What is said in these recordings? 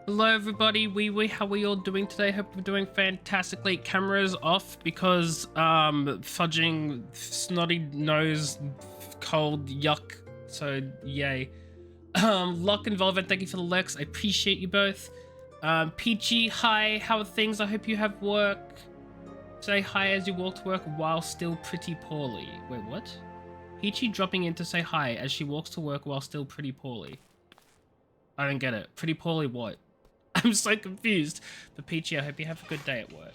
Hello everybody, how are we all doing today? Hope we're doing fantastically. Cameras off because fudging snotty nose cold yuck. So yay. Lock and Volvent, thank you for the Lex. I appreciate you both. Peachy, hi, how are things? I hope you have work. Say hi as you walk to work while still pretty poorly. Wait, what? Peachy dropping in to say hi as she walks to work while still pretty poorly. I don't get it. Pretty poorly what? I'm so confused. But Peachy, I hope you have a good day at work.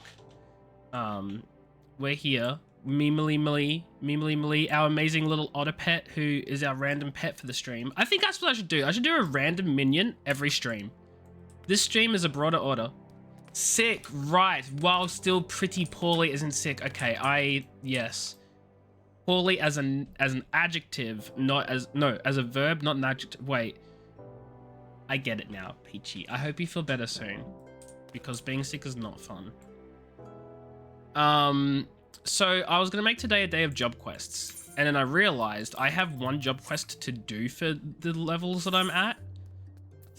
We're here. Mimily, our amazing little otter pet who is our random pet for the stream. I think that's what I should do. I should do a random minion every stream. This stream is a broader order. Sick, right. While still pretty poorly isn't sick. Okay, yes. Poorly as an adjective, not as, no, as a verb, not an adjective. Wait. I get it now, Peachy. I hope you feel better soon, because being sick is not fun. So I was gonna make today a day of job quests, and then I realized I have one job quest to do for the levels that I'm at,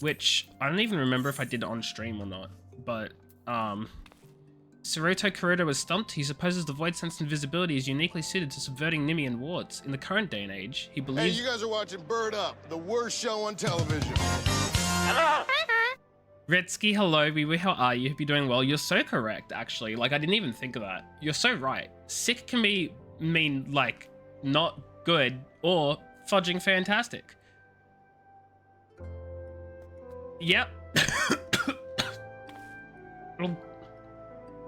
which I don't even remember if I did it on stream or not, but Siroto Kuroda was stumped. He supposes the void sense invisibility is uniquely suited to subverting Nimian wards. In the current day and age, he believes— Hey, you guys are watching Bird Up, the worst show on television. Retsky, hello, Wee, how are you? Hope you're doing well. You're so correct, actually. Like, I didn't even think of that. You're so right. Sick can mean, like, not good or fudging fantastic. Yep.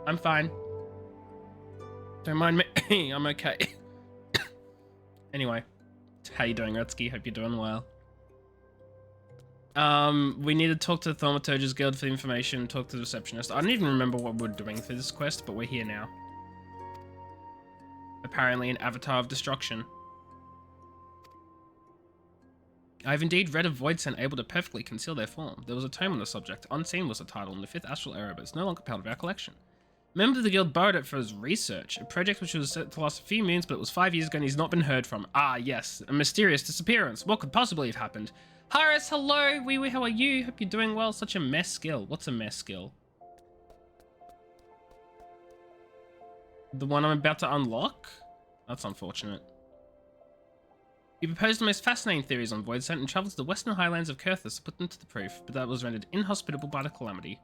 I'm fine. Don't mind me. I'm okay. Anyway, how you doing, Retsky? Hope you're doing well. We need to talk to the Thaumaturge's Guild for the information, talk to the receptionist. I don't even remember what we're doing for this quest, but we're here now. Apparently an avatar of destruction. I've indeed read of void scent able to perfectly conceal their form. There was a tome on the subject. Unseen was the title in the 5th Astral Era, but it's no longer part of our collection. Member of the guild borrowed it for his research, a project which was set to last a few moons, but it was 5 years ago and he's not been heard from. Ah, yes, a mysterious disappearance. What could possibly have happened? Haris, hello, Wee, how are you? Hope you're doing well. Such a mess skill. What's a mess skill? The one I'm about to unlock? That's unfortunate. He proposed the most fascinating theories on void scent and travelled to the western highlands of Kurthus to put them to the proof, but that was rendered inhospitable by the calamity.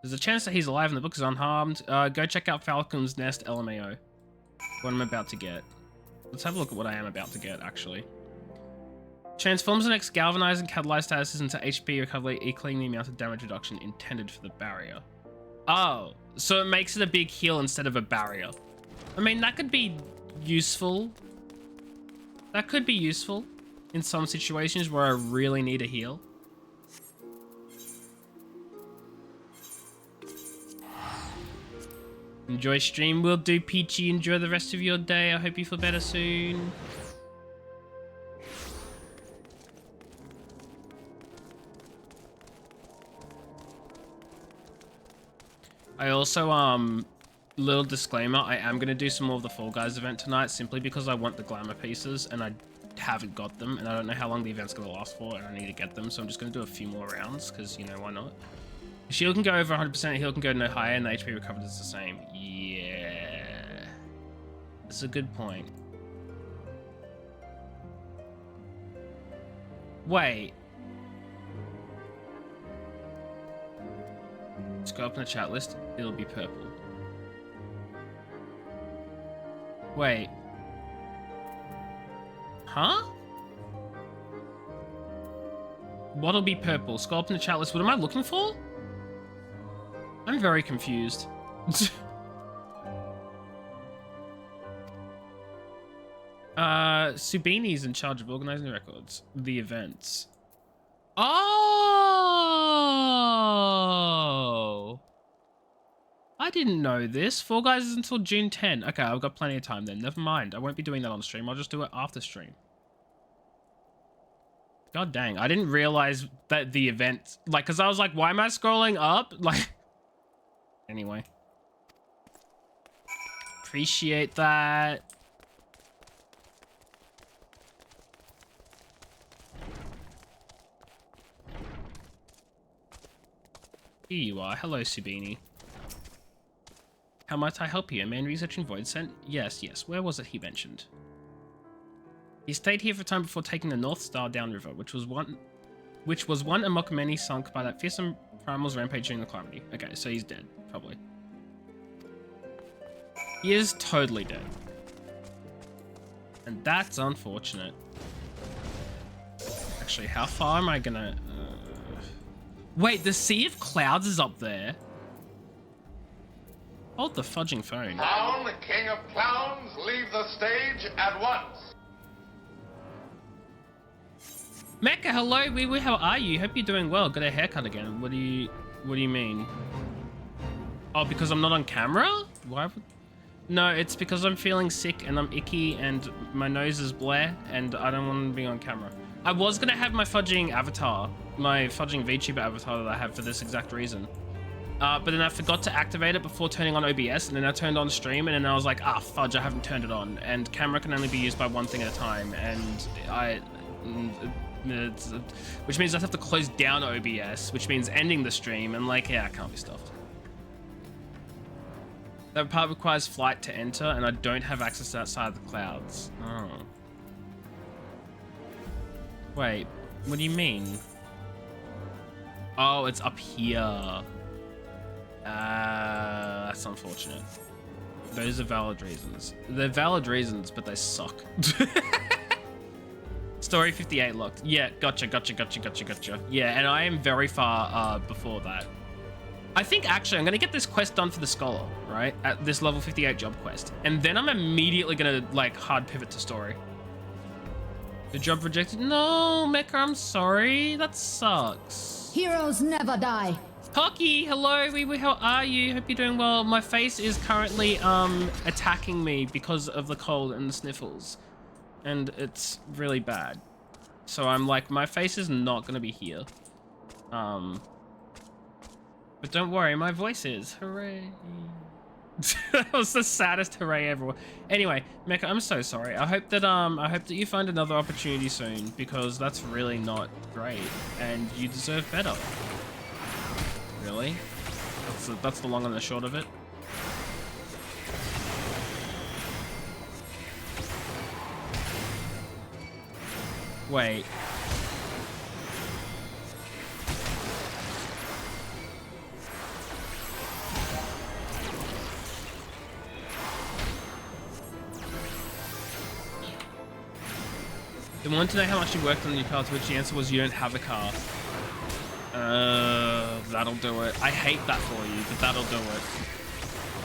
There's a chance that he's alive and the book is unharmed. Go check out Falcon's Nest LMAO. What I'm about to get. Let's have a look at what I am about to get, actually. Transforms the next galvanized and catalyzed statuses into HP recovery, equaling the amount of damage reduction intended for the barrier. Oh, so it makes it a big heal instead of a barrier. I mean, that could be useful. That could be useful in some situations where I really need a heal. Enjoy stream, will do, Peachy. Enjoy the rest of your day. I hope you feel better soon. I also, little disclaimer, I am going to do some more of the Fall Guys event tonight simply because I want the glamour pieces and I haven't got them and I don't know how long the event's going to last for and I need to get them, so I'm just going to do a few more rounds because, you know, why not? Shield can go over 100%, heal can go no higher, and the HP recovered is the same. Yeah. That's a good point. Wait. Let's go up in the chat list. It'll be purple. Wait. Huh? What'll be purple? Scroll up in the chat list. What am I looking for? I'm very confused. Subini's in charge of organizing the records. The events. Oh! I didn't know this. Fall Guys is until June 10. Okay, I've got plenty of time then. Never mind. I won't be doing that on stream. I'll just do it after stream. God dang. I didn't realize that the event... Like, because I was like, why am I scrolling up? Like... Anyway. Appreciate that. Here you are. Hello, Subini. How might I help you? A man researching Void Scent? Yes, yes. Where was it he mentioned? He stayed here for a time before taking the North Star downriver, which was one amok many sunk by that fearsome primal's rampage during the calamity. Okay, so he's dead, probably. He is totally dead. And that's unfortunate. Actually, how far am I gonna... Wait, the Sea of Clouds is up there. Hold the fudging phone. Clown, king of clowns, leave the stage at once. Mecca, hello, wee wee, how are you? Hope you're doing well. Got a haircut again. What do you mean? Oh, because I'm not on camera? Why would... No, it's because I'm feeling sick and I'm icky and my nose is blare and I don't want to be on camera. I was gonna have my fudging avatar, my fudging VTuber avatar that I have for this exact reason. But then I forgot to activate it before turning on OBS, and then I turned on stream, and then I was like, ah, fudge, I haven't turned it on. And camera can only be used by one thing at a time, and which means I have to close down OBS, which means ending the stream, and like, yeah, I can't be stuffed. That part requires flight to enter, and I don't have access to that side of the clouds. Oh. Wait, what do you mean? Oh, it's up here. That's unfortunate. Those are valid reasons. They're valid reasons, but they suck. Story 58 locked. Yeah, gotcha. Yeah, and I am very far before that. I think actually I'm gonna get this quest done for the scholar, right? At this level 58 job quest. And then I'm immediately gonna like hard pivot to story. The job rejected? No, Mecha, I'm sorry. That sucks. Heroes never die. Pocky, hello, how are you? Hope you're doing well. My face is currently attacking me because of the cold and the sniffles. And it's really bad. So I'm like, my face is not gonna be here. But don't worry, my voice is. Hooray. That was the saddest hooray ever. Anyway, Mecha, I'm so sorry. I hope that you find another opportunity soon, because that's really not great and you deserve better. Really? That's the long and the short of it. Wait. They wanted to know how much you worked on your car, to which the answer was you don't have a car. That'll do it. I hate that for you, but that'll do it.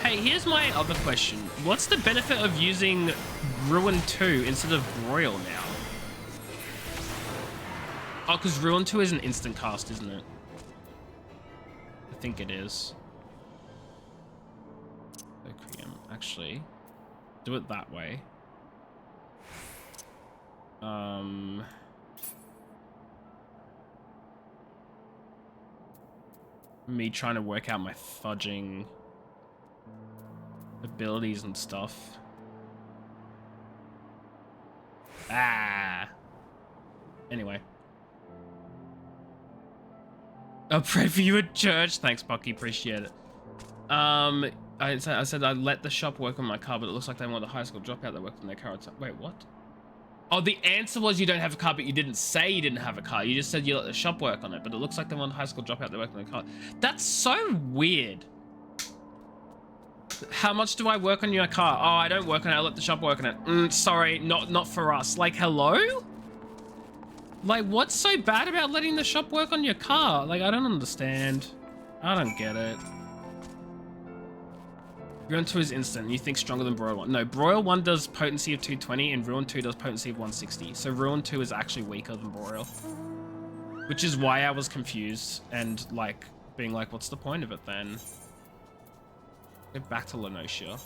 Hey, here's my other question. What's the benefit of using Ruin 2 instead of Broil now? Oh, because Ruin 2 is an instant cast, isn't it? I think it is. Actually, do it that way. Me trying to work out my fudging abilities and stuff. Ah. Anyway. I'll pray for you at church. Thanks, Bucky. Appreciate it. I said I'd let the shop work on my car, but it looks like they want a high school dropout that worked on their car. Wait, what? Oh, the answer was you don't have a car, but you didn't say you didn't have a car. You just said you let the shop work on it, but it looks like they want a high school dropout that worked on their car. That's so weird. How much do I work on your car? Oh, I don't work on it. I let the shop work on it. Sorry, not for us. Like, hello? Like, what's so bad about letting the shop work on your car? Like, I don't understand. I don't get it. Ruin 2 is instant. You think stronger than Broil 1. No, Broil 1 does potency of 220 and Ruin 2 does potency of 160. So Ruin 2 is actually weaker than Broil. Which is why I was confused and like being like, what's the point of it then? Go back to Lenosia.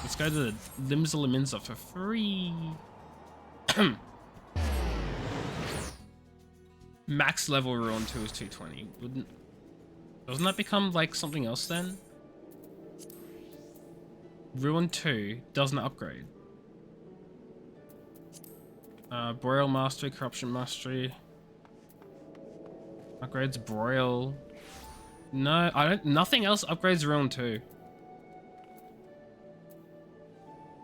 Let's go to the Limsa Liminza for free. Max level Ruin 2 is 220. Doesn't that become like something else then? Ruin 2 doesn't upgrade. Broil Mastery, Corruption Mastery. Upgrades Broil. No, I don't. Nothing else upgrades Ruin 2.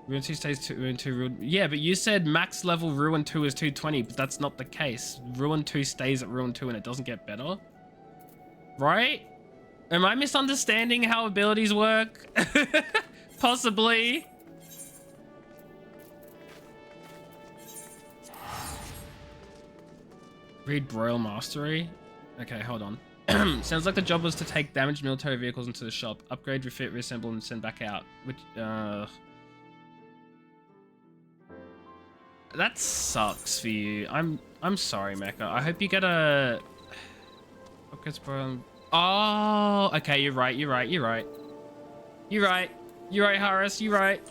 Ruin 2 stays to Ruin 2. Ruin... Yeah, but you said max level Ruin 2 is 220, but that's not the case. Ruin 2 stays at Ruin 2 and it doesn't get better. Right? Am I misunderstanding how abilities work? Possibly. Read Royal Mastery. Okay, hold on. Sounds like the job was to take damaged military vehicles into the shop, upgrade, refit, reassemble, and send back out. Which, that sucks for you. I'm sorry, Mecha. I hope you get a... Oh, okay, you're right, Harris, you're right.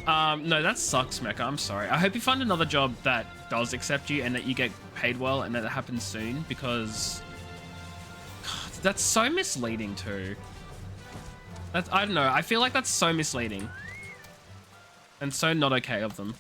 No, that sucks, Mecha. I'm sorry. I hope you find another job that does accept you and that you get paid well and that it happens soon, because God, that's so misleading too. That's, I don't know. I feel like that's so misleading and so not okay of them.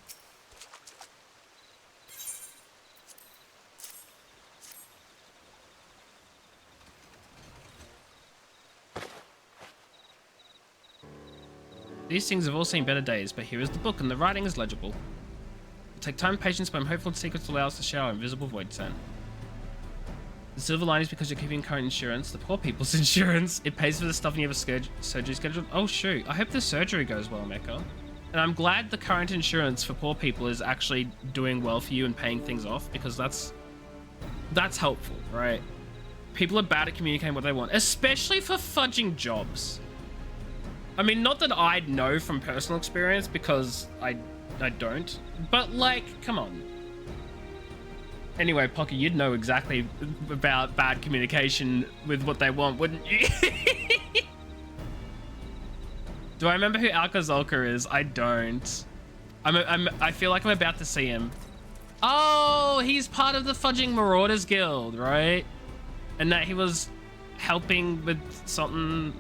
These things have all seen better days, but here is the book and the writing is legible. It'll take time and patience, but I'm hopeful the secrets will allow us to share our invisible void scent. The silver line is because you're keeping current insurance, the poor people's insurance. It pays for the stuff and you have a surgery scheduled. Oh shoot, I hope the surgery goes well, Mecha. And I'm glad the current insurance for poor people is actually doing well for you and paying things off, because that's helpful, right? People are bad at communicating what they want, especially for fudging jobs. I mean, not that I'd know from personal experience, because I don't, but like, come on. Anyway, Pocky, you'd know exactly about bad communication with what they want, wouldn't you? Do I remember who Alka-Zolka is? I don't. I feel like I'm about to see him. Oh, he's part of the Fudging Marauders Guild, right? And that he was helping with something.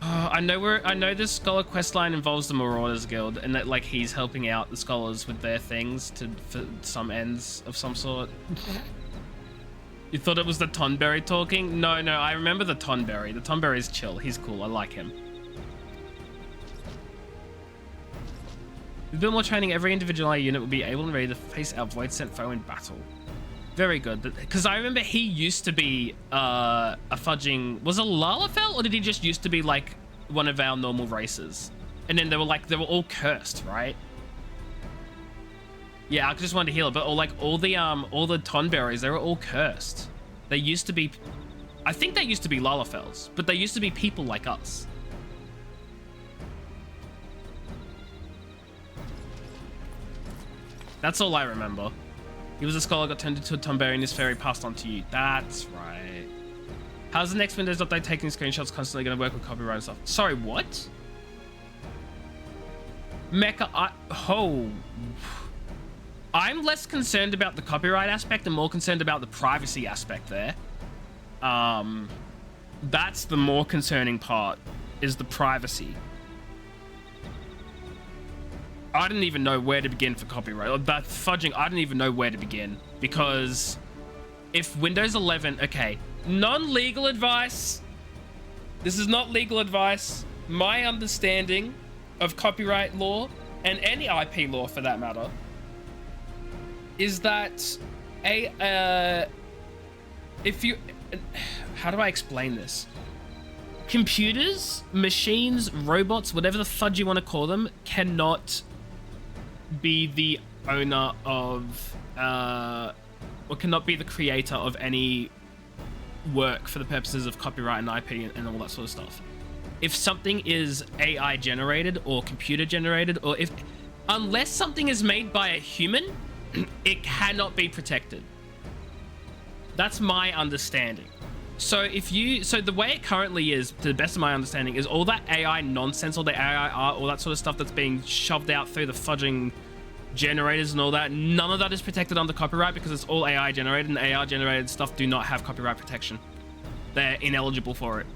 I know this scholar questline involves the Marauders Guild, and that like he's helping out the scholars with their things for some ends of some sort. You thought it was the Tonberry talking? No, I remember the Tonberry. The Tonberry's chill. He's cool. I like him. With a bit more training, every individual unit will be able and ready to face our void sent foe in battle. Very good, because I remember he used to be a fudging... Was it Lalafell, or did he just used to be like one of our normal races? And then they were all cursed, right? Yeah, I just wanted to heal it, but all the Tonberries, they were all cursed. They used to be... I think they used to be Lalafells, but they used to be people like us. That's all I remember. He was a scholar, got turned into a Tonberry, and his fairy passed on to you. That's right. How's the next Windows update taking screenshots constantly going to work with copyright and stuff? Sorry, what? Mecha, I'm less concerned about the copyright aspect and more concerned about the privacy aspect there. That's the more concerning part, is the privacy. I didn't even know where to begin for copyright. That fudging, I didn't even know where to begin. Because if Windows 11, okay, non-legal advice. This is not legal advice. My understanding of copyright law, and any IP law for that matter, is that how do I explain this? Computers, machines, robots, whatever the fudge you want to call them, cannot be the owner of or cannot be the creator of any work for the purposes of copyright and IP and all that sort of stuff. If something is AI generated or computer generated, or unless something is made by a human, it cannot be protected. That's my understanding. So the way it currently is, to the best of my understanding, is all that AI nonsense, all the AI art, all that sort of stuff that's being shoved out through the fudging generators and all that, none of that is protected under copyright because it's all AI generated, and AI generated stuff do not have copyright protection. They're ineligible for it.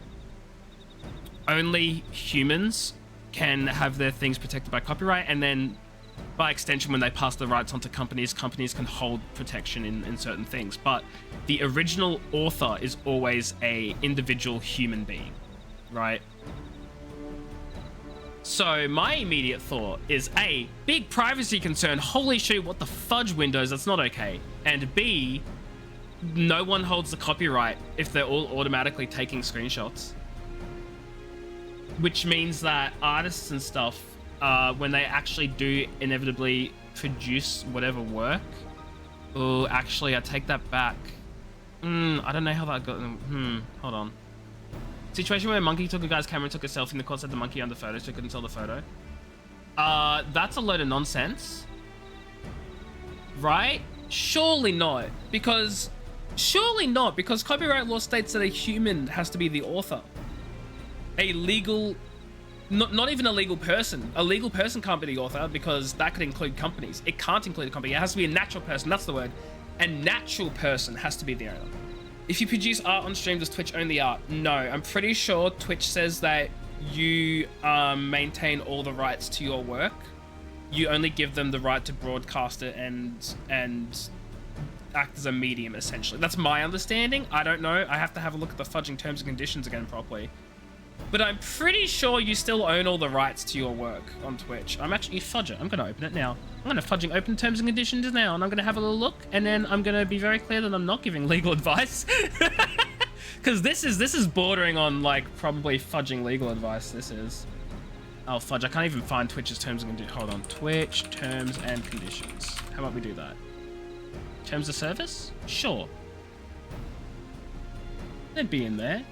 Only humans can have their things protected by copyright, and then by extension, when they pass the rights on to companies, companies can hold protection in certain things. But the original author is always a individual human being, right? So my immediate thought is A, big privacy concern. Holy shit, what the fudge, Windows? That's not okay. And B, no one holds the copyright if they're all automatically taking screenshots. Which means that artists and stuff, when they actually do inevitably produce whatever work... Oh, actually, I take that back. I don't know how that got... hold on. Situation where a monkey took a guy's camera and took a selfie and the court said the monkey under photo, so couldn't tell the photo. That's a load of nonsense. Right? Surely not. Because copyright law states that a human has to be the author. A legal... Not even a legal person. A legal person can't be the author because that could include companies. It can't include a company. It has to be a natural person. That's the word. A natural person has to be the owner. If you produce art on stream, does Twitch own the art? No. I'm pretty sure Twitch says that you maintain all the rights to your work. You only give them the right to broadcast it and act as a medium, essentially. That's my understanding. I don't know. I have to have a look at the fudging terms and conditions again properly. But I'm pretty sure you still own all the rights to your work on Twitch. I'm actually fudger. I'm going to open it now. I'm going to fudging open terms and conditions now, and I'm going to have a little look, and then I'm going to be very clear that I'm not giving legal advice. Because this is bordering on, like, probably fudging legal advice, this is. Oh, fudge. I can't even find Twitch's terms and conditions. Hold on. Twitch terms and conditions. How about we do that? Terms of service? Sure. They'd be in there.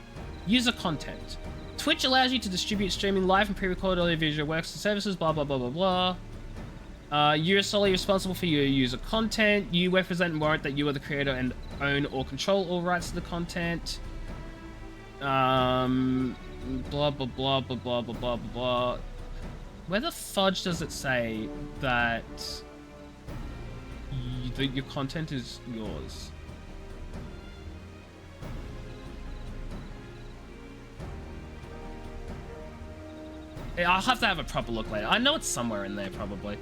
User content. Twitch allows you to distribute streaming live and pre-recorded audio-visual works and services, blah, blah, blah, blah, blah. You are solely responsible for your user content. You represent and warrant that you are the creator and own or control all rights to the content. Blah, blah, blah, blah, blah, blah, blah, blah, blah. Where the fudge does it say that your content is yours? I'll have to have a proper look later. I know it's somewhere in there, probably.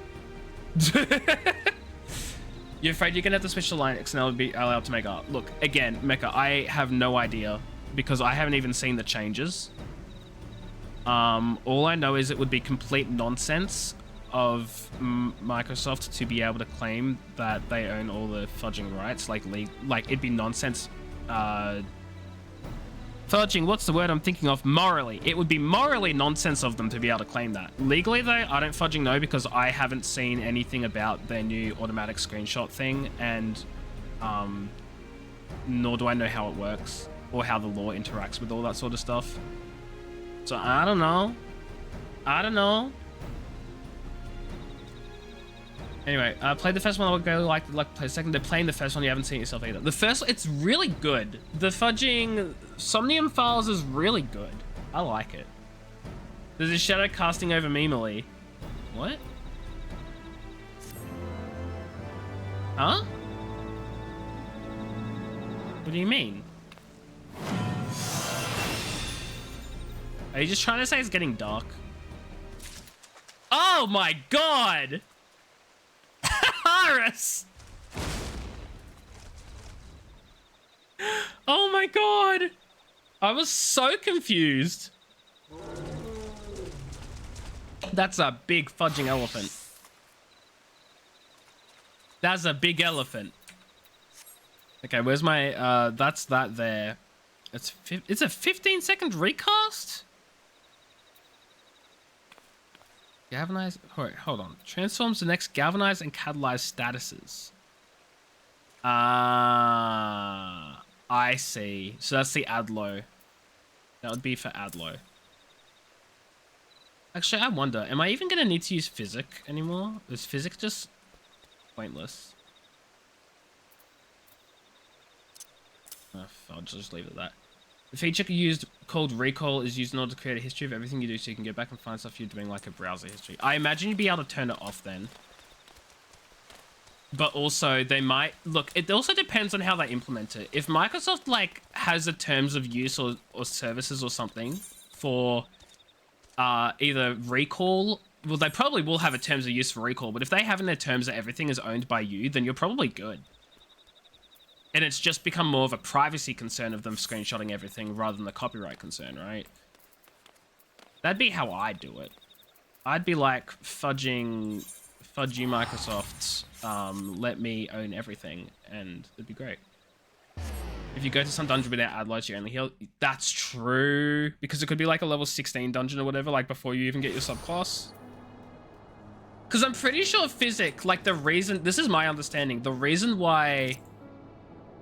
You're afraid you're gonna have to switch to Linux and I'll be allowed to make art. Look, again, Mecha, I have no idea because I haven't even seen the changes. All I know is it would be complete nonsense of Microsoft to be able to claim that they own all the fudging rights. Like it'd be nonsense. Fudging, what's the word I'm thinking of? Morally. It would be morally nonsense of them to be able to claim that. Legally, though, I don't fudging know because I haven't seen anything about their new automatic screenshot thing, and nor do I know how it works or how the law interacts with all that sort of stuff. So I don't know. Anyway, play the first one. I'll go like play the second. They're playing the first one. You haven't seen it yourself either. The first, it's really good. The fudging Somnium Files is really good. I like it. There's a shadow casting over Mimily. What? Huh? What do you mean? Are you just trying to say it's getting dark? Oh my god! Harris! Oh my god! I was so confused. That's a big fudging elephant. That's a big elephant. Okay, where's my, that's that there. It's a 15-second recast? Galvanize, hold on. Transforms the next galvanized and catalyzed statuses. I see. So that's the Adlo. That would be for Adlo. Actually, I wonder, am I even going to need to use Physic anymore? Is Physic just pointless? Oh, I'll just leave it at that. The feature called Recall is used in order to create a history of everything you do so you can go back and find stuff you're doing, like a browser history. I imagine you'd be able to turn it off then. But also, they might... Look, it also depends on how they implement it. If Microsoft, like, has a terms of use or services or something for either Recall well, they probably will have a terms of use for recall, but if they have in their terms that everything is owned by you, then you're probably good. And it's just become more of a privacy concern of them screenshotting everything rather than the copyright concern, right? That'd be how I'd do it. I'd be like, fudge you Microsoft, let me own everything, and it'd be great. If you go to some dungeon without ad loads, you only heal. That's true, because it could be like a level 16 dungeon or whatever, like before you even get your subclass. Because I'm pretty sure Physic, like the reason, this is my understanding, the reason why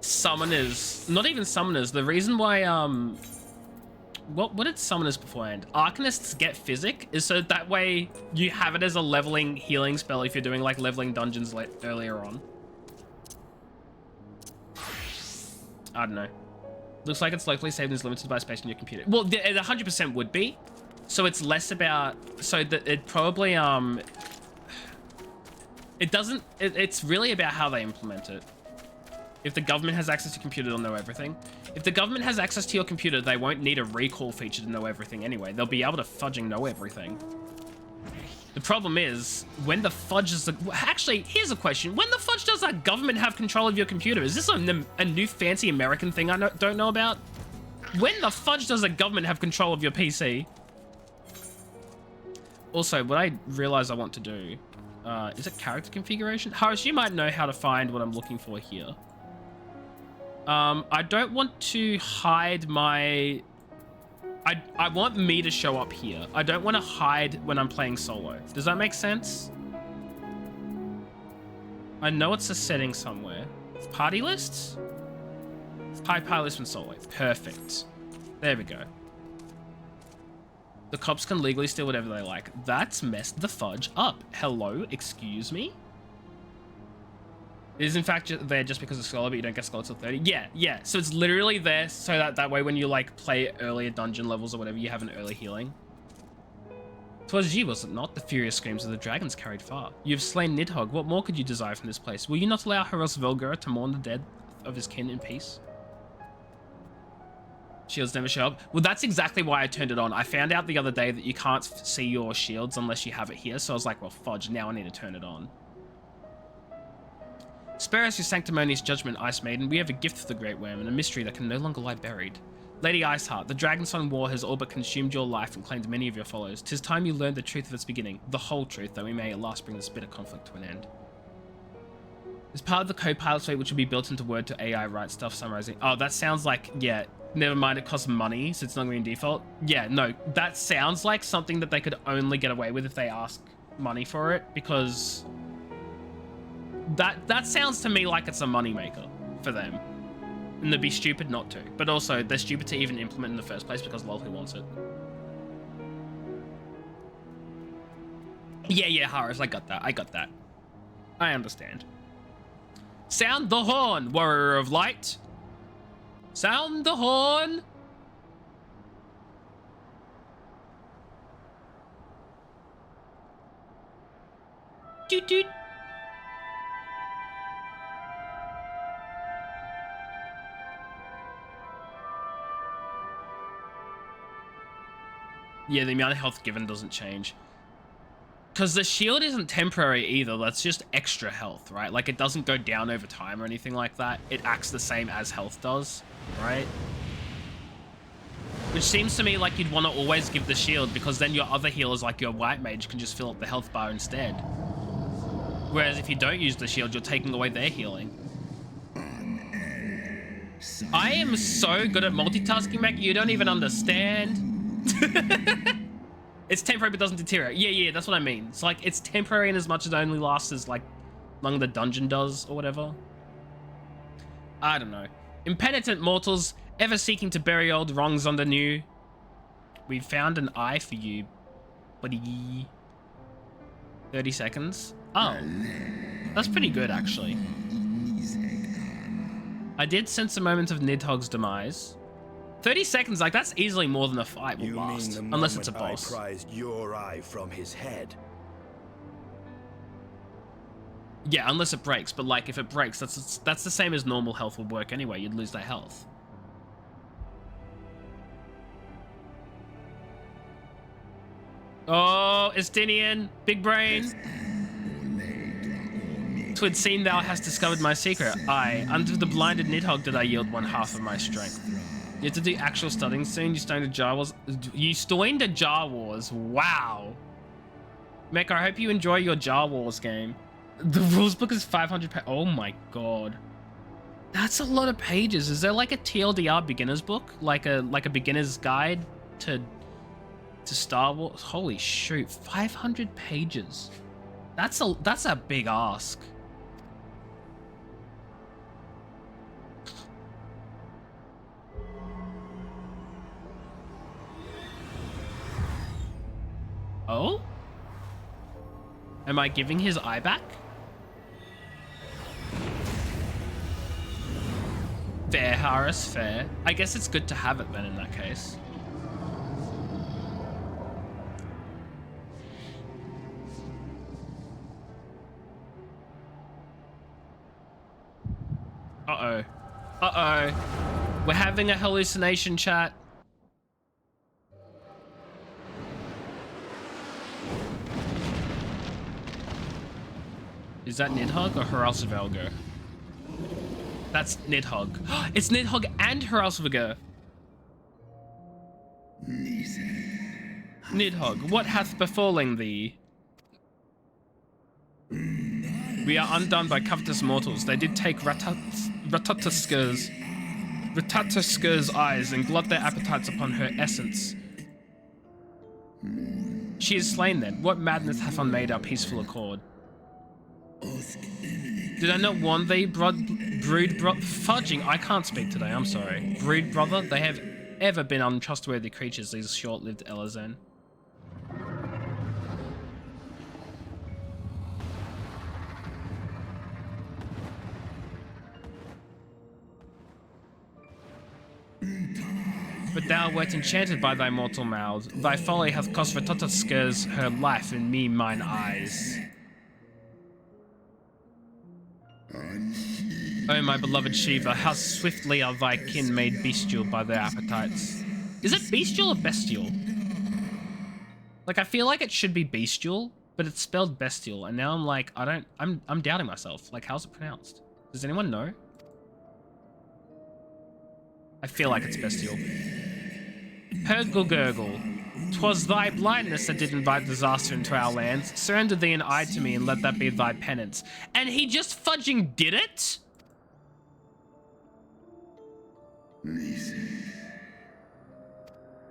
summoners, not even summoners, the reason why, what did summoners beforehand? Arcanists get Physic is so that way you have it as a leveling healing spell if you're doing like leveling dungeons earlier on. I don't know. Looks like it's locally saved and is limited by space on your computer. Well, it 100% would be. So it's less about, so that it probably, it doesn't, it's really about how they implement it. If the government has access to your computer, they'll know everything. If the government has access to your computer, they won't need a recall feature to know everything anyway. They'll be able to fudging know everything. The problem is, when the fudge is... Actually, here's a question. When the fudge does that government have control of your computer? Is this a new fancy American thing I don't know about? When the fudge does the government have control of your PC? Also, what I realize I want to do... is it character configuration? Harris, you might know how to find what I'm looking for here. I don't want to hide my... I want me to show up here. I don't want to hide when I'm playing solo. Does that make sense? I know it's a setting somewhere. Party lists? High party list and solo. Perfect. There we go. The cops can legally steal whatever they like. That's messed the fudge up. Hello, excuse me? It is in fact there just because of Scholar, but you don't get Scholar till 30. Yeah. So it's literally there so that way when you like play earlier dungeon levels or whatever, you have an early healing. 'Twas ye, was it not? The furious screams of the dragons carried far. You have slain Nidhogg. What more could you desire from this place? Will you not allow Haros Velgur to mourn the dead of his kin in peace? Shields never show up. Well, that's exactly why I turned it on. I found out the other day that you can't see your shields unless you have it here. So I was like, well, fudge, now I need to turn it on. Spare us your sanctimonious judgment, Ice Maiden. We have a gift for the Great Worm and a mystery that can no longer lie buried. Lady Iceheart, the Dragonson War has all but consumed your life and claimed many of your followers. 'Tis time you learned the truth of its beginning, the whole truth, that we may at last bring this bitter conflict to an end. As part of the co-pilot suite, which will be built into Word to AI, write stuff summarizing. Oh, that sounds like, yeah, never mind, it costs money, so it's not going to be in default. Yeah, no, that sounds like something that they could only get away with if they ask money for it, because that sounds to me like it's a moneymaker for them. And they'd be stupid not to. But also, they're stupid to even implement in the first place because lol, who wants it? Yeah, Harris, I got that. I understand. Sound the horn, warrior of light. Sound the horn. Doot doot. Yeah, the amount of health given doesn't change. Because the shield isn't temporary either, that's just extra health, right? Like, it doesn't go down over time or anything like that. It acts the same as health does, right? Which seems to me like you'd want to always give the shield, because then your other healers, like your white mage, can just fill up the health bar instead. Whereas if you don't use the shield, you're taking away their healing. I am so good at multitasking, Mac, you don't even understand. It's temporary but doesn't deteriorate. Yeah, that's what I mean. It's like, it's temporary in as much as it only lasts as like long the dungeon does or whatever. I don't know. Impenitent mortals, ever seeking to bury old wrongs under new. We've found an eye for you, buddy. 30 seconds. Oh, that's pretty good actually. I did sense a moment of Nidhogg's demise. 30 seconds, like, that's easily more than a fight will last, unless it's a boss. I prized your eye from his head. Yeah, unless it breaks, but like, if it breaks, that's the same as normal health would work anyway. You'd lose that health. Oh, Estinian, big brain. Twould seem thou hast discovered my secret. Aye, unto the blinded Nidhogg did I yield one half of my strength. You have to do actual studying soon. You stoned a Jar Wars. You stoned a Jar Wars. Wow. Mech, I hope you enjoy your Jar Wars game. The rules book is 500 pages. Oh my god. That's a lot of pages. Is there like a TLDR beginner's book? Like a beginner's guide to Star Wars? Holy shoot, 500 pages. That's a big ask. Oh? Am I giving his eye back? Fair, Harris, fair. I guess it's good to have it then in that case. Uh-oh. Uh-oh. We're having a hallucination, chat. Is that Nidhogg or Haralsvelger? That's Nidhogg. It's Nidhogg and Haralsvelger. Nidhogg, what hath befallen thee? We are undone by covetous mortals. They did take Ratatusker's eyes and glut their appetites upon her essence. She is slain then. What madness hath unmade our peaceful accord? Did I not warn thee, brood brother? Fudging, I can't speak today, I'm sorry. Brood brother, they have ever been untrustworthy creatures, these short-lived Elazen. But thou wert enchanted by thy mortal mouth. Thy folly hath cost Ratatoskers her life and me mine eyes. Oh, my beloved Shiva, how swiftly are thy kin made bestial by their appetites. Is it bestial or bestial? Like, I feel like it should be bestial, but it's spelled bestial, and now I'm like, I'm doubting myself. Like, how's it pronounced? Does anyone know? I feel like it's bestial. Hurgle gurgle. 'Twas thy blindness that did invite disaster into our lands. Surrender thee an eye to me and let that be thy penance. And he just fudging did it?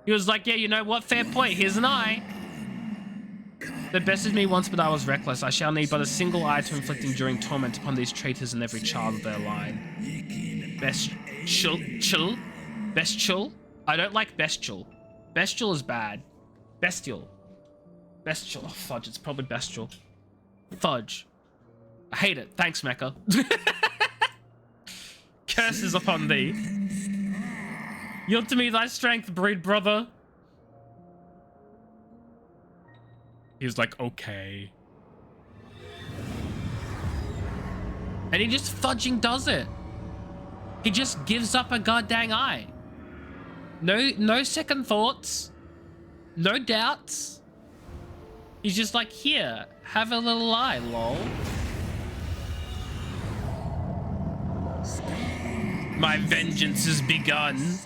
He was like, yeah, you know what? Fair point. Here's an eye. They bested me once, but I was reckless. I shall need but a single eye to inflict enduring torment upon these traitors and every child of their line. Bestial? I don't like bestial. Bestial is bad. Bestial. Oh, fudge. It's probably bestial. Fudge. I hate it. Thanks, Mecha. Curses upon thee. Yield to me thy strength, brood brother. He was like, okay. And he just fudging does it. He just gives up a goddamn eye. No second thoughts. No doubts. He's just like, here, have a little eye, lol. My vengeance has begun.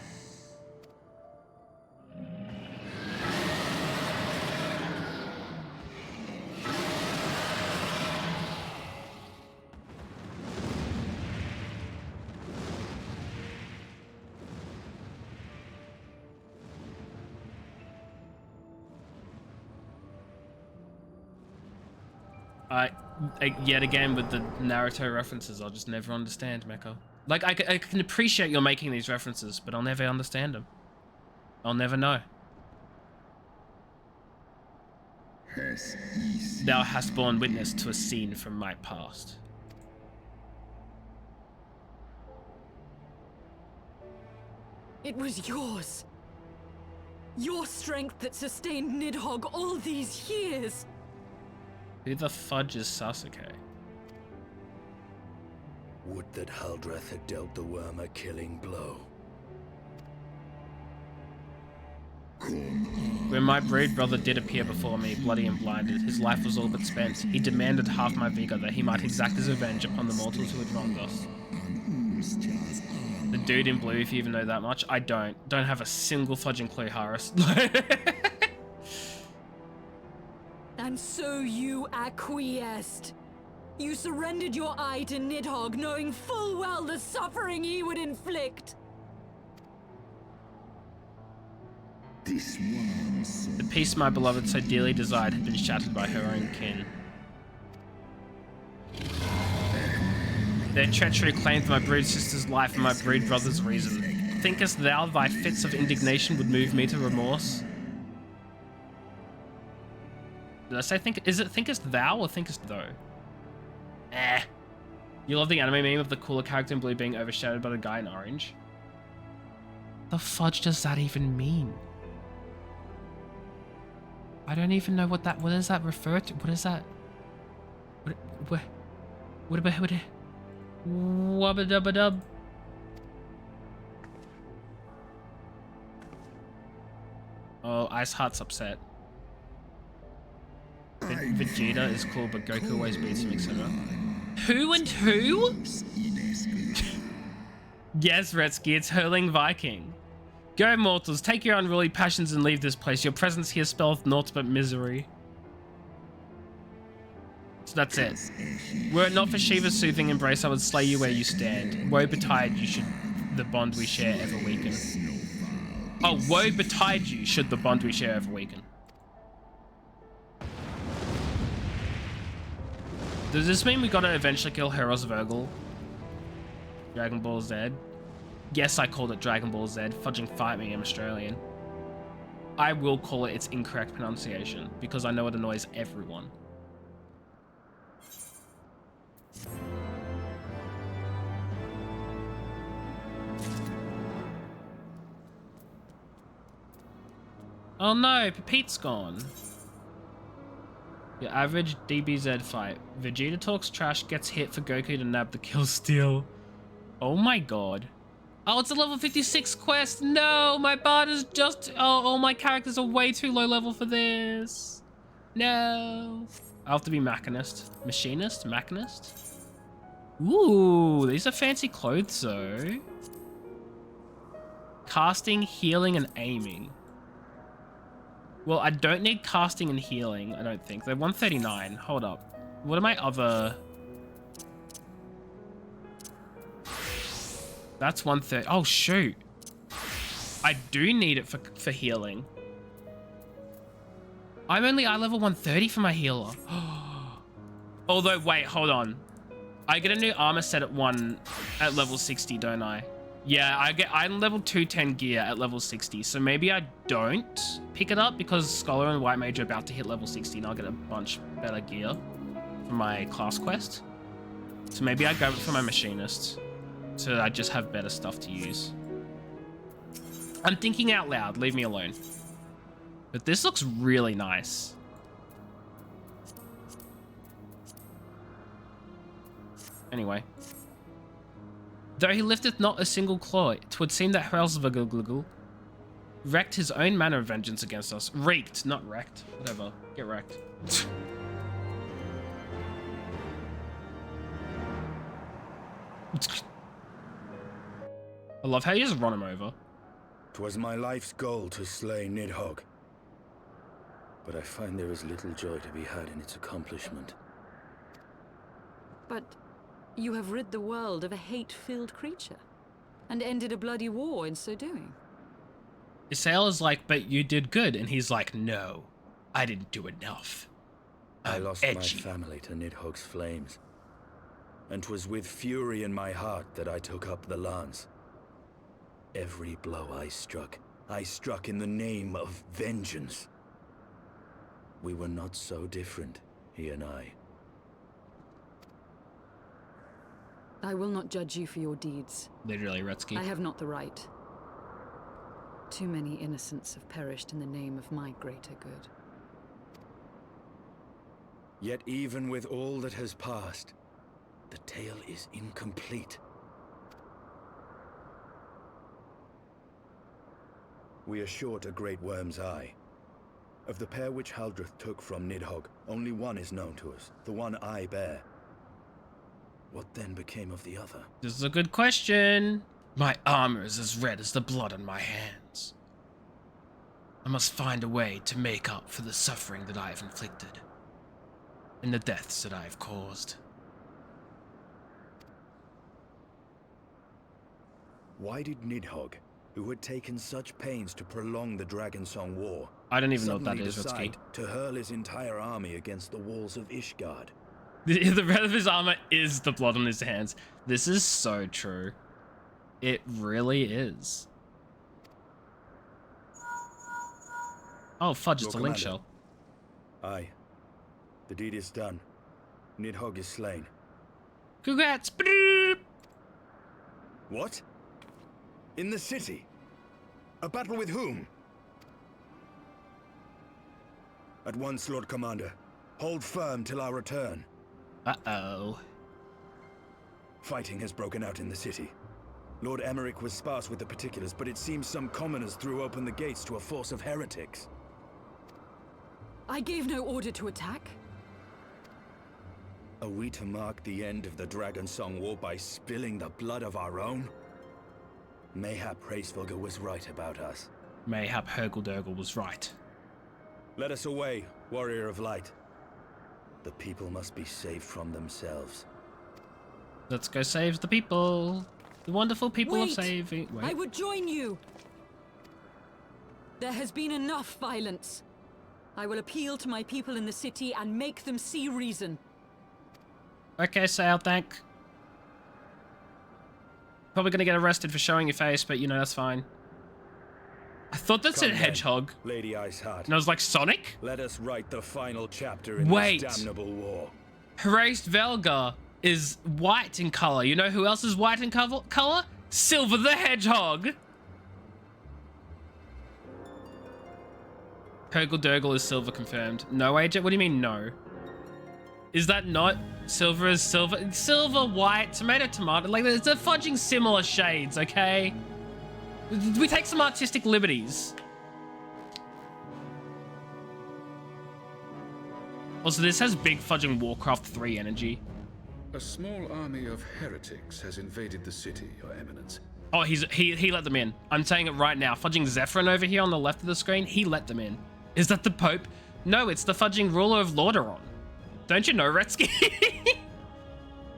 Yet again with the Naruto references, I'll just never understand, Mecha. Like, I can appreciate you're making these references, but I'll never understand them. I'll never know. Thou hast borne witness to a scene from my past. It was yours. Your strength that sustained Nidhogg all these years. Who the fudge is Sasuke? Would that Haldrath had dealt the worm a killing blow. When my brood brother did appear before me, bloody and blinded, his life was all but spent. He demanded half my vigor that he might exact his revenge upon the mortals who had wronged us. The dude in blue, if you even know that much. I don't have a single fudging clue, Harris. And so you acquiesced. You surrendered your eye to Nidhogg, knowing full well the suffering he would inflict. The peace my beloved so dearly desired had been shattered by her own kin. Their treachery claimed my brood sister's life and my brood brother's reason. Thinkest thou thy fits of indignation would move me to remorse? Did I say is it thinkest thou or thinkest thou? You love the anime meme of the cooler character in blue being overshadowed by the guy in orange? The fudge does that even mean? I don't even know what does that refer to? What is that? What about Wubba-dubba-dub? Oh, Iceheart's upset. Vegeta is cool, but Goku always beats him, etc. Who and who? Yes, Retsky, it's Hurling Viking. Go, mortals, take your unruly passions and leave this place. Your presence here spelleth naught but misery. So that's it. Were it not for Shiva's soothing embrace, I would slay you where you stand. Woe betide you should the bond we share ever weaken. Oh, woe betide you should the bond we share ever weaken. Does this mean we gotta eventually kill Heros Virgil? Dragon Ball Z? Yes, I called it Dragon Ball Z. Fudging fight me, I'm Australian. I will call it its incorrect pronunciation because I know it annoys everyone. Oh no, Pete's gone. Your average DBZ fight. Vegeta talks trash, gets hit for Goku to nab the kill steal. Oh my god. Oh, it's a level 56 quest. No, my bard is just... Oh, all my characters are way too low level for this. No. I'll have to be Machinist. Machinist? Machinist? Ooh, these are fancy clothes though. Casting, healing, and aiming. Well, I don't need casting and healing, I don't think. They're 139. Hold up. What are my other... That's 130. Oh, shoot. I do need it for healing. I'm only eye level 130 for my healer. Although, wait, hold on. I get a new armor set at level 60, don't I? Yeah, I'm level 210 gear at level 60, so maybe I don't pick it up because Scholar and White Mage are about to hit level 60 and I'll get a bunch better gear for my class quest. So maybe I grab it for my Machinist so that I just have better stuff to use. I'm thinking out loud, leave me alone. But this looks really nice. Anyway. Though he lifteth not a single claw, 'twould seem that Hrelzvagulglugl wreaked his own manner of vengeance against us. Wreaked, not wrecked. Whatever. Get wrecked. I love how you just run him over. 'Twas my life's goal to slay Nidhogg, but I find there is little joy to be had in its accomplishment. But you have rid the world of a hate-filled creature, and ended a bloody war in so doing. Isael is like, but you did good, and he's like, no, I didn't do enough. I lost edgy. my family to Nidhogg's flames, and 'twas with fury in my heart that I took up the lance. Every blow I struck in the name of vengeance. We were not so different, he and I. I will not judge you for your deeds. Literally, Retsky. I have not the right. Too many innocents have perished in the name of my greater good. Yet even with all that has passed, the tale is incomplete. We are short a great worm's eye, Of the pair which Haldreth took from Nidhogg, only one is known to us, the one I bear. What then became of the other? This is a good question. My armor is as red as the blood on my hands. I must find a way to make up for the suffering that I have inflicted, and the deaths that I have caused. Why did Nidhogg, who had taken such pains to prolong the Dragonsong War, I don't even know what that suddenly is, Ritsky. decide to hurl his entire army against the walls of Ishgard? The red of his armor is the blood on his hands. This is so true. It really is. Oh, fudge, it's a link shell. Aye. The deed is done. Nidhogg is slain. Congrats! Bloop. What? In the city? A battle with whom? At once, Lord Commander. Hold firm till our return. Uh-oh. Fighting has broken out in the city. Lord Emmerich was sparse with the particulars, but it seems some commoners threw open the gates to a force of heretics. I gave no order to attack. Are we to mark the end of the Dragonsong War by spilling the blood of our own? Mayhap Hraesvelgr was right about us. Mayhap Hurgle was right. Let us away, warrior of light. The people must be saved from themselves. Let's go save the people. The wonderful people of Wait! saving. Wait. I would join you. There has been enough violence. I will appeal to my people in the city and make them see reason. Okay, Sail, thank. Probably gonna get arrested for showing your face, but you know, that's fine. I thought that said Come then, hedgehog. Lady Iceheart. And I was like, Sonic? Let us write the final chapter in Wait. this damnable war. Hraesvelgr is white in color. You know who else is white in color? Silver the Hedgehog. Hurgle is silver confirmed. No, AJ? What do you mean no? Is that not silver is silver? Silver, white, tomato. Like, they're fudging similar shades, okay? We take some artistic liberties. Also, this has big fudging Warcraft 3 energy. A small army of heretics has invaded the city, Your Eminence. Oh, he let them in. I'm saying it right now. Fudging Zephyrin over here on the left of the screen, he let them in. Is that the Pope? No, it's the fudging ruler of Lordaeron. Don't you know, Retsky?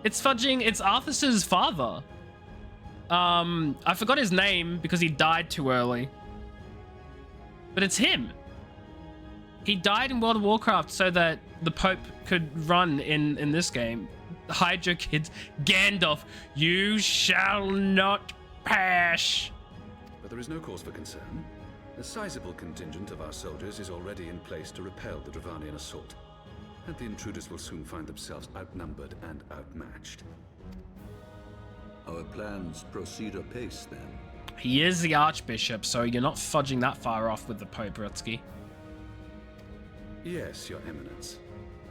It's Arthas's father. I forgot his name because he died too early. But it's him. He died in World of Warcraft so that the Pope could run in this game. Hide your kids. Gandalf, you shall not pass. But there is no cause for concern. A sizable contingent of our soldiers is already in place to repel the Dravanian assault. And the intruders will soon find themselves outnumbered and outmatched. Our plans proceed apace, then. He is the Archbishop, so you're not fudging that far off with the Pope, Rutsky. Yes, Your Eminence.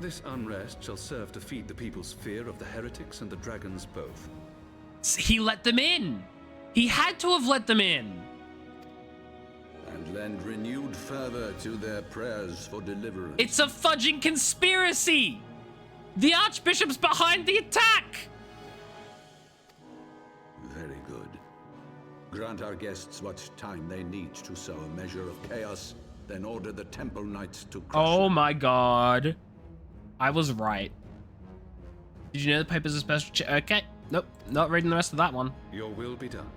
This unrest shall serve to feed the people's fear of the heretics and the dragons both. He let them in. He had to have let them in. And lend renewed fervor to their prayers for deliverance. It's a fudging conspiracy. The Archbishop's behind the attack. Very good. Grant our guests what time they need to sow a measure of chaos, then order the Temple Knights to crush Oh them. my god. I was right. Did you know the paper's a special okay. Nope, not reading the rest of that one. Your will be done.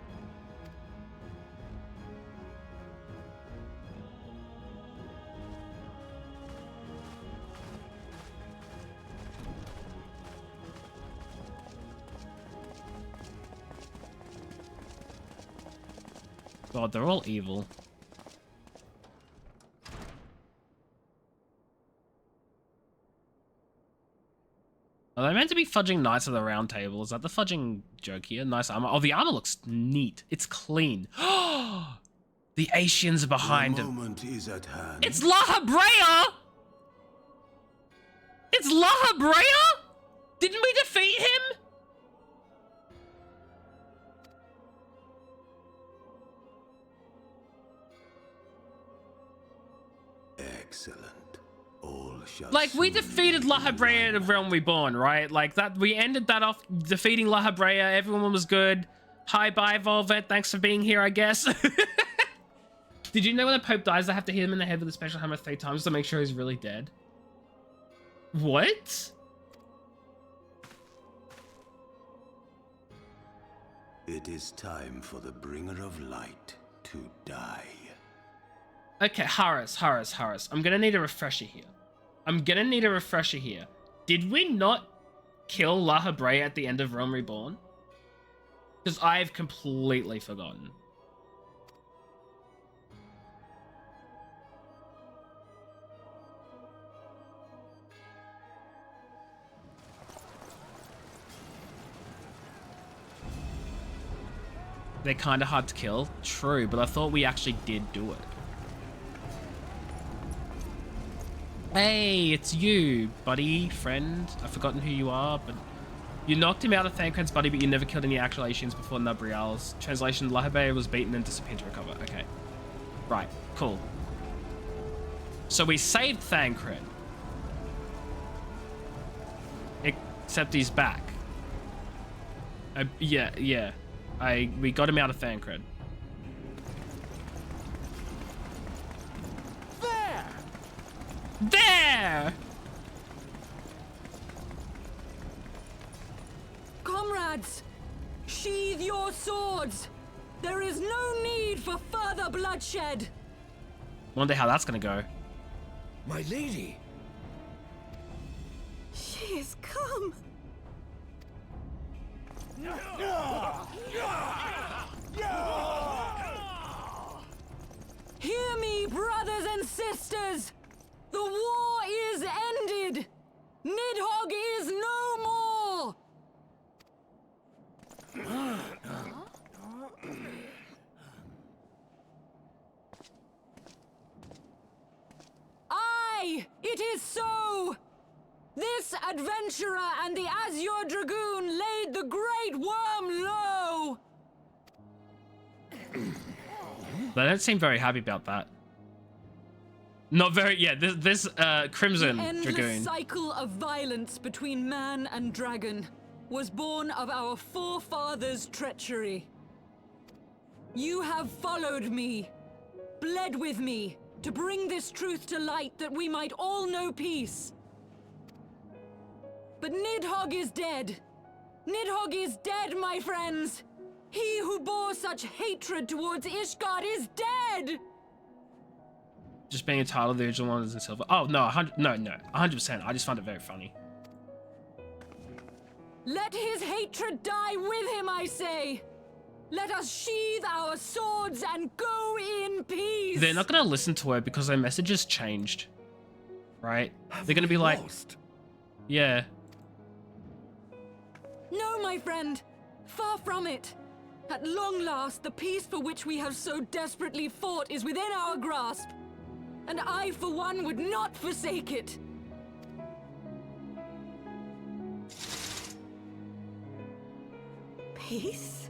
God, they're all evil. Are they meant to be fudging Knights of the Round Table? Is that the fudging joke here? Nice armor. Oh, the armor looks neat. It's clean. The Asians are behind him. Moment is at hand. It's La Habrea! It's La Habrea? Didn't we defeat him? Excellent. All shall Like, we soon defeated La Habrea of Realm Reborn, right? Like, that, we ended that off defeating La Habrea. Everyone was good. Hi, bye, Volvet. Thanks for being here, I guess. Did you know when the Pope dies, they have to hit him in the head with a special hammer 3 times to make sure he's really dead? What? It is time for the bringer of light to die. Okay, Harris. I'm gonna need a refresher here. Did we not kill La Habrea at the end of Realm Reborn? Because I've completely forgotten. They're kind of hard to kill. True, but I thought we actually did do it. Hey, it's you, buddy, friend. I've forgotten who you are, but you knocked him out of Thancred's buddy, but you never killed any actual Asians before Nabrial's. Translation, La Habrea was beaten and disappeared to recover. Okay. Right, cool. So we saved Thancred. Except he's back. Yeah. We got him out of Thancred. There! Comrades, sheathe your swords. There is no need for further bloodshed. Wonder how that's gonna go. My lady! She is come. Hear me, brothers and sisters. The war is ended. Nidhogg is no more. Aye, it is so. This adventurer and the Azure Dragoon laid the great worm low. They don't seem very happy about that. Not very, yeah, this Crimson The endless Dragoon. cycle of violence between man and dragon was born of our forefathers' treachery. You have followed me, bled with me, to bring this truth to light that we might all know peace. But Nidhogg is dead. Nidhogg is dead, my friends. He who bore such hatred towards Ishgard is dead. Just being entitled to the original one is in silver. Oh, no, 100%. I just found it very funny. Let his hatred die with him, I say. Let us sheathe our swords and go in peace. They're not going to listen to her because their message has changed. Right? They're going to be like, yeah. No, my friend. Far from it. At long last, the peace for which we have so desperately fought is within our grasp. And I, for one, would not forsake it. Peace?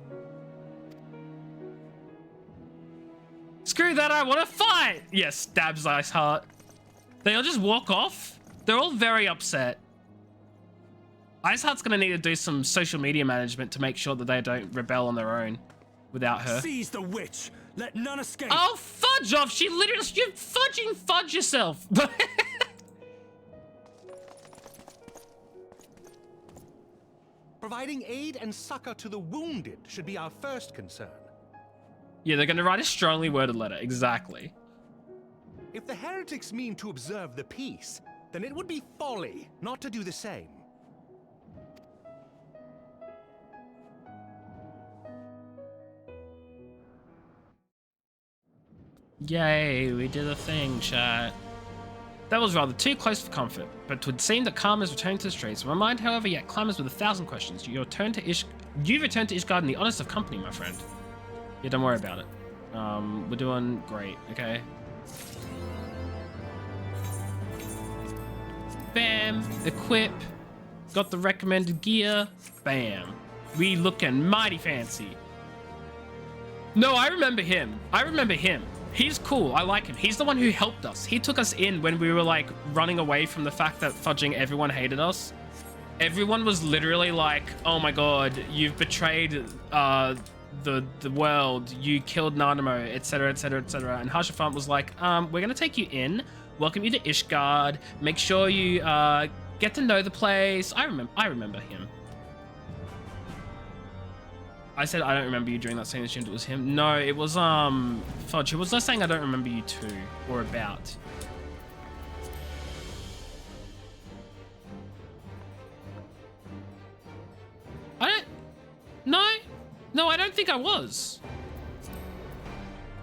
Screw that, I want to fight! Yes, stabs Iceheart. They all just walk off? They're all very upset. Iceheart's going to need to do some social media management to make sure that they don't rebel on their own without her. Seize the witch! Let none escape! Oh, fudge off! She literally... You fudging fudge yourself! Providing aid and succor to the wounded should be our first concern. Yeah, they're going to write a strongly worded letter. Exactly. If the heretics mean to observe the peace, then it would be folly not to do the same. Yay, we did a thing, chat. That was rather too close for comfort, but it would seem that calm has returned to the streets. My mind, however, yet clamors with 1,000 questions. You've returned to Ishgard in the honest of company, my friend. Yeah, don't worry about it. We're doing great, okay? Bam, equip, got the recommended gear, bam. We looking mighty fancy. No, I remember him. He's cool. I like him. He's the one who helped us. He took us in when we were like running away from the fact that fudging everyone hated us. Everyone was literally like, oh my god, you've betrayed the world, you killed Nanamo, etc, etc, etc. And Hashafant was like, we're gonna take you in, welcome you to Ishgard, make sure you get to know the place. I remember him. I said I don't remember you during that scene, assumed it was him. No, it was Fudge. Who was I saying I don't remember you to or about? No, I don't think I was.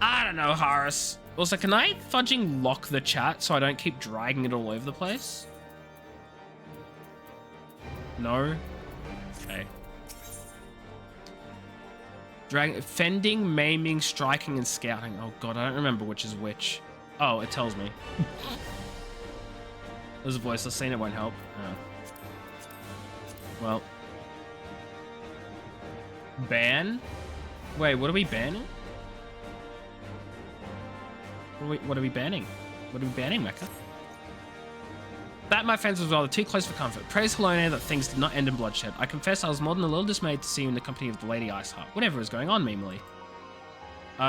I don't know, Horace. Also, can I fudging lock the chat so I don't keep dragging it all over the place? No? Okay. Fending, maiming, striking, and scouting. Oh god, I don't remember which is which. Oh, it tells me. There's a voiceless scene, it won't help. Oh. Well. Ban? Wait, what are we banning? What are we banning? What are we banning, Mecca? That, my friends, was rather too close for comfort. Praise Helena that things did not end in bloodshed. I confess I was more than a little dismayed to see you in the company of the Lady Iceheart. Whatever is going on, Mimely.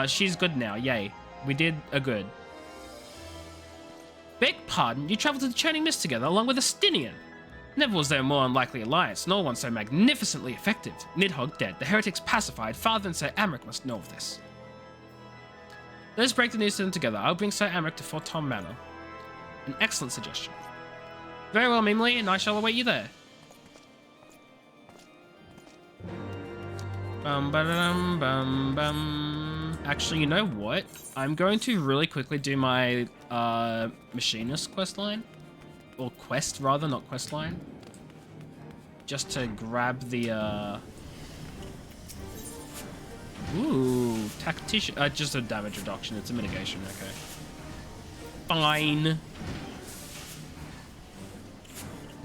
She's good now, yay. We did a good. Beg pardon, you travelled to the Churning Mist together along with Astinian. Never was there a more unlikely alliance, nor one so magnificently effective. Nidhogg dead, the heretics pacified, Father and Sir Amric must know of this. Let us break the news to them together. I'll bring Sir Amric to Fort Tom Manor. An excellent suggestion. Very well, Mimely, and I shall await you there. Bum ba-da-dum, bum bum. Actually, you know what? I'm going to really quickly do my machinist questline. Or quest, rather, not questline. Just to grab the, Ooh, tactician. Just a damage reduction. It's a mitigation, okay. Fine.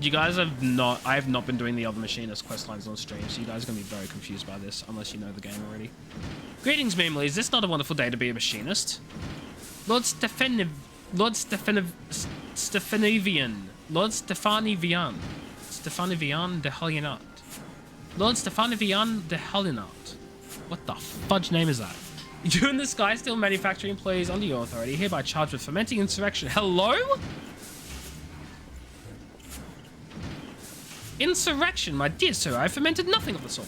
You guys have not... I have not been doing the other machinist questlines on stream, so you guys are going to be very confused by this, unless you know the game already. Greetings, Mimely. Is this not a wonderful day to be a machinist? Lord Stephanovian. Lord Stephanovian de Helionat. Lord Stephanovian de Helionat. What the fudge name is that? You and the Sky Steel manufacturing employees under your authority hereby charged with fomenting insurrection. Hello? Insurrection, my dear sir. I fomented nothing of the sort.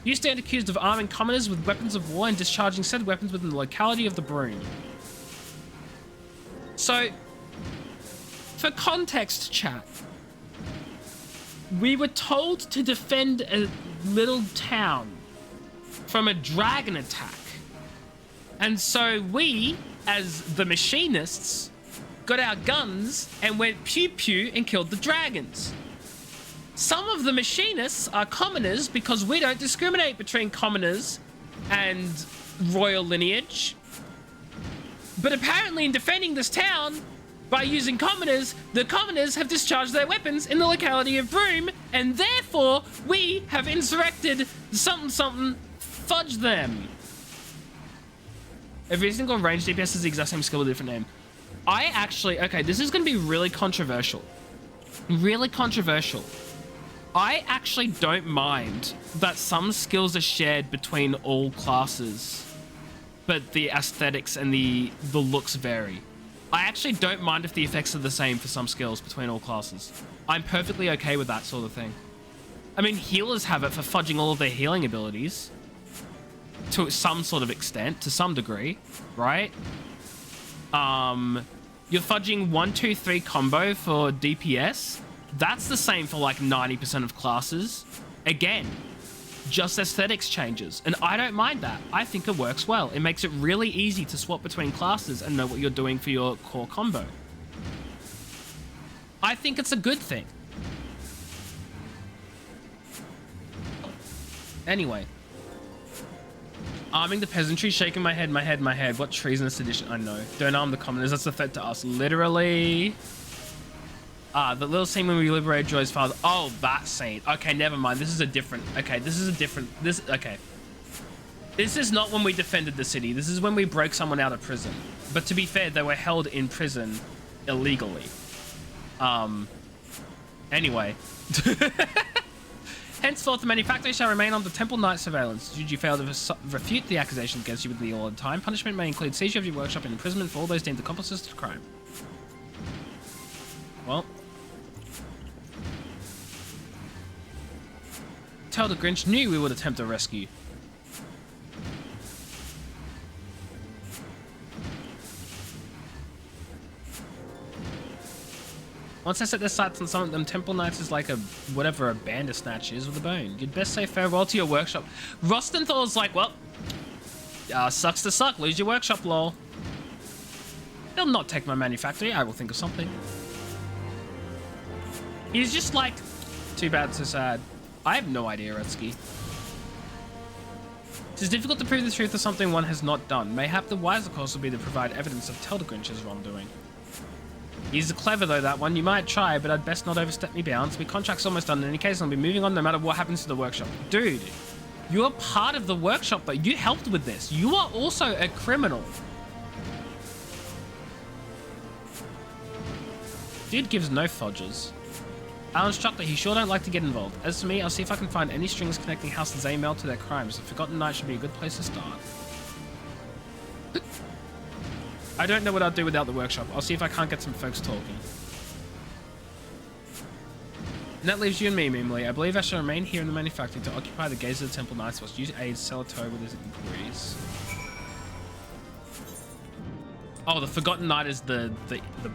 You stand accused of arming commoners with weapons of war and discharging said weapons within the locality of the Broom. So, for context, chat, we were told to defend a little town from a dragon attack. And so we, as the machinists, got our guns and went pew-pew and killed the dragons. Some of the machinists are commoners because we don't discriminate between commoners and royal lineage. But apparently in defending this town, by using commoners, the commoners have discharged their weapons in the locality of Broom, and therefore we have insurrected something, fudge them. Every single range DPS is the exact same skill with a different name. I actually, okay, this is going to be really controversial. Really controversial. I actually don't mind that some skills are shared between all classes, but the aesthetics and the looks vary. I actually don't mind if the effects are the same for some skills between all classes. I'm perfectly okay with that sort of thing. I mean, healers have it for fudging all of their healing abilities to some sort of extent, to some degree, right? You're fudging 1-2-3 combo for DPS. That's the same for like 90% of classes. Again, just aesthetics changes, and I don't mind that. I think it works well. It makes it really easy to swap between classes and know what you're doing for your core combo. I think it's a good thing. Anyway. Arming the peasantry, shaking my head. What treasonous edition? I know. Don't arm the commoners, that's a threat to us. Literally. Ah, the little scene when we liberated Joy's father. Oh, that scene. Okay, never mind. This is a different... Okay, this is a different... Okay. This is not when we defended the city. This is when we broke someone out of prison. But to be fair, they were held in prison illegally. Anyway. Henceforth, the manufactory shall remain under Temple Knight surveillance. Should you fail to refute the accusations against you within the allotted time, punishment may include seizure of your workshop and imprisonment for all those deemed accomplices to the crime. Well. Tell the Grinch knew we would attempt a rescue. Once I set their sights on some of them, Temple Knights is like a Bandersnatch is with a bone. You'd best say farewell to your workshop. Rostenthal's like, well, sucks to suck. Lose your workshop, lol. They'll not take my manufactory. I will think of something. He's just like, too bad, so sad. I have no idea, Retsky. It is difficult to prove the truth of something one has not done. Mayhap the wiser course will be to provide evidence of Teldegrinch's wrongdoing. He's clever though, that one. You might try, but I'd best not overstep me bounds. My contract's almost done. In any case, I'll be moving on no matter what happens to the workshop. Dude, you're part of the workshop, though. You helped with this. You are also a criminal. Dude gives no fudges. I'll instruct that he sure don't like to get involved. As for me, I'll see if I can find any strings connecting House Zaymel to their crimes. The Forgotten Knight should be a good place to start. I don't know what I'd do without the workshop. I'll see if I can't get some folks talking. And that leaves you and me, Mimley. I believe I shall remain here in the manufactory to occupy the gaze of the Temple Knights whilst you aid Celato with his inquiries. Oh, the Forgotten Knight is the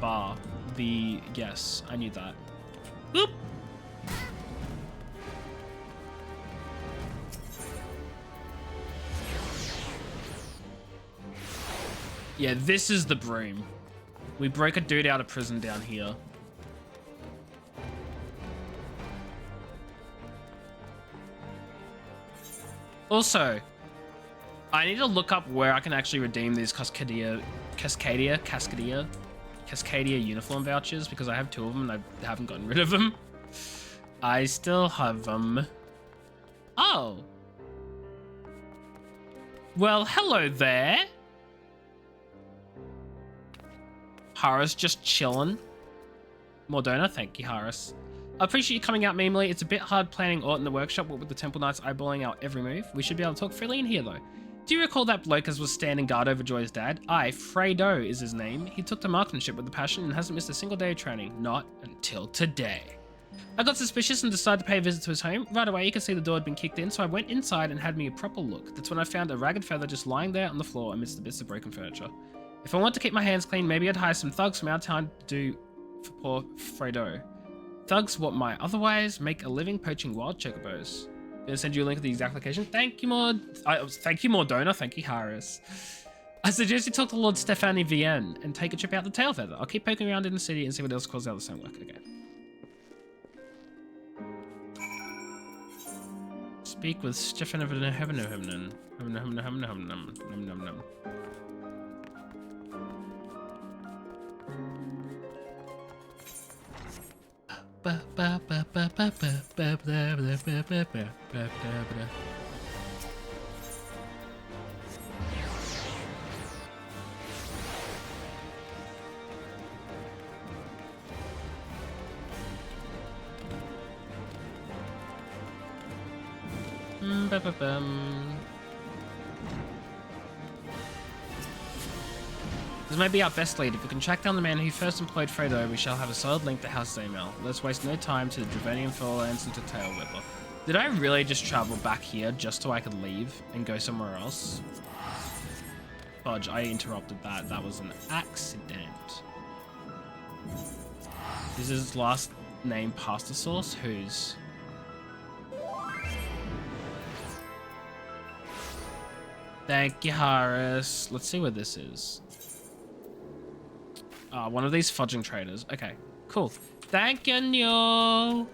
bar. Yes, I knew that. Boop. Yeah, this is the broom. We broke a dude out of prison down here. Also, I need to look up where I can actually redeem these Cascadia uniform vouchers because I have 2 of them and I haven't gotten rid of them. I still have them. Oh. Well, hello there. Harris just chilling. Mordona, thank you, Harris. I appreciate you coming out, Memely. It's a bit hard planning Ort in the workshop, what with the Temple Knights eyeballing our every move. We should be able to talk freely in here, though. Do you recall that bloke as was standing guard over Joy's dad? Aye, Fredo is his name. He took to marksmanship with a passion and hasn't missed a single day of training. Not until today. I got suspicious and decided to pay a visit to his home. Right away, you could see the door had been kicked in, so I went inside and had me a proper look. That's when I found a ragged feather just lying there on the floor amidst the bits of broken furniture. If I want to keep my hands clean, maybe I'd hire some thugs from our town to do for poor Fredo. Thugs what might otherwise make a living poaching wild chocobos. Gonna send you a link to the exact location. Thank you, thank you, Mordona. Thank you, Harris. I suggest you talk to Lord Stefani Vienne and take a trip out the tail feather. I'll keep poking around in the city and see what else calls out the same work. Okay. Speak with Stefan of Heaven. This may be our best lead. If we can track down the man who first employed Fredo, we shall have a solid link to House Zaymel. Let's waste no time to the Dravanian Furlands and to Tailwhipper. Did I really just travel back here just so I could leave and go somewhere else? Fudge, I interrupted that. That was an accident. Is his last name pasta sauce? Whose? Thank you, Harris. Let's see where this is. One of these fudging traders. Okay, cool. Thank you, Nyo.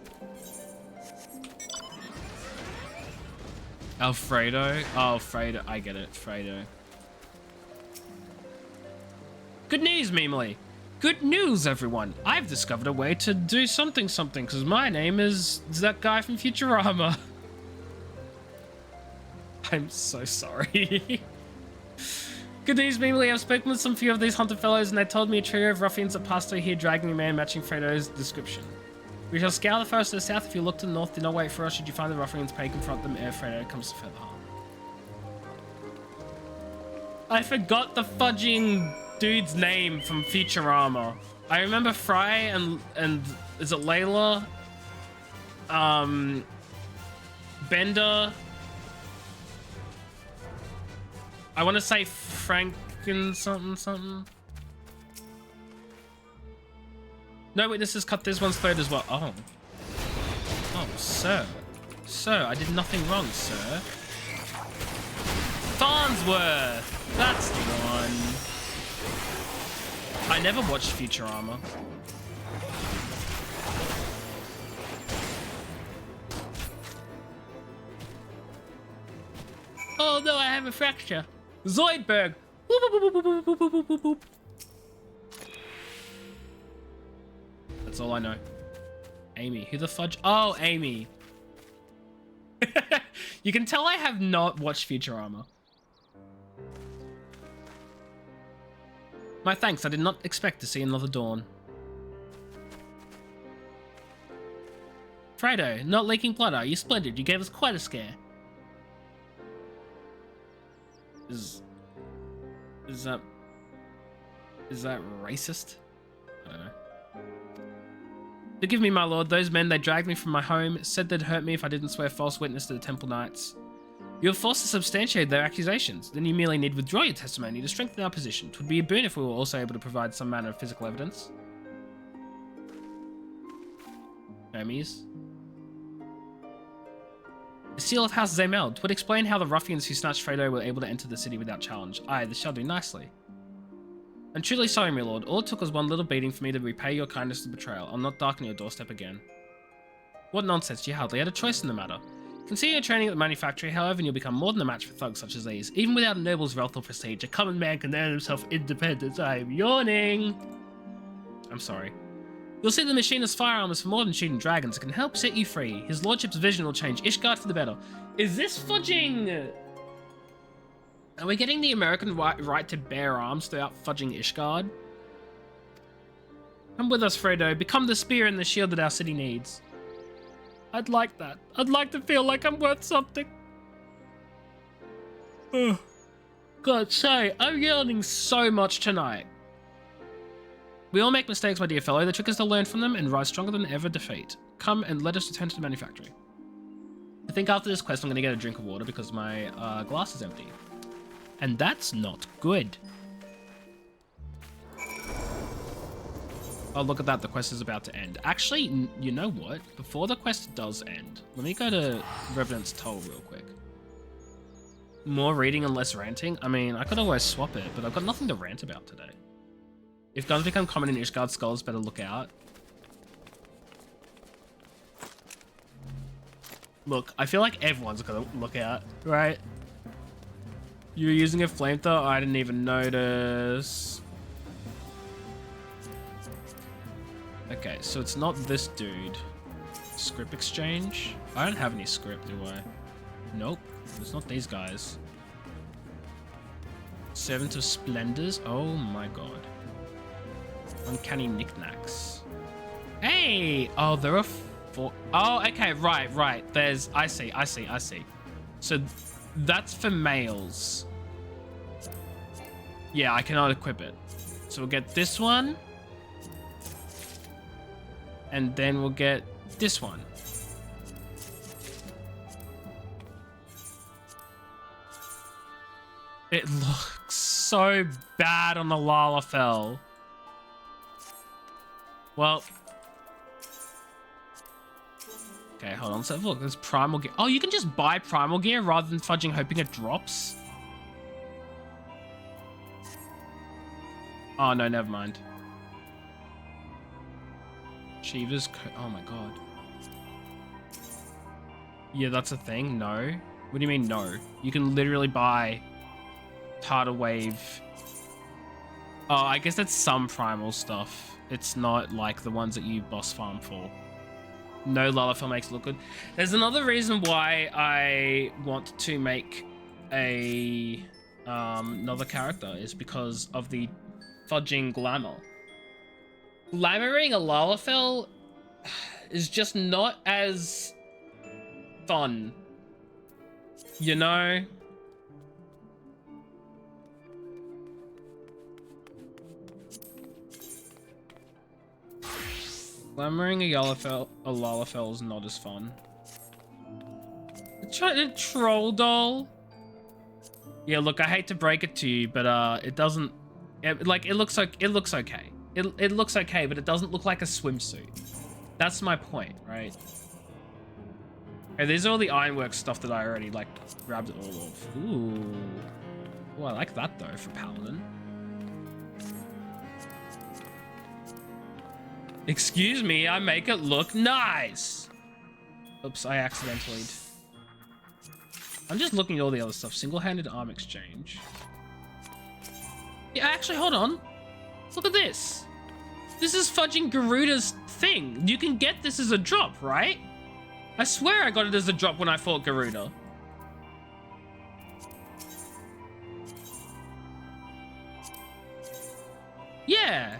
Alfredo. Oh, Fredo. I get it. Fredo. Good news, Memely. Good news, everyone. I've discovered a way to do something because my name is that guy from Futurama. I'm so sorry. Good news, meanwhile, I've spoken with some few of these hunter fellows and they told me a trio of ruffians that passed through here dragging a man matching Fredo's description. We shall scour the forest to the south. If you look to the north, do not wait for us. Should you find the ruffians, pray confront them ere Fredo comes to further harm. I forgot the fudging dude's name from Futurama. I remember Fry and is it Layla? Bender. I want to say Franken something. No witnesses cut this one's throat as well. Oh. Oh, sir. Sir, I did nothing wrong, sir. Farnsworth! That's the one. I never watched Futurama. Oh no, I have a fracture. Zoidberg! Boop, boop, boop, boop, boop, boop, boop, boop, boop. That's all I know. Amy. Who the fudge? Oh, Amy. You can tell I have not watched Futurama. My thanks. I did not expect to see another dawn. Fredo, not leaking blood, are you? Splendid. You gave us quite a scare. Is that racist? I don't know. Forgive me, my lord. Those men, they dragged me from my home, said they'd hurt me if I didn't swear false witness to the Temple Knights. You are forced to substantiate their accusations. Then you merely need withdraw your testimony to strengthen our position. 'Twould be a boon if we were also able to provide some manner of physical evidence. Hermes. The seal of House Zamel. 'Twould explain how the ruffians who snatched Fredo were able to enter the city without challenge. Aye, this shall do nicely. I'm truly sorry, my lord. All it took was one little beating for me to repay your kindness to betrayal. I'll not darken your doorstep again. What nonsense, you hardly had a choice in the matter. Consider your training at the manufactory, however, and you'll become more than a match for thugs such as these. Even without a noble's wealth or prestige, a common man can earn himself independence. I am yawning. I'm sorry. You'll see the machinist's firearm is for more than shooting dragons. It can help set you free. His lordship's vision will change Ishgard for the better. Is this fudging... Are we getting the American right to bear arms without fudging Ishgard? Come with us, Fredo. Become the spear and the shield that our city needs. I'd like that. I'd like to feel like I'm worth something. Ugh. God, say, I'm yawning so much tonight. We all make mistakes, my dear fellow. The trick is to learn from them and rise stronger than ever defeat. Come and let us return to the manufactory. I think after this quest, I'm going to get a drink of water because my glass is empty. And that's not good. Oh, look at that. The quest is about to end. Actually, you know what? Before the quest does end, let me go to Revenant's Toll real quick. More reading and less ranting? I mean, I could always swap it, but I've got nothing to rant about today. If guns become common in Ishgard's scholars, better look out. Look, I feel like everyone's got to look out, right? You were using a flamethrower? I didn't even notice. Okay, so it's not this dude. Script exchange? I don't have any script, do I? Nope. It's not these guys. Servant of Splendors? Oh my god. Uncanny knickknacks. Hey! Oh, there are four. Oh, okay, right. There's... I see. So that's for males. Yeah, I cannot equip it. So we'll get this one. And then we'll get this one. It looks so bad on the Lalafell. Well. Okay, hold on. So look, there's primal gear. Oh, you can just buy primal gear rather than fudging hoping it drops? Oh, no, never mind. Shiva's... Oh, my God. Yeah, that's a thing? No? What do you mean, no? You can literally buy Tidal Wave. Oh, I guess that's some primal stuff. It's not like the ones that you boss farm for. No, Lalafell makes it look good. There's another reason why I want to make a another character is because of the fudging glamour. Glamoring a Lalafell is just not as fun, you know? Glamoring a Lalafell is not as fun. Trying to troll doll. Yeah, look, I hate to break it to you, but it doesn't. It looks like it looks okay. It looks okay, but it doesn't look like a swimsuit. That's my point, right? Okay, these are all the ironwork stuff that I already like grabbed it all off. Ooh, I like that though for Paladin. Excuse me, I make it look nice. Oops, I accidentally. I'm just looking at all the other stuff. Single-handed arm exchange. Yeah, actually, hold on. Look at this. This is fudging Garuda's thing. You can get this as a drop, right? I swear I got it as a drop when I fought Garuda. Yeah.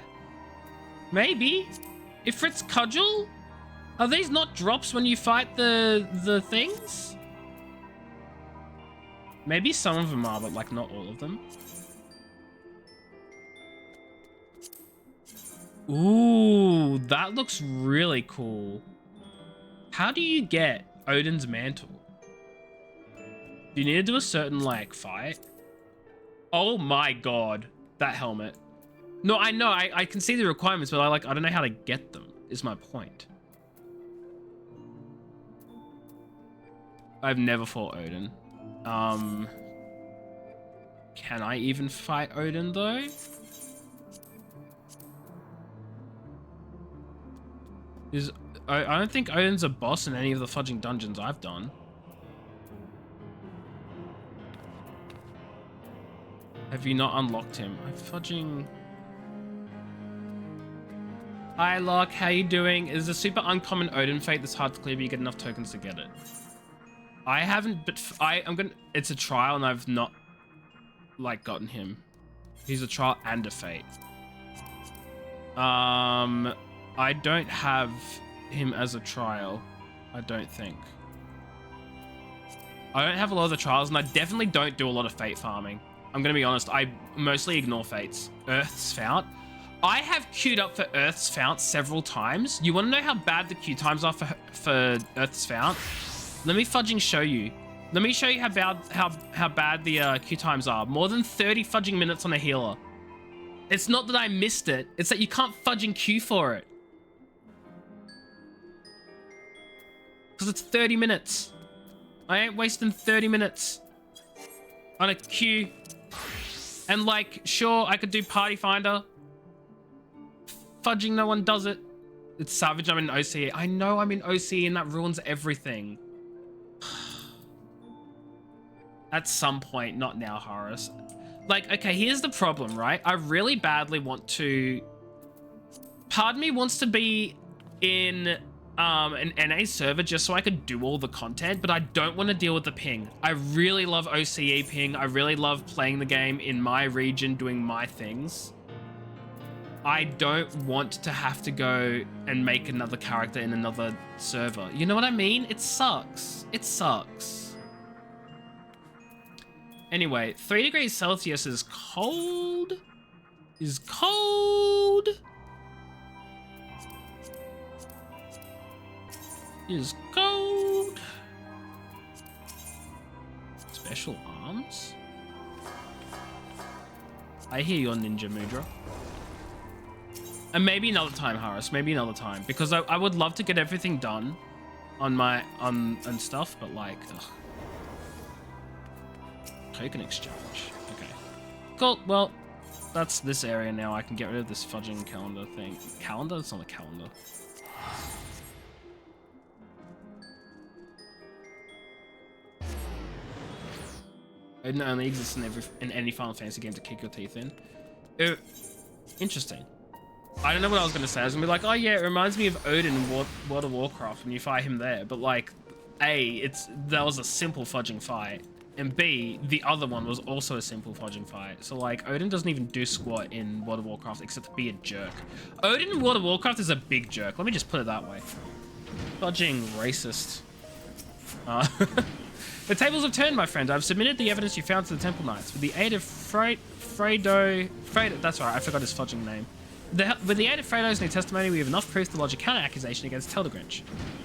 Maybe. Ifrit's Cudgel? Are these not drops when you fight the things? Maybe some of them are, but like not all of them. Ooh, that looks really cool. How do you get Odin's mantle? Do you need to do a certain like fight? Oh my god, that helmet. No, I know, I can see the requirements, but I don't know how to get them, is my point. I've never fought Odin. Can I even fight Odin though? I don't think Odin's a boss in any of the fudging dungeons I've done. Have you not unlocked him? I'm fudging. Hi Locke, how you doing? Is a super uncommon Odin fate that's hard to clear, but you get enough tokens to get it. I haven't, but I'm gonna. It's a trial, and I've not like gotten him. He's a trial and a fate. I don't have him as a trial. I don't think. I don't have a lot of the trials, and I definitely don't do a lot of fate farming. I'm gonna be honest. I mostly ignore fates. Earth's Fount. I have queued up for Earth's Fount several times. You want to know how bad the queue times are for Earth's Fount? Let me fudging show you. Let me show you how bad the queue times are. More than 30 fudging minutes on a healer. It's not that I missed it. It's that you can't fudging queue for it. Because it's 30 minutes. I ain't wasting 30 minutes on a queue. And like, sure, I could do Party Finder. Fudging, no one does it. It's savage, I'm in OCE. I know I'm in OCE and that ruins everything. At some point, not now, Horus. Like, okay, here's the problem, right? I really badly want to... Part of me wants to be in an NA server just so I could do all the content, but I don't want to deal with the ping. I really love OCE ping. I really love playing the game in my region, doing my things. I don't want to have to go and make another character in another server. You know what I mean? It sucks. It sucks. Anyway, 3 degrees Celsius is cold. Is cold. Is cold. Special arms. I hear your Ninja Mudra. And maybe another time, Harris. Maybe another time, because I would love to get everything done on my and stuff, but like, ugh. Token exchange. Okay. Cool. Well, that's this area now. I can get rid of this fudging calendar thing. Calendar? It's not a calendar. It only exists in any Final Fantasy game to kick your teeth in. Interesting. I don't know what I was going to say. I was going to be like, oh yeah, it reminds me of Odin in World of Warcraft when you fight him there. But like, that was a simple fudging fight. And B, the other one was also a simple fudging fight. So like, Odin doesn't even do squat in World of Warcraft except to be a jerk. Odin in World of Warcraft is a big jerk. Let me just put it that way. Fudging racist. The tables have turned, my friend. I've submitted the evidence you found to the Temple Knights. With the aid of Fredo, that's right, I forgot his fudging name. With the aid of Fredo's new testimony, we have enough proof to lodge a counter-accusation against Teldegrinch.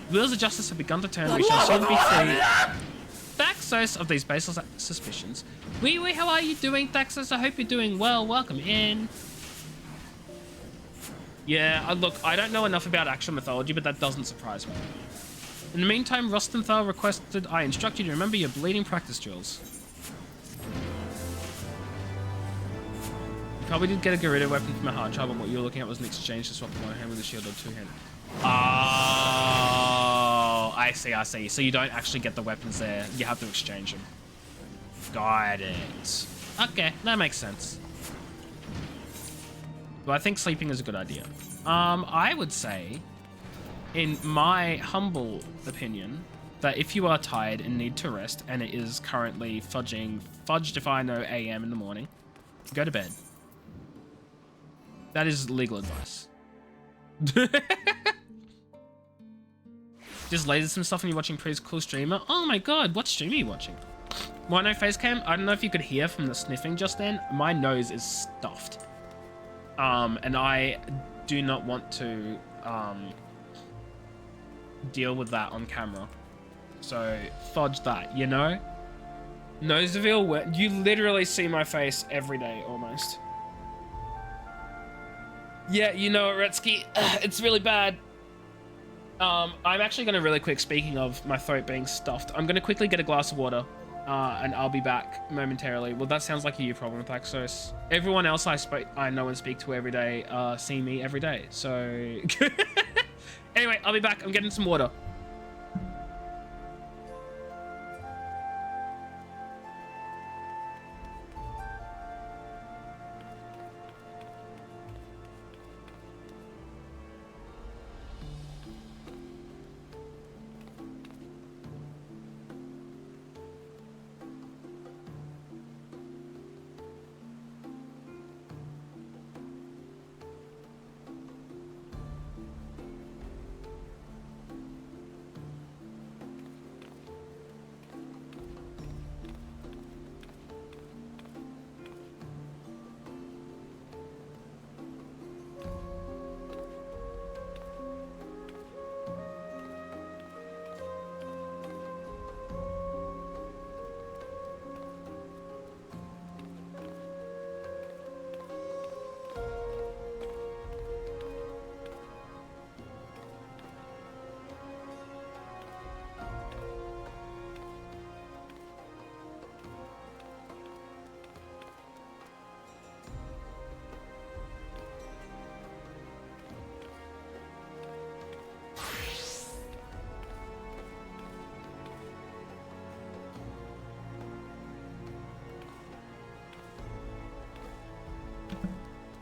Wheels of justice have begun to turn. We shall soon be free. Thaxos of these baseless suspicions. Wee, how are you doing, Thaxos? I hope you're doing well. Welcome in. Yeah, look, I don't know enough about actual mythology, but that doesn't surprise me. In the meantime, Rostenthal requested I instruct you to remember your bleeding practice drills. You probably did get a Gerudo weapon from a hard trial, but what you were looking at was an exchange to swap one hand with a shield or two-handed. Oh, I see. So you don't actually get the weapons there. You have to exchange them. Got it. Okay, that makes sense. But I think sleeping is a good idea. I would say, in my humble opinion, that if you are tired and need to rest, and it is currently fudged if I know AM in the morning, go to bed. That is legal advice. Just lasered some stuff and you're watching Pre's cool streamer. Oh my god, what stream are you watching? Wino Facecam, I don't know if you could hear from the sniffing just then. My nose is stuffed. And I do not want to deal with that on camera. So fudge that, you know? Noseville, you literally see my face every day almost. Yeah, you know it, Retsky. It's really bad. I'm actually going to really quick, speaking of my throat being stuffed, I'm going to quickly get a glass of water, and I'll be back momentarily. Well, that sounds like a you problem, Thaxos. Everyone else I know and speak to every day see me every day, so... Anyway, I'll be back. I'm getting some water.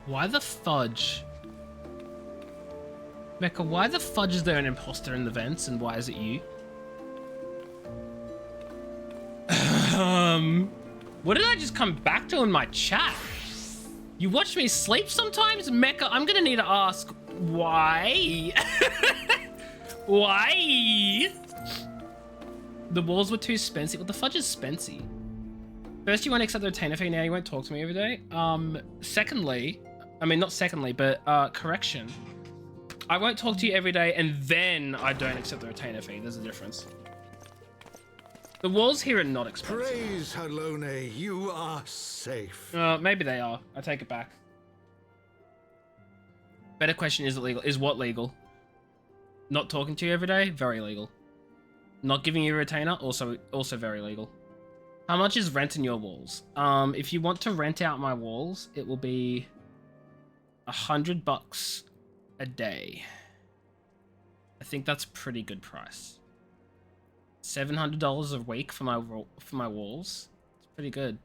Why the fudge? Mecca, why the fudge is there an imposter in the vents and why is it you? What did I just come back to in my chat? You watch me sleep sometimes? Mecca, I'm gonna need to ask why? Why? The walls were too expensive. What the fudge is Spency? First, you won't accept the retainer fee, now you won't talk to me every day. Secondly, I mean, not secondly, but correction. I won't talk to you every day, and then I don't accept the retainer fee. There's a difference. The walls here are not expensive. Praise Halone, you are safe. Maybe they are. I take it back. Better question, is it legal? Is what legal? Not talking to you every day? Very legal. Not giving you a retainer? Also very legal. How much is rent in your walls? If you want to rent out my walls, it will be $100 a day. I think that's a pretty good price. $700 a week for my walls. It's pretty good.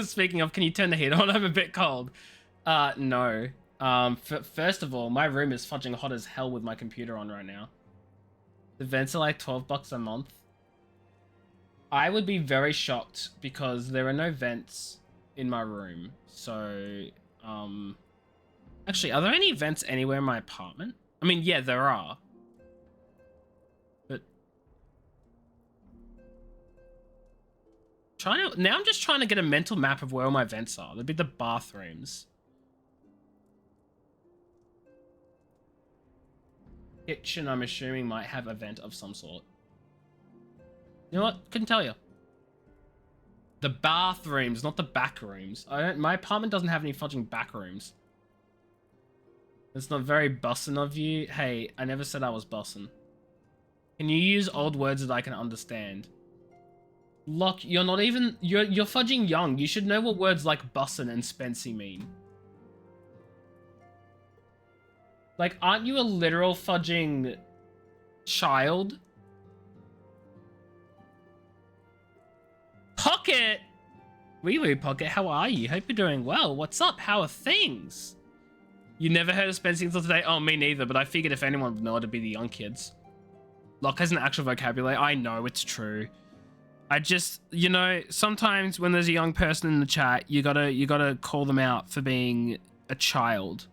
Speaking of, can you turn the heat on? I'm a bit cold. No. First of all, my room is fudging hot as hell with my computer on right now. The vents are like $12 a month. I would be very shocked because there are no vents in my room. So, actually, are there any vents anywhere in my apartment? I mean, yeah, there are. But now I'm just trying to get a mental map of where all my vents are. There'd be the bathrooms. Kitchen, I'm assuming, might have a vent of some sort. You know what? Couldn't tell you. The bathrooms, not the back rooms. My apartment doesn't have any fudging back rooms. It's not very bussin' of you. Hey, I never said I was bussin'. Can you use old words that I can understand? Look, you're not even... You're fudging young. You should know what words like bussin' and spency mean. Like, aren't you a literal fudging child? Pocket! Wee wee Pocket, how are you? Hope you're doing well. What's up? How are things? You never heard of Spencer until today? Oh, me neither, but I figured if anyone would know, it'd be the young kids. Locke has an actual vocabulary. I know, it's true. I just, you know, sometimes when there's a young person in the chat, you gotta call them out for being a child.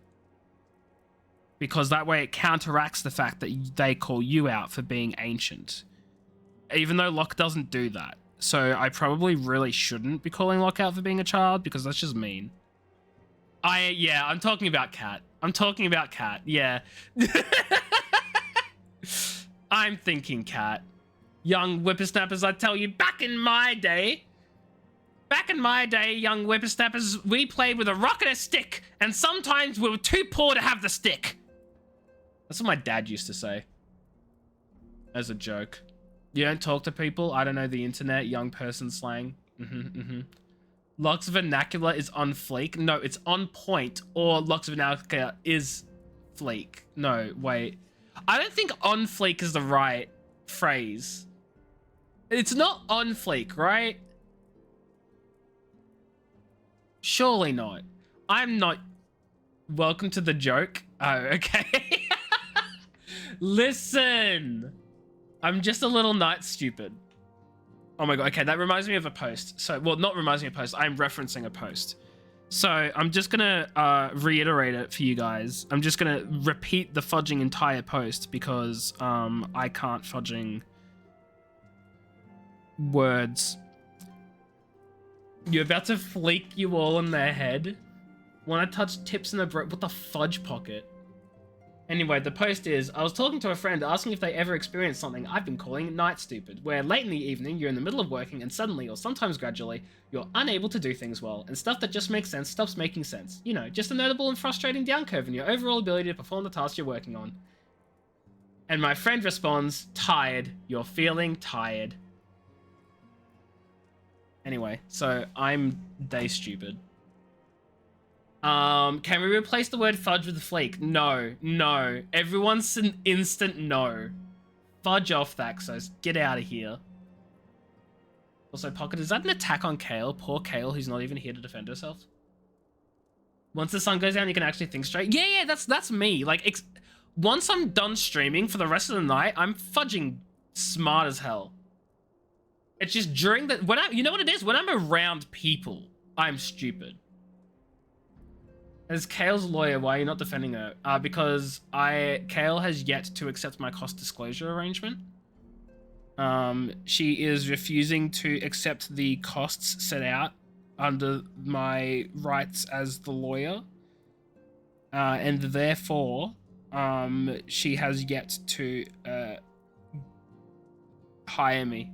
Because that way it counteracts the fact that they call you out for being ancient. Even though Locke doesn't do that. So I probably really shouldn't be calling Locke out for being a child because that's just mean. Yeah, I'm talking about Cat. I'm talking about Cat, yeah. I'm thinking Cat. Young whippersnappers, I tell you, back in my day, young whippersnappers, we played with a rock and a stick, and sometimes we were too poor to have the stick. That's what my dad used to say. As a joke. You don't talk to people? I don't know the internet, young person slang. Locke's vernacular is on fleek. No, it's on point, or Locke's vernacular is fleek. No, wait. I don't think on fleek is the right phrase. It's not on fleek, right? Surely not. I'm not. Welcome to the joke. Oh, okay. Listen. I'm just a little night stupid. Oh my god, okay, that reminds me of a post. So, well, not reminds me of a post, I'm referencing a post. So, I'm just gonna reiterate it for you guys. I'm just gonna repeat the fudging entire post because I can't fudging words. You're about to fleek you all in their head. Wanna touch tips in the what the fudge pocket? Anyway, the post is, I was talking to a friend asking if they ever experienced something I've been calling night stupid, where late in the evening, you're in the middle of working and suddenly, or sometimes gradually, you're unable to do things well, and stuff that just makes sense stops making sense. You know, just a notable and frustrating down curve in your overall ability to perform the task you're working on. And my friend responds, tired. You're feeling tired. Anyway, so I'm day stupid. Can we replace the word fudge with fleek? No, no. Everyone's an instant no. Fudge off, Thaxos. Get out of here. Also, Pocket, is that an attack on Kale? Poor Kale, who's not even here to defend herself. Once the sun goes down, you can actually think straight. Yeah, that's me. Like, once I'm done streaming for the rest of the night, I'm fudging smart as hell. It's just during the... you know what it is? When I'm around people, I'm stupid. As Kale's lawyer, why are you not defending her? Because Kale has yet to accept my cost disclosure arrangement. She is refusing to accept the costs set out under my rights as the lawyer. And therefore, she has yet to hire me.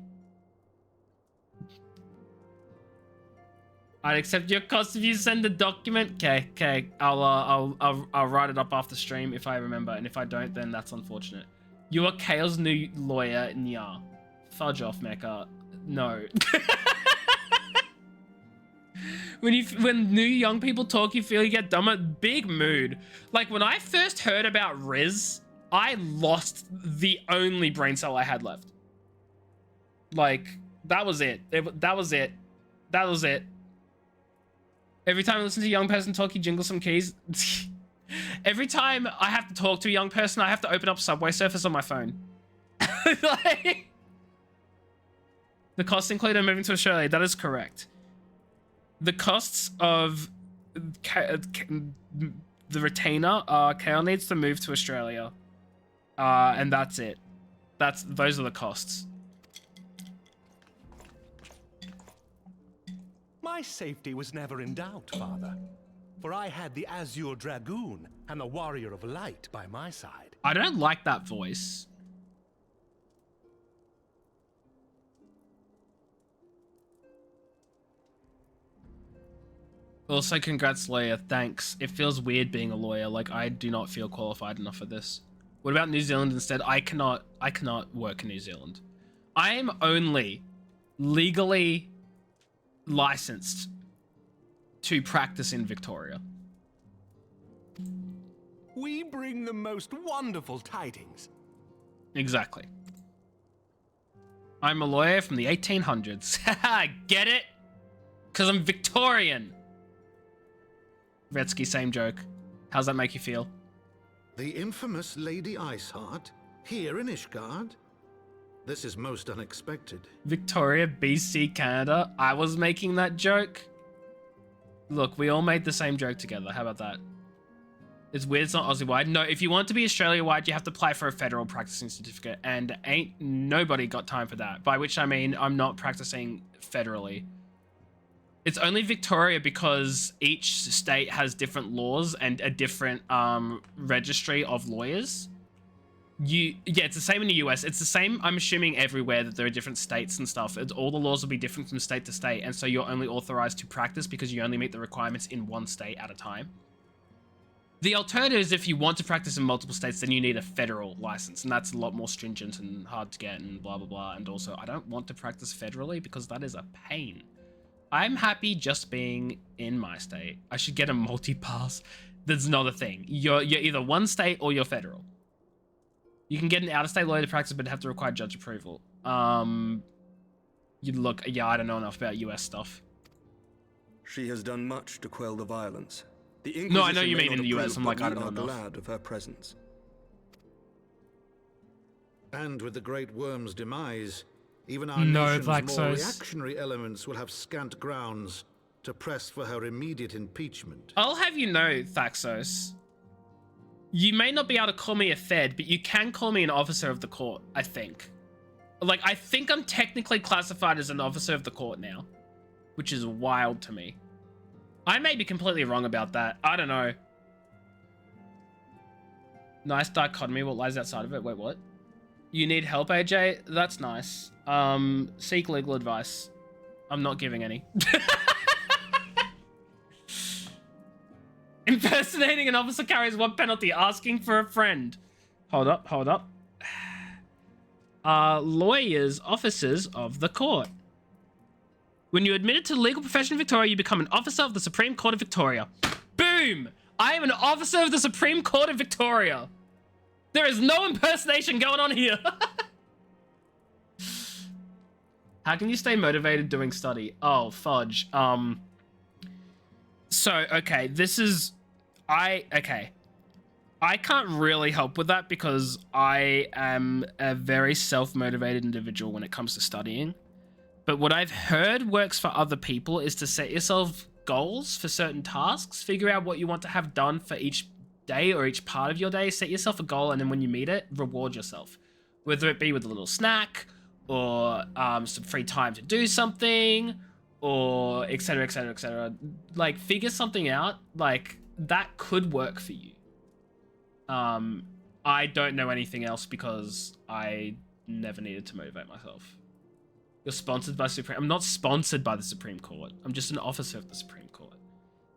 I'd accept your cost if you send the document. Okay. I'll write it up after stream if I remember, and if I don't, then that's unfortunate. You are Kale's new lawyer, Nya. Fudge off, Mecha. No. When new young people talk, you feel you get dumber. Big mood. Like when I first heard about Riz, I lost the only brain cell I had left. Like that was it. That was it. Every time I listen to a young person talk, you jingle some keys. Every time I have to talk to a young person, I have to open up Subway Surfers on my phone. Like, the costs included moving to Australia. That is correct. The costs of the retainer are Kale needs to move to Australia. And that's it. Those are the costs. My safety was never in doubt, Father. For I had the Azure Dragoon and the Warrior of Light by my side. I don't like that voice. Also, congrats, lawyer. Thanks. It feels weird being a lawyer. Like, I do not feel qualified enough for this. What about New Zealand instead? I cannot work in New Zealand. I am only legally licensed to practice in Victoria. We bring the most wonderful tidings. Exactly. I'm a lawyer from the 1800s. Get it? Because I'm Victorian. Retsky, same joke. How's that make you feel? The infamous Lady Iceheart, here in Ishgard? This is most unexpected. Victoria, BC, Canada. I was making that joke. Look, we all made the same joke together. How about that? It's weird it's not Aussie-wide. No, if you want to be Australia-wide, you have to apply for a federal practicing certificate, and ain't nobody got time for that. By which I mean, I'm not practicing federally. It's only Victoria because each state has different laws and a different registry of lawyers. Yeah, it's the same in the US. It's the same, I'm assuming, everywhere that there are different states and stuff. All the laws will be different from state to state, and so you're only authorized to practice because you only meet the requirements in one state at a time. The alternative is if you want to practice in multiple states, then you need a federal license, and that's a lot more stringent and hard to get and blah, blah, blah. And also, I don't want to practice federally because that is a pain. I'm happy just being in my state. I should get a multi-pass. That's not a thing. You're either one state or you're federal. You can get an out-of-state lawyer to practice, but have to require judge approval. You look, yeah, I don't know enough about US stuff. She has done much to quell the violence. The No, I Inquisition know you may mean in not the US. approve, I'm like, but I we don't know are enough. glad of her presence. And with the Great Worm's demise, even our No, nation's more Vaxos. reactionary elements will have scant grounds to press for her immediate impeachment. I'll have you know, Thaxos, you may not be able to call me a fed, but you can call me an officer of the court, I think. Like, I think I'm technically classified as an officer of the court now, which is wild to me. I may be completely wrong about that. I don't know. Nice dichotomy. What lies outside of it? Wait, what? You need help, AJ? That's nice. Seek legal advice. I'm not giving any. Impersonating an officer carries one penalty. Asking for a friend. Hold up, hold up. Lawyers, officers of the court. When you're admitted to the legal profession in Victoria, you become an officer of the Supreme Court of Victoria. Boom! I am an officer of the Supreme Court of Victoria. There is no impersonation going on here. How can you stay motivated doing study? Oh, fudge. So, okay, this is... Okay. I can't really help with that because I am a very self-motivated individual when it comes to studying. But what I've heard works for other people is to set yourself goals for certain tasks, figure out what you want to have done for each day or each part of your day, set yourself a goal, and then when you meet it, reward yourself. Whether it be with a little snack, or some free time to do something, or etc, etc, etc. Like, figure something out, like, that could work for you. I don't know anything else because I never needed to motivate myself. You're sponsored by Supreme... I'm not sponsored by the Supreme Court. I'm just an officer of the Supreme Court.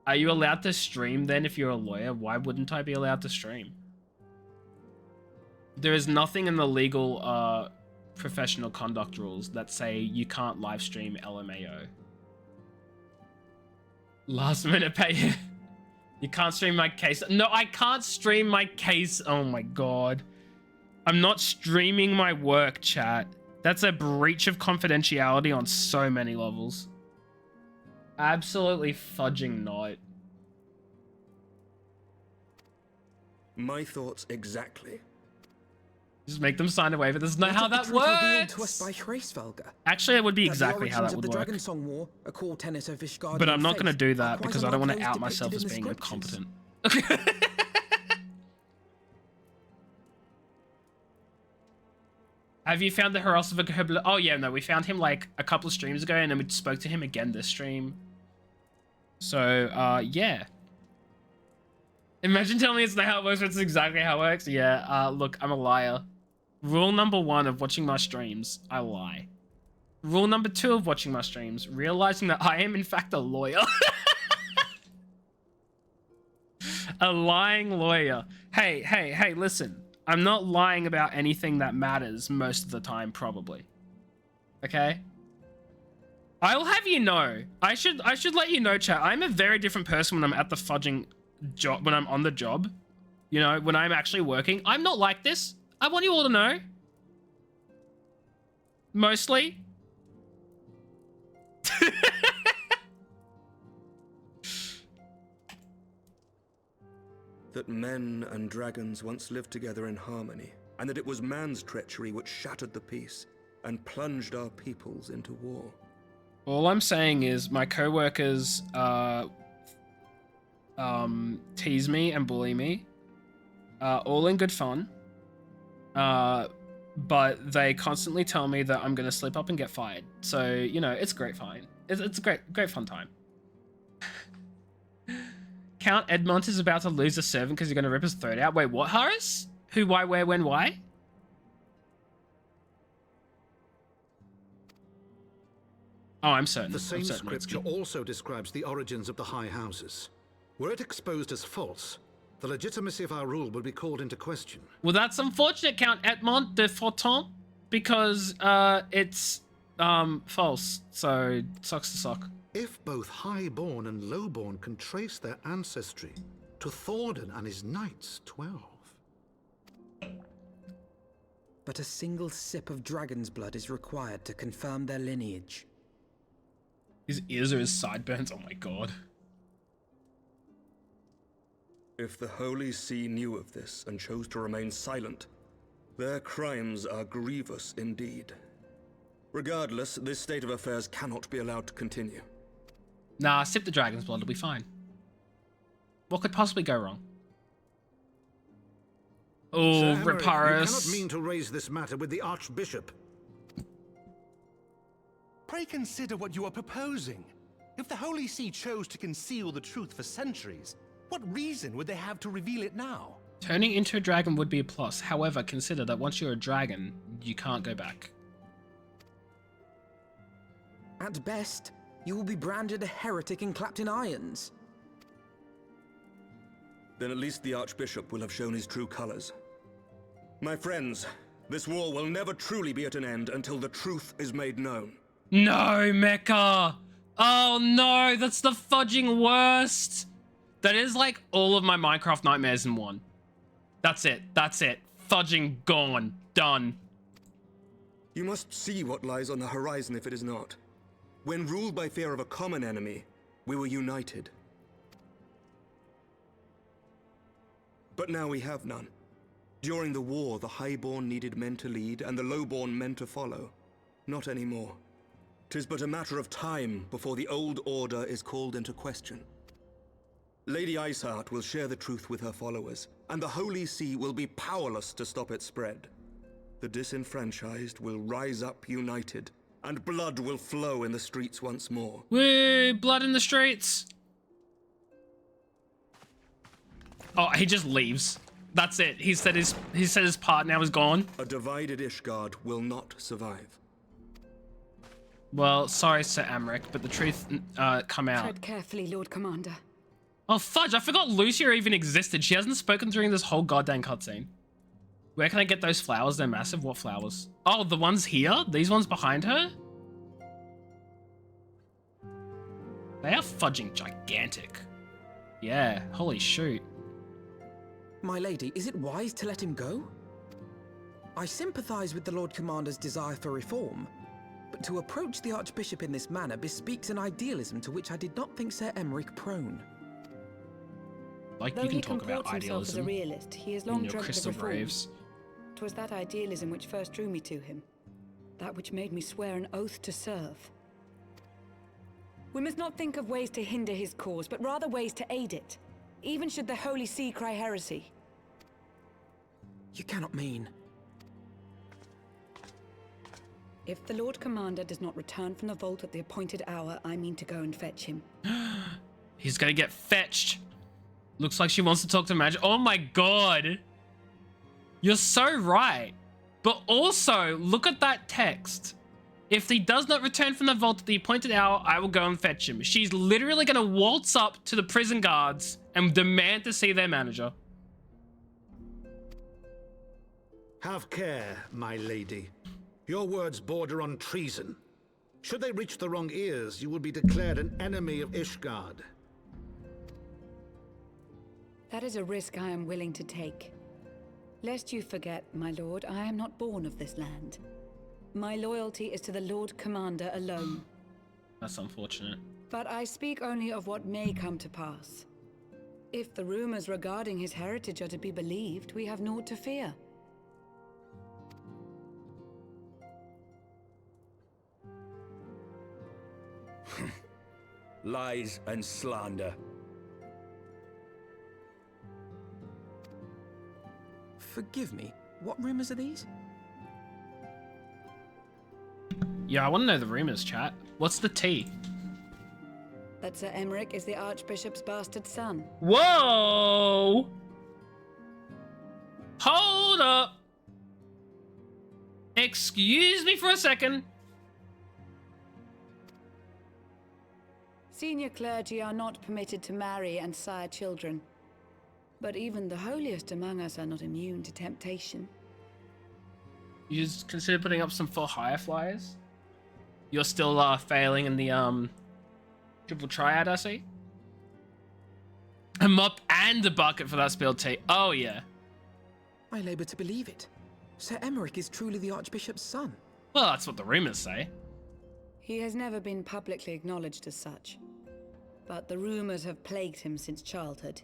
Are you allowed to stream then if you're a lawyer? Why wouldn't I be allowed to stream? There is nothing in the legal professional conduct rules that say you can't live stream LMAO. Last minute pay. You can't stream my case. No, I can't stream my case. Oh my god. I'm not streaming my work, chat. That's a breach of confidentiality on so many levels. Absolutely fudging not. My thoughts exactly. Just make them sign a waiver. That's not how that Revealed to us works. by Hraesvelgr. Actually, it would be That exactly the how that origins would of the work. Dragon Song War, a core tenet of Ishgardian But I'm not going to faith, do are that quite because I don't want unlike to those out myself as depicted in being the scriptures. incompetent. Have you found the Herosophic Herbal? Oh yeah, no, we found him like a couple of streams ago, and then we spoke to him again this stream. So, yeah. Imagine telling me it's not how it works, but it's exactly how it works. Yeah, look, I'm a liar. Rule number 1 of watching my streams, I lie. Rule number 2 of watching my streams, realizing that I am in fact a lawyer. A lying lawyer. Hey, listen. I'm not lying about anything that matters most of the time, probably. Okay? I'll have you know. I should let you know, chat. I'm a very different person when I'm at the fudging job, when I'm on the job. You know, when I'm actually working. I'm not like this. I want you all to know. Mostly. That men and dragons once lived together in harmony, and that it was man's treachery which shattered the peace and plunged our peoples into war. All I'm saying is my co-workers tease me and bully me, all in good fun. But they constantly tell me that I'm gonna slip up and get fired. So you know, it's great fun. It's a great fun time. Count Edmont is about to lose a servant because he's gonna rip his throat out. Wait, what, Harris? Who, why, where, when, why? Oh, I'm certain. The same I'm certain scripture also describes the origins of the High Houses. Were it exposed as false, the legitimacy of our rule would be called into question. Well, that's unfortunate, Count Edmond de Forton, because it's false. So sucks to suck. If both highborn and lowborn can trace their ancestry to Thordan and his knights 12. But a single sip of dragon's blood is required to confirm their lineage. His ears are his sideburns. Oh my god. If the Holy See knew of this and chose to remain silent, their crimes are grievous indeed. Regardless, this state of affairs cannot be allowed to continue. Nah, sip the dragon's blood, it'll be fine. What could possibly go wrong? Oh, Sir Emmerich, Reparis. You cannot mean to raise this matter with the Archbishop. Pray consider what you are proposing. If the Holy See chose to conceal the truth for centuries, what reason would they have to reveal it now? Turning into a dragon would be a plus. However, consider that once you're a dragon, you can't go back. At best, you will be branded a heretic and clapped in irons. Then at least the Archbishop will have shown his true colors. My friends, this war will never truly be at an end until the truth is made known. No, Mecha! Oh no, that's the fudging worst! That is like all of my Minecraft nightmares in one. That's it. That's it. Fudging gone. Done. You must see what lies on the horizon if it is not. When ruled by fear of a common enemy, we were united. But now we have none. During the war, the highborn needed men to lead and the lowborn men to follow. Not anymore. 'Tis but a matter of time before the old order is called into question. Lady Iceheart will share the truth with her followers, and the Holy See will be powerless to stop its spread. The disenfranchised will rise up united, and blood will flow in the streets once more. Woo! Blood in the streets! Oh, he just leaves. That's it. He said his part now is gone. A divided Ishgard will not survive. Well, sorry, Sir Amric, but the truth come out. Tread carefully, Lord Commander. Oh, fudge, I forgot Lucia even existed. She hasn't spoken during this whole goddamn cutscene. Where can I get those flowers? They're massive. What flowers? Oh, the ones here? These ones behind her? They are fudging gigantic. Yeah, holy shoot. My lady, is it wise to let him go? I sympathize with the Lord Commander's desire for reform, but to approach the Archbishop in this manner bespeaks an idealism to which I did not think Sir Emmerich prone. Like, Though you can he talk about comports himself as a idealism realist, he has in long your dreamt of crystal reform. graves. 'twas that idealism which first drew me to him. That which made me swear an oath to serve. We must not think of ways to hinder his cause, but rather ways to aid it, even should the Holy See cry heresy. You cannot mean... If the Lord Commander does not return from the vault at the appointed hour, I mean to go and fetch him. He's gonna get fetched. Looks like she wants to talk to Magic. Oh my god. You're so right. But also, look at that text. If he does not return from the vault at the appointed hour, I will go and fetch him. She's literally gonna waltz up to the prison guards and demand to see their manager. Have care, my lady. Your words border on treason. Should they reach the wrong ears, you will be declared an enemy of Ishgard. That is a risk I am willing to take. Lest you forget, my lord, I am not born of this land. My loyalty is to the Lord Commander alone. That's unfortunate. But I speak only of what may come to pass. If the rumors regarding his heritage are to be believed, we have naught to fear. Lies and slander. Forgive me, what rumors are these? Yeah, I want to know the rumors, chat. What's the tea? That Sir Emmerich is the Archbishop's bastard son. Whoa! Hold up! Excuse me for a second. Senior clergy are not permitted to marry and sire children. But even the holiest among us are not immune to temptation. You just consider putting up some for hire flyers? You're still failing in the triple triad, I see. A mop and a bucket for that spilled tea. Oh yeah. I labour to believe it. Sir Emmerich is truly the Archbishop's son. Well, that's what the rumors say. He has never been publicly acknowledged as such. But the rumors have plagued him since childhood.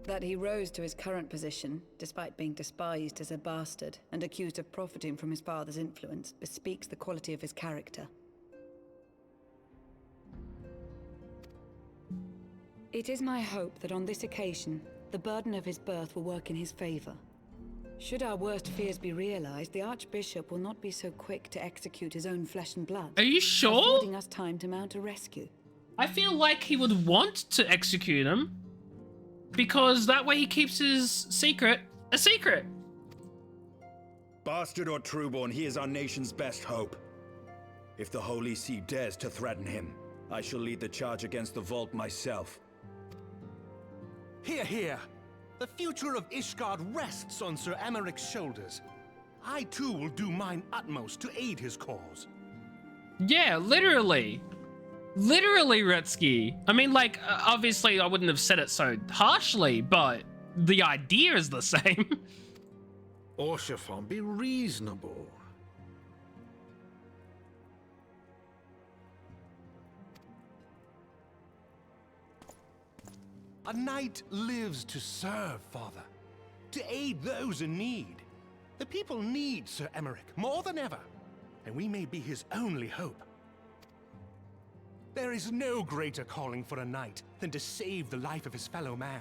That he rose to his current position, despite being despised as a bastard and accused of profiting from his father's influence, bespeaks the quality of his character. It is my hope that on this occasion, the burden of his birth will work in his favor. Should our worst fears be realized, the Archbishop will not be so quick to execute his own flesh and blood. Are you sure? Affording us time to mount a rescue. I feel like he would want to execute him, because that way he keeps his secret a secret. Bastard or trueborn, he is our nation's best hope. If the Holy See dares to threaten him, I shall lead the charge against the vault myself. Hear, hear! The future of Ishgard rests on Sir Emmerich's shoulders. I too will do mine utmost to aid his cause. Yeah, literally. Literally, Retsky. I mean, like, obviously I wouldn't have said it so harshly, but the idea is the same. Orshafon, be reasonable. A knight lives to serve, Father. To aid those in need. The people need Sir Emmerich more than ever, and we may be his only hope. There is no greater calling for a knight than to save the life of his fellow man.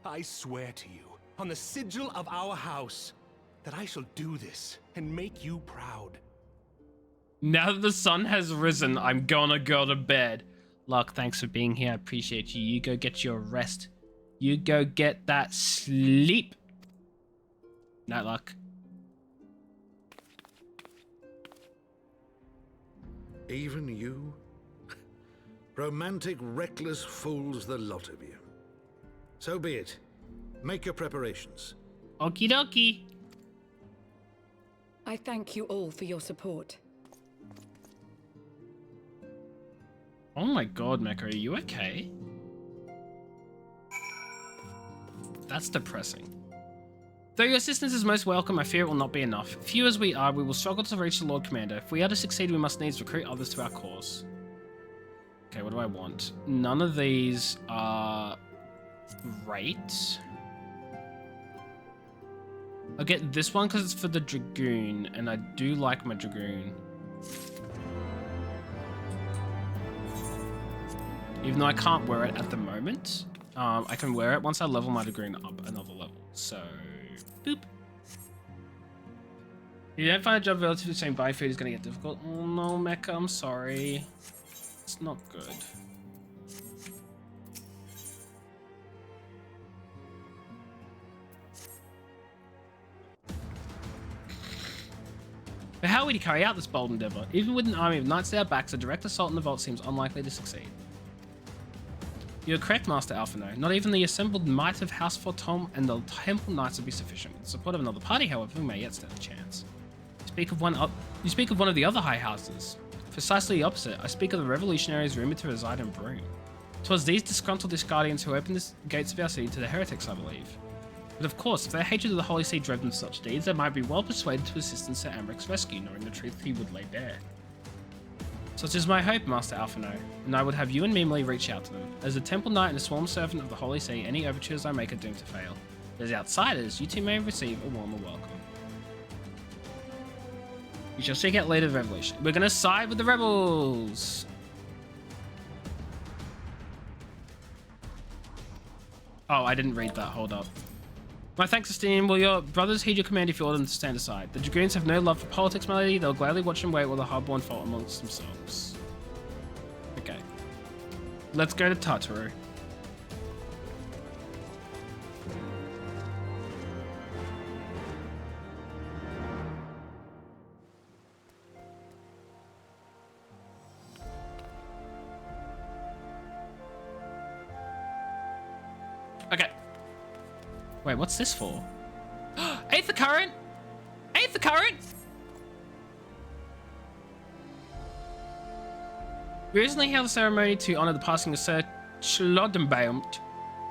I swear to you, on the sigil of our house, that I shall do this and make you proud. Now that the sun has risen, I'm gonna go to bed. Luck, thanks for being here. I appreciate you. You go get your rest. You go get that sleep. Night, Luck. Even you? Romantic, reckless fools, the lot of you. So be it. Make your preparations. Okie dokie. I thank you all for your support. Oh my god, Mecha, are you okay? That's depressing. Though your assistance is most welcome, I fear it will not be enough. Few as we are, we will struggle to reach the Lord Commander. If we are to succeed, we must needs recruit others to our cause. Okay, what do I want? None of these are great. I'll get this one because it's for the Dragoon, and I do like my Dragoon. Even though I can't wear it at the moment, I can wear it once I level my Dragoon up another level. So, boop. If you don't find a job relatively the same, buying food is going to get difficult. Oh no, Mecha, I'm sorry. It's not good. But how would he carry out this bold endeavor? Even with an army of knights at our backs, a direct assault on the vault seems unlikely to succeed. You're correct, Master Alphino. Not even the assembled might of House Fortom and the Temple Knights would be sufficient. With the support of another party, however, we may yet stand a chance. You speak of one of the other high houses. Precisely the opposite. I speak of the revolutionaries rumored to reside in Broome. 'Twas these disgruntled Discardians who opened the gates of our city to the heretics, I believe. But of course, if their hatred of the Holy See drove them to such deeds, they might be well persuaded to assist in Sir Amric's rescue, knowing the truth he would lay bare. Such is my hope, Master Alphino, and I would have you and Mimli reach out to them. As a temple knight and a sworn servant of the Holy See, any overtures I make are doomed to fail. But as outsiders, you two may receive a warmer welcome. You shall seek out later the revolution. We're gonna side with the rebels! Oh, I didn't read that, hold up. My thanks, Esteem. Will your brothers heed your command if you order them to stand aside? The Dragoons have no love for politics, my lady. They'll gladly watch and wait while the hardborn fight amongst themselves. Okay. Let's go to Tartaru. Okay. Wait, what's this for? Aether Current! Aether Current! We recently held a ceremony to honor the passing of Sir Chloddenbaumt,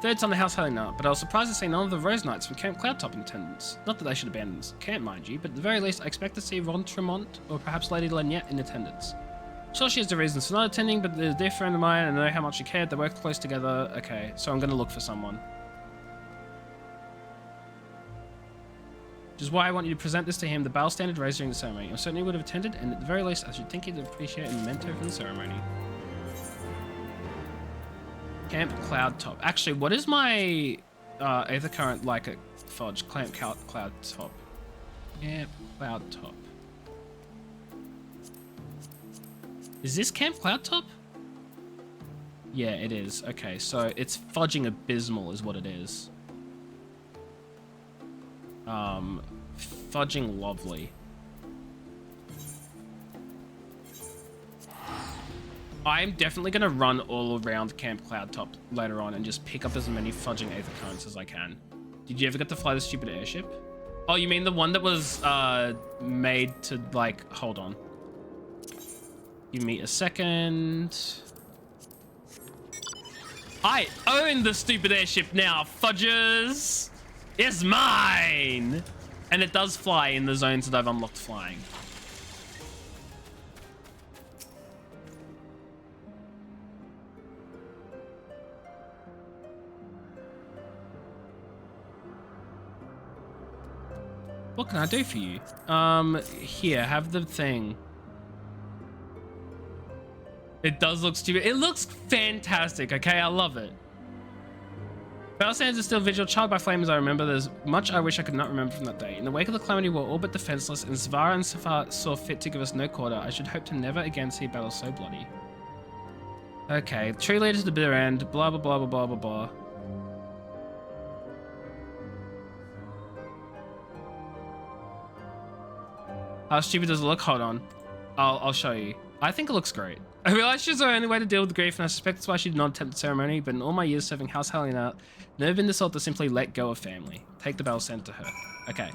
third son of House Helena, but I was surprised to see none of the Rose Knights from Camp Cloudtop in attendance. Not that they should abandon this camp, mind you, but at the very least I expect to see Ron Tremont or perhaps Lady Lynette in attendance. Sure, she has the reasons for not attending, but they're a dear friend of mine and I know how much she cared. They worked close together. Okay, so I'm going to look for someone. Which is why I want you to present this to him, the battle standard raised during the ceremony. I certainly would have attended, and at the very least, I should think he'd appreciate a memento from the ceremony. Camp Cloudtop. Actually, what is my Aether Current like at Fudge? Camp Cloudtop. Camp Cloudtop. Is this Camp Cloudtop? Yeah, it is. Okay, so it's fudging abysmal is what it is. Fudging lovely. I'm definitely going to run all around Camp Cloudtop later on and just pick up as many fudging Aether Currents as I can. Did you ever get to fly the stupid airship? Oh, you mean the one that was made to, like, hold on. Give me a second. I own the stupid airship now, fudgers! It's mine! And it does fly in the zones that I've unlocked flying. What can I do for you? Here, have the thing. It does look stupid. It looks fantastic, okay? I love it. Battle stands are still vigil, charred by flame as I remember. There's much I wish I could not remember from that day. In the wake of the calamity, we're all but defenseless, and Svara and Safar saw fit to give us no quarter. I should hope to never again see a battle so bloody. Okay, true leader to the bitter end, blah, blah, blah, blah, blah, blah, blah. How stupid does it look? Hold on. I'll show you. I think it looks great. I realized she's our only way to deal with grief, and I suspect that's why she did not attempt the ceremony, but in all my years serving House Helena, never been the sort to simply let go of family. Take the battle stand to her. Okay.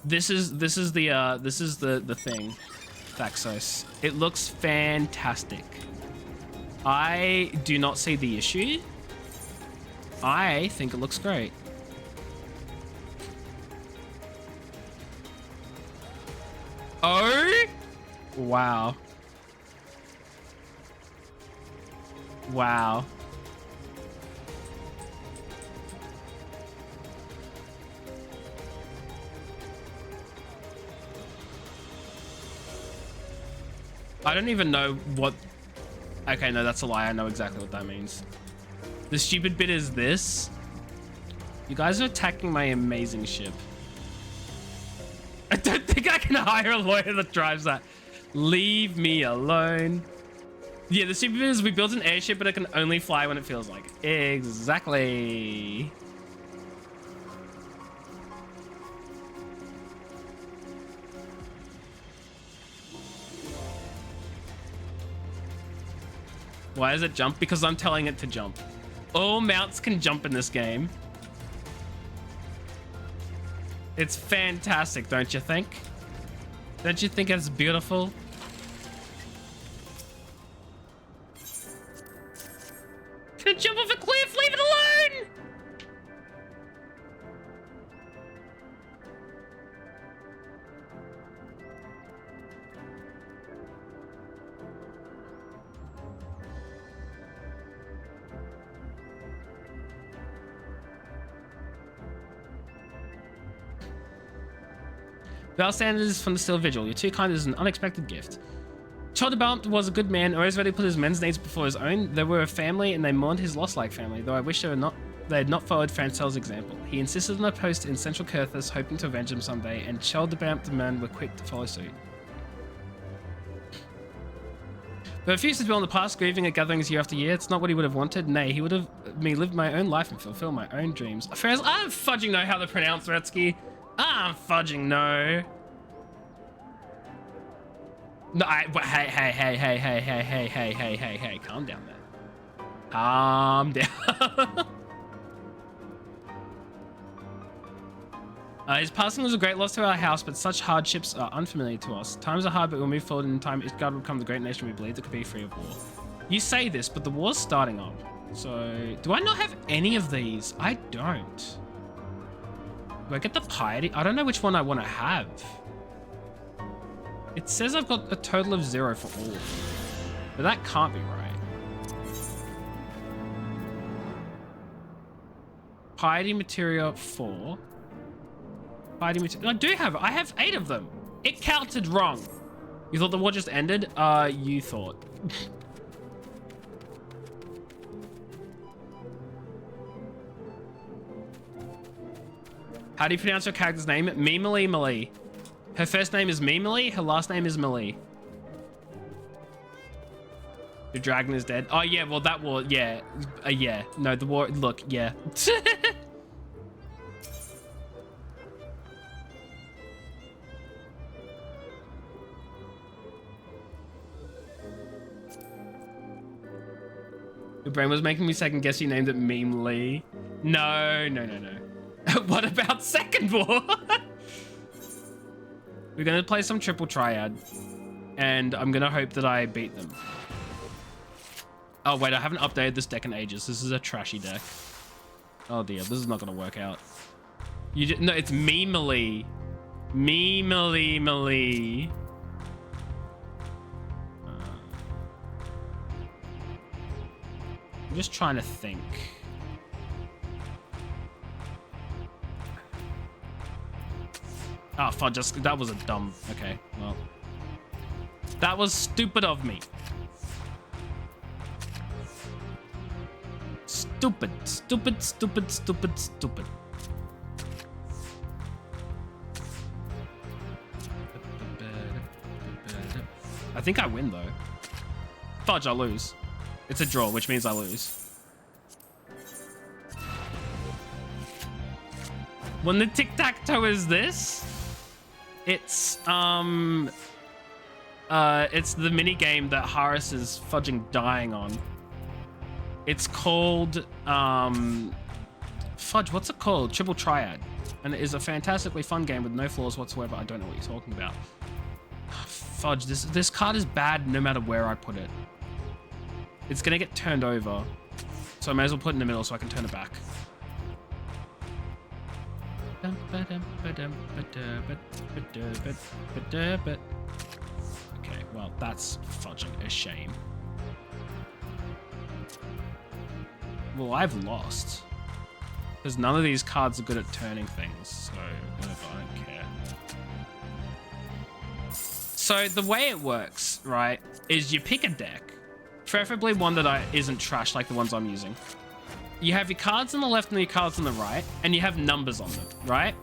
This is the thing. Thaxos. It looks fantastic. I do not see the issue. I think it looks great. Oh! Wow. Wow. I don't even know what... Okay, no, that's a lie. I know exactly what that means. The stupid bit is this. You guys are attacking my amazing ship. I don't think I can hire a lawyer that drives that. Leave me alone. Yeah, the stupid bit is we built an airship, but it can only fly when it feels like it. Exactly. Why does it jump? Because I'm telling it to jump. All mounts can jump in this game. It's fantastic, don't you think? Don't you think it's beautiful? Can it jump off a cliff? Leave it alone! Val Sanders from the Still Vigil. You're too kind is an unexpected gift. Childebert was a good man, always ready to put his men's needs before his own. They were a family and they mourned his loss like family, though I wish they had not followed Francel's example. He insisted on a post in Central Curthus, hoping to avenge him someday, and Childebert the men were quick to follow suit. But refused to dwell in the past, grieving at gatherings year after year. It's not what he would have wanted. Nay, he would have me live my own life and fulfill my own dreams. I don't fudging know how to pronounce Retsky. I don't fudging know. No, hey, calm down, man. Calm down. His passing was a great loss to our house, but such hardships are unfamiliar to us. Times are hard, but we'll move forward in time. God will become the great nation we believed it could be, free of war. You say this, but the war's starting up. So, do I not have any of these? I don't. Do I get the piety? I don't know which one I want to have. It says I've got a total of 0 for all of them. But that can't be right. Piety material 4. Piety material. I do have it. I have 8 of them. It counted wrong. You thought the war just ended? You thought. How do you pronounce your character's name? Mimily Malie. Her first name is Mimily, her last name is Malie. The dragon is dead. Oh yeah, well that war, yeah. Yeah, no, the war, look, yeah. Your brain was making me second guess you named it Meme Lee. No. What about Second War? We're gonna play some triple triad, and I'm gonna hope that I beat them. Oh wait, I haven't updated this deck in ages. This is a trashy deck. Oh dear, this is not gonna work out. No, it's Mimily. Mimily. I'm just trying to think. Oh, fudge, that was a dumb... Okay, well. That was stupid of me. Stupid. I think I win, though. Fudge, I lose. It's a draw, which means I lose. When the tic-tac-toe is this... It's the mini game that Harris is fudging dying on. It's called, fudge, what's it called? Triple Triad. And it is a fantastically fun game with no flaws whatsoever. I don't know what you're talking about. Fudge, this card is bad no matter where I put it. It's gonna get turned over. So I may as well put it in the middle so I can turn it back. Okay, well, that's fudging a shame. Well, I've lost. Because none of these cards are good at turning things, so whatever, I don't care. So the way it works, right, is you pick a deck, preferably one that isn't trash like the ones I'm using. You have your cards on the left and your cards on the right, and you have numbers on them, right?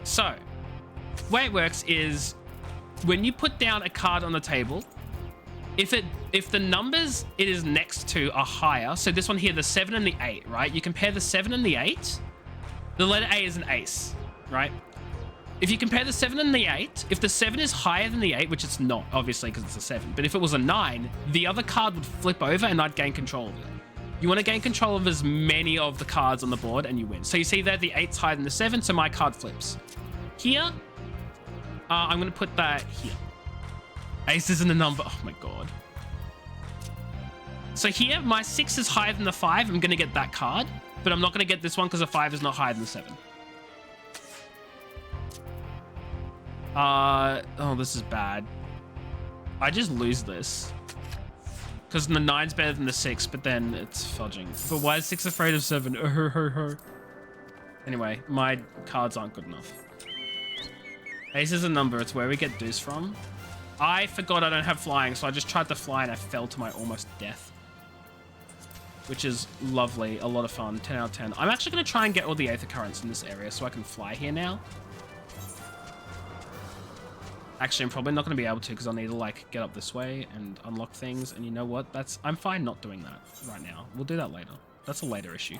So, the way it works is when you put down a card on the table, if the numbers it is next to are higher, so this one here, the 7 and the 8, right? You compare the 7 and the 8, the letter A is an ace, right? If you compare the 7 and the 8, if the 7 is higher than the 8, which it's not, obviously, because it's a 7, but if it was a 9, the other card would flip over and I'd gain control of it. You want to gain control of as many of the cards on the board and you win. So you see there, the 8's higher than the 7, so my card flips. Here, I'm going to put that here. Ace isn't a number. Oh my god. So here, my 6 is higher than the 5. I'm going to get that card, but I'm not going to get this one because the 5 is not higher than the 7. Oh, this is bad. I just lose this. Because the 9's better than the 6, but then it's fudging. But why is 6 afraid of 7? Anyway, my cards aren't good enough. Ace is a number. It's where we get deuce from. I forgot I don't have flying, so I just tried to fly and I fell to my almost death. Which is lovely. A lot of fun. 10 out of 10. I'm actually going to try and get all the Aether Currents in this area so I can fly here now. Actually, I'm probably not going to be able to because I'll need to, like, get up this way and unlock things. And you know what? I'm fine not doing that right now. We'll do that later. That's a later issue.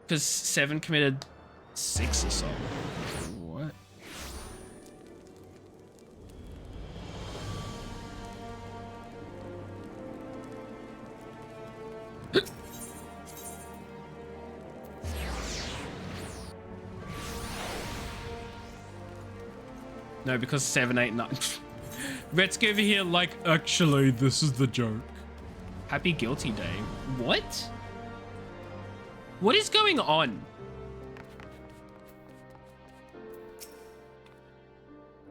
Because 7 committed 6 assault. What? No, because 7, 8, 9. Retsky over here, like, actually, this is the joke. Happy Guilty Day. What? What is going on?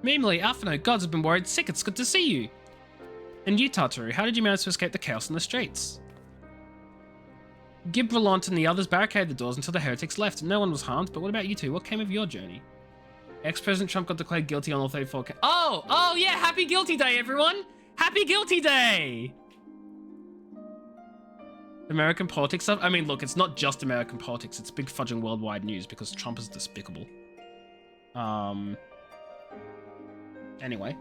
Memely, Alphino, gods have been worried sick. It's good to see you. And you, Tartaru, how did you manage to escape the chaos in the streets? Gibralont and the others barricaded the doors until the heretics left. No one was harmed, but what about you two? What came of your journey? Ex-President Trump got declared guilty on all 34 counts. Oh, yeah, happy Guilty Day, everyone! Happy Guilty Day! American politics stuff? I mean, look, it's not just American politics, it's big fudging worldwide news because Trump is despicable. Anyway.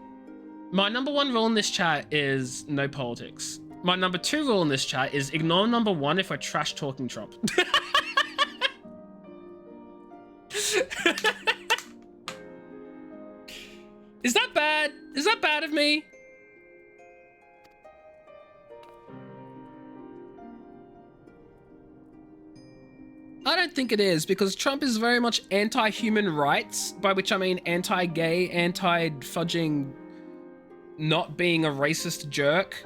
My number 1 rule in this chat is no politics. My number 2 rule in this chat is ignore number 1 if we're trash talking Trump. Is that bad? Is that bad of me? I don't think it is, because Trump is very much anti-human rights, by which I mean anti-gay, anti-fudging not being a racist jerk.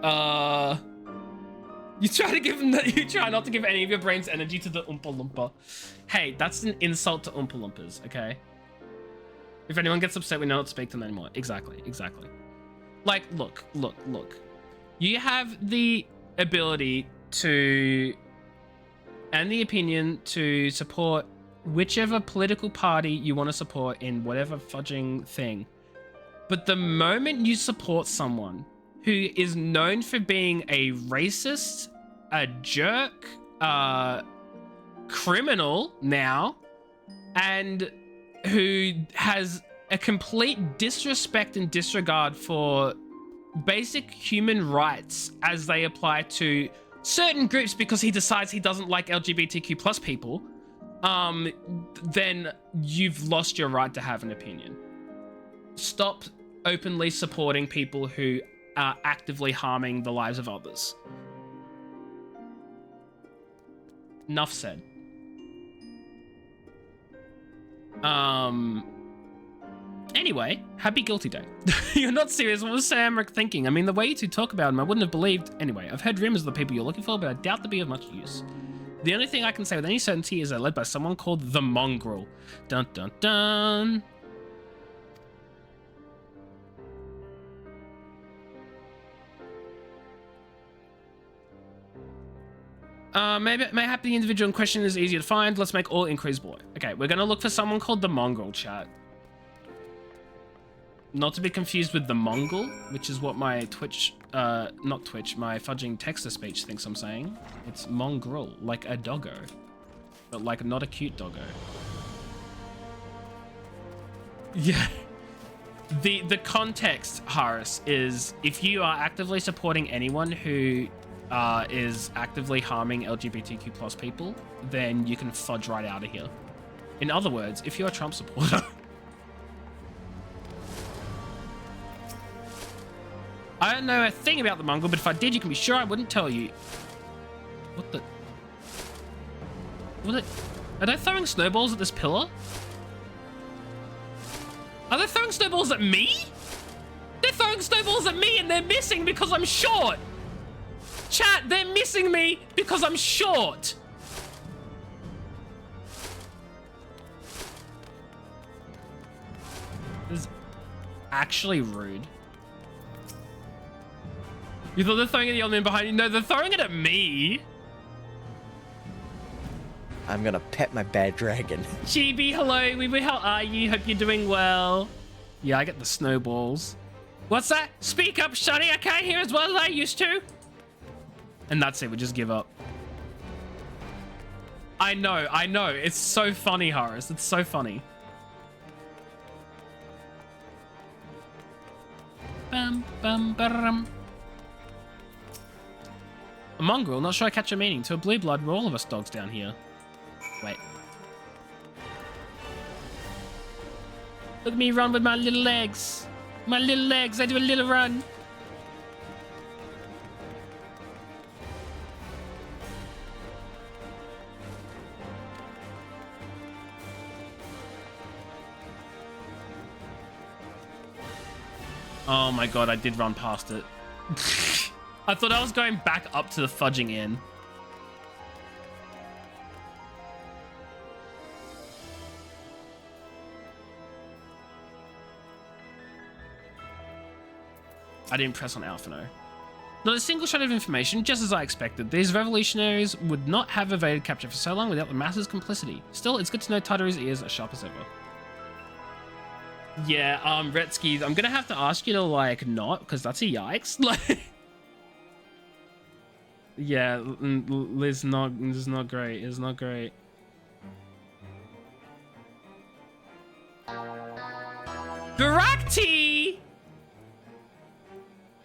You try to give him you try not to give any of your brain's energy to the Oompa Loompa. Hey, that's an insult to Oompa Loompas, okay? If anyone gets upset, we know not to speak to them anymore. Exactly. Like, look. You have the ability to, and the opinion to support whichever political party you want to support in whatever fudging thing. But the moment you support someone who is known for being a racist, a jerk, criminal now, and who has a complete disrespect and disregard for basic human rights as they apply to certain groups because he decides he doesn't like LGBTQ plus people, then you've lost your right to have an opinion. Stop openly supporting people who are actively harming the lives of others. Enough said. Anyway, happy Guilty Day. You're not serious. What was Sam thinking? I mean, the way you two talk about him, I wouldn't have believed. Anyway, I've heard rumors of the people you're looking for, but I doubt they'll be of much use. The only thing I can say with any certainty is they're led by someone called the Mongrel. Dun dun dun. Mayhap the individual in question is easier to find. Let's make all inquiries boy. Okay, we're gonna look for someone called the Mongrel, chat. Not to be confused with the Mongol, which is what my Twitch, not Twitch, my fudging text-to-speech thinks I'm saying. It's mongrel, like a doggo. But like not a cute doggo. Yeah. The context, Harris, is if you are actively supporting anyone who is actively harming LGBTQ plus people, then you can fudge right out of here. In other words, if you're a Trump supporter... I don't know a thing about the Mongol, but if I did, you can be sure I wouldn't tell you. What the... What are they throwing snowballs at this pillar? Are they throwing snowballs at me? They're throwing snowballs at me and they're missing because I'm short. Chat, they're missing me because I'm short. This is actually rude. You thought they're throwing it at the old man behind you? No, they're throwing it at me. I'm gonna pet my bad dragon. Chibi, hello, Weebly, how are you? Hope you're doing well. Yeah, I get the snowballs. What's that? Speak up, Shani. I can't hear as well as I used to. And that's it. We just give up. I know. It's so funny, Horace. It's so funny. Bum, bum, ba-dum. A mongrel? Not sure I catch your meaning. To a blue blood, we're all of us dogs down here. Wait. Look at me run with my little legs. My little legs, I do a little run. Oh my god, I did run past it. I thought I was going back up to the fudging inn. I didn't press on Alpha, no. Not a single shred of information, just as I expected. These revolutionaries would not have evaded capture for so long without the masses' complicity. Still, it's good to know Tartaru's ears are sharp as ever. Yeah, Retsky, I'm gonna have to ask you to, like, not, because that's a yikes. Like, yeah, it's not great. It's not great. Virakti!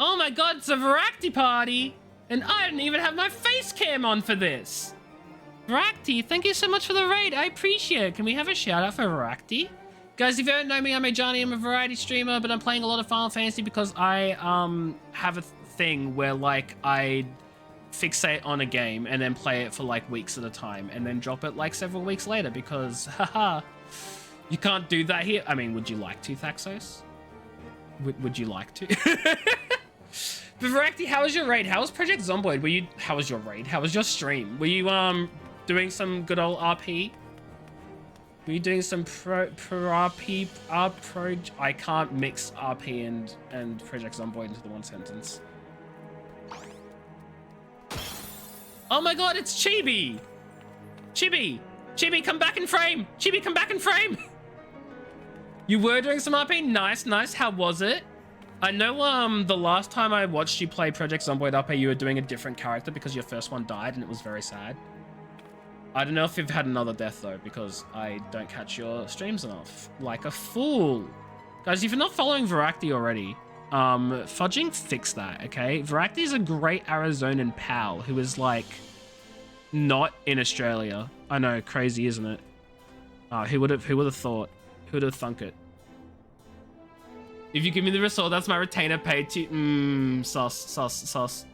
Oh my god, it's a Virakti party! And I didn't even have my face cam on for this! Virakti, thank you so much for the raid. I appreciate it. Can we have a shout out for Virakti? Guys, if you don't know me, I'm a Johnny. I'm a variety streamer, but I'm playing a lot of Final Fantasy because I have a thing where, like, I fixate on a game and then play it for, like, weeks at a time and then drop it, like, several weeks later because, haha, you can't do that here. I mean, would you like to, Thaxos? Would you like to? But Virakti, how was your raid? How was Project Zomboid? How was your raid? How was your stream? Were you, doing some good old RP? Were you doing some RP? I can't mix RP and Project Zomboid into the one sentence. Oh my god, it's Chibi! Chibi! Chibi, come back in frame! Chibi, come back in frame! You were doing some RP? Nice, nice. How was it? I know the last time I watched you play Project Zomboid RP, you were doing a different character because your first one died and it was very sad. I don't know if you've had another death though, because I don't catch your streams enough. Like a fool. Guys, if you're not following Virakti already, fudging, fix that, okay? Virakti is a great Arizonan pal who is, like, not in Australia. I know, crazy, isn't it? Who would have thought? Who would have thunk it? If you give me the resort, that's my retainer paid to... sus.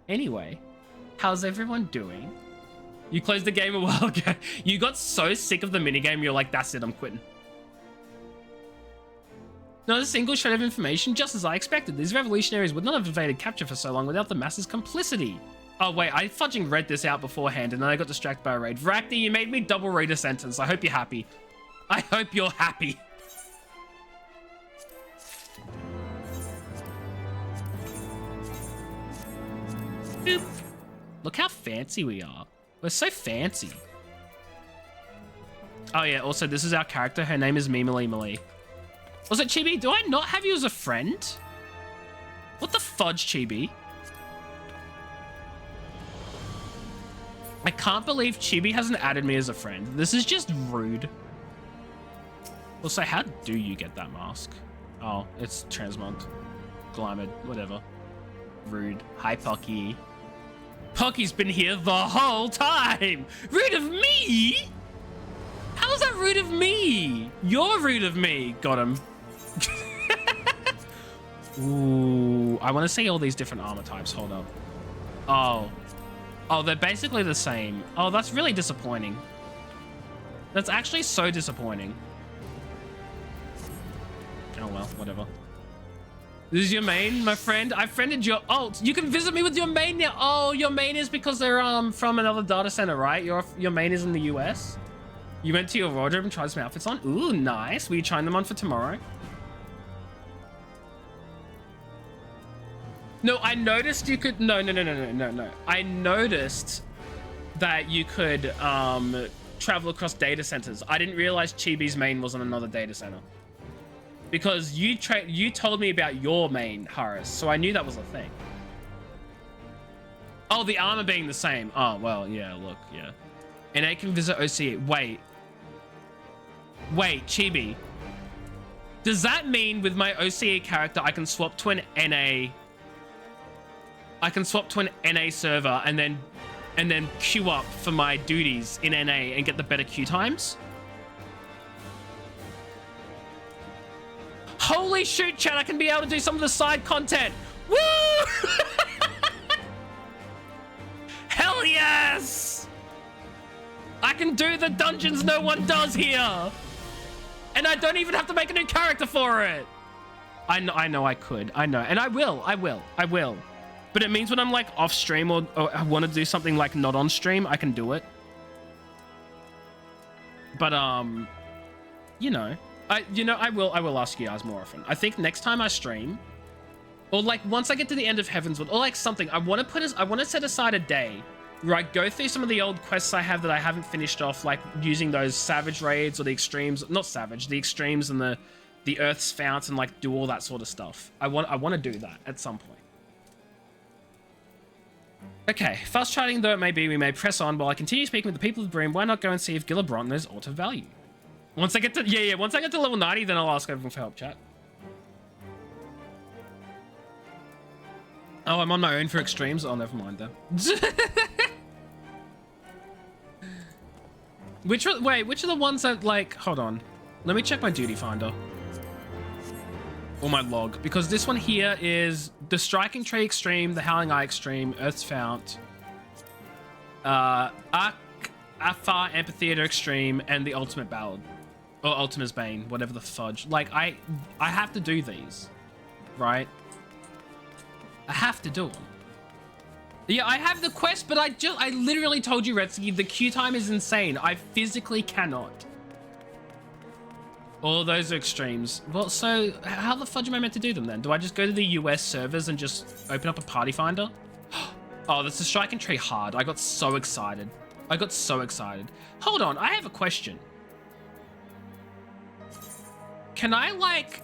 Anyway, how's everyone doing? You closed the game a while ago. You got so sick of the minigame, you're like, that's it, I'm quitting. Not a single shred of information, just as I expected. These revolutionaries would not have evaded capture for so long without the masses' complicity. Oh wait, I fudging read this out beforehand and then I got distracted by a raid. Virakti, you made me double read a sentence. I hope you're happy. I hope you're happy. Boop. Look how fancy we are. We're so fancy. Oh yeah, also this is our character. Her name is Mimily Malie. Was it Chibi? Do I not have you as a friend? What the fudge, Chibi? I can't believe Chibi hasn't added me as a friend. This is just rude. Also, how do you get that mask? Oh, it's Transmont. Glimmered, whatever. Rude. Hi, Pocky. Pocky's been here the whole time! Rude of me? How's that rude of me? You're rude of me. Got him. Ooh, I want to see all these different armor types. Hold up. Oh. Oh, they're basically the same. Oh, that's really disappointing. That's actually so disappointing. Oh, well, whatever. This is your main, my friend. I friended your alt. You can visit me with your main now. Oh, your main is because they're from another data center, right? Your main is in the US. You went to your wardrobe and tried some outfits on. Ooh, nice. Were you trying them on for tomorrow? No, I noticed you could. No. I noticed that you could travel across data centers. I didn't realize Chibi's main was on another data center. Because you told me about your main, Harris, so I knew that was a thing. Oh, the armor being the same. Oh, well, yeah, look, yeah. NA can visit OCE. Wait, Chibi. Does that mean with my OCE character, I can swap to an NA... I can swap to an NA server and then queue up for my duties in NA and get the better queue times? Holy shoot, chat, I can be able to do some of the side content. Woo! Hell yes! I can do the dungeons no one does here. And I don't even have to make a new character for it. I know I could. I know. And I will. But it means when I'm like off stream or I want to do something like not on stream, I can do it. But, you know, I will ask you guys more often. I think next time I stream, or like once I get to the end of Heavensward, or like something, I want to set aside a day where I go through some of the old quests I have that I haven't finished off, like using those savage raids or the extremes, not savage, the extremes and the Earth's fount, and like do all that sort of stuff. I want to do that at some point. Okay, fast chatting though it may be, we may press on while I continue speaking with the people of the Brim. Why not go and see if Gillibrand knows aught of value? Once I get to, once I get to level 90, then I'll ask everyone for help, chat. Oh, I'm on my own for extremes? Oh, never mind then. Which are the ones that, like, hold on. Let me check my duty finder. Or my log, because this one here is the Striking Tree Extreme, the Howling Eye Extreme, Earth's Fount, Afar Amphitheater Extreme, and the Ultimate Ballad. Or Ultima's Bane, whatever the fudge. Like, I have to do these, right? I have to do them. Yeah, I have the quest, but I literally told you, Redsky, the queue time is insane. I physically cannot. All those are extremes. Well, so how the fudge am I meant to do them then? Do I just go to the US servers and just open up a party finder? Oh, that's the Striking Tree hard. I got so excited. Hold on, I have a question. Can I, like,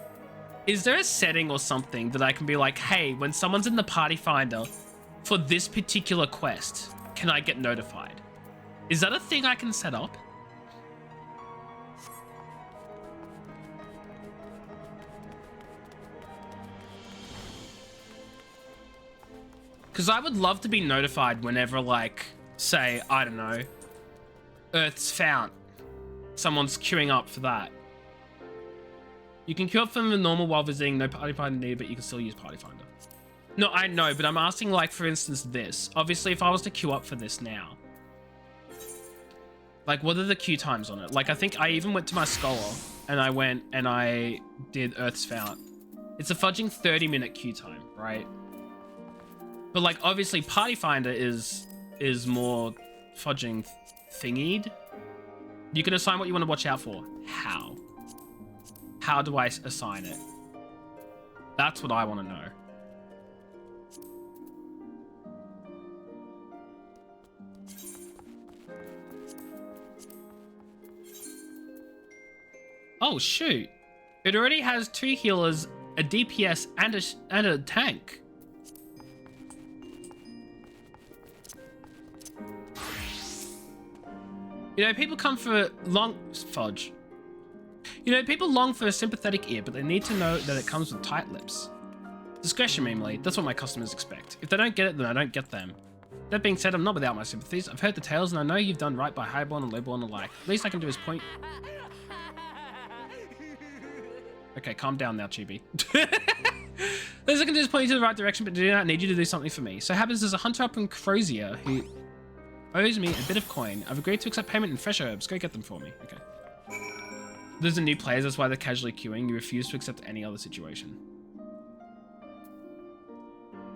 is there a setting or something that I can be like, hey, when someone's in the party finder for this particular quest, can I get notified? Is that a thing I can set up? Because I would love to be notified whenever, like, say, I don't know, Earth's Fount. Someone's queuing up for that. You can queue up from the normal while visiting, no party finder needed, but you can still use party finder. No, I know, but I'm asking, like, for instance, this. Obviously, if I was to queue up for this now, like, what are the queue times on it? Like, I think I even went to my Scholar, and I went and I did Earth's Fount. It's a fudging 30-minute queue time, right? But, like, obviously, party finder is more fudging thingied. You can assign what you want to watch out for. How? How do I assign it? That's what I want to know. Oh, shoot. It already has 2 healers, a DPS, and a tank. You know, people come for fudge. You know, people long for a sympathetic ear, but they need to know that it comes with tight lips. Discretion, mainly. That's what my customers expect. If they don't get it, then I don't get them. That being said, I'm not without my sympathies. I've heard the tales, and I know you've done right by highborn and lowborn alike. Least I can do is point... Okay, calm down now, Chibi. Least I can do is point you to the right direction, but I do not need you to do something for me. So happens there's a hunter up in Crozier who owes me a bit of coin. I've agreed to accept payment in fresh herbs. Go get them for me. Okay. There's a new players, that's why they're casually queuing. You refuse to accept any other situation.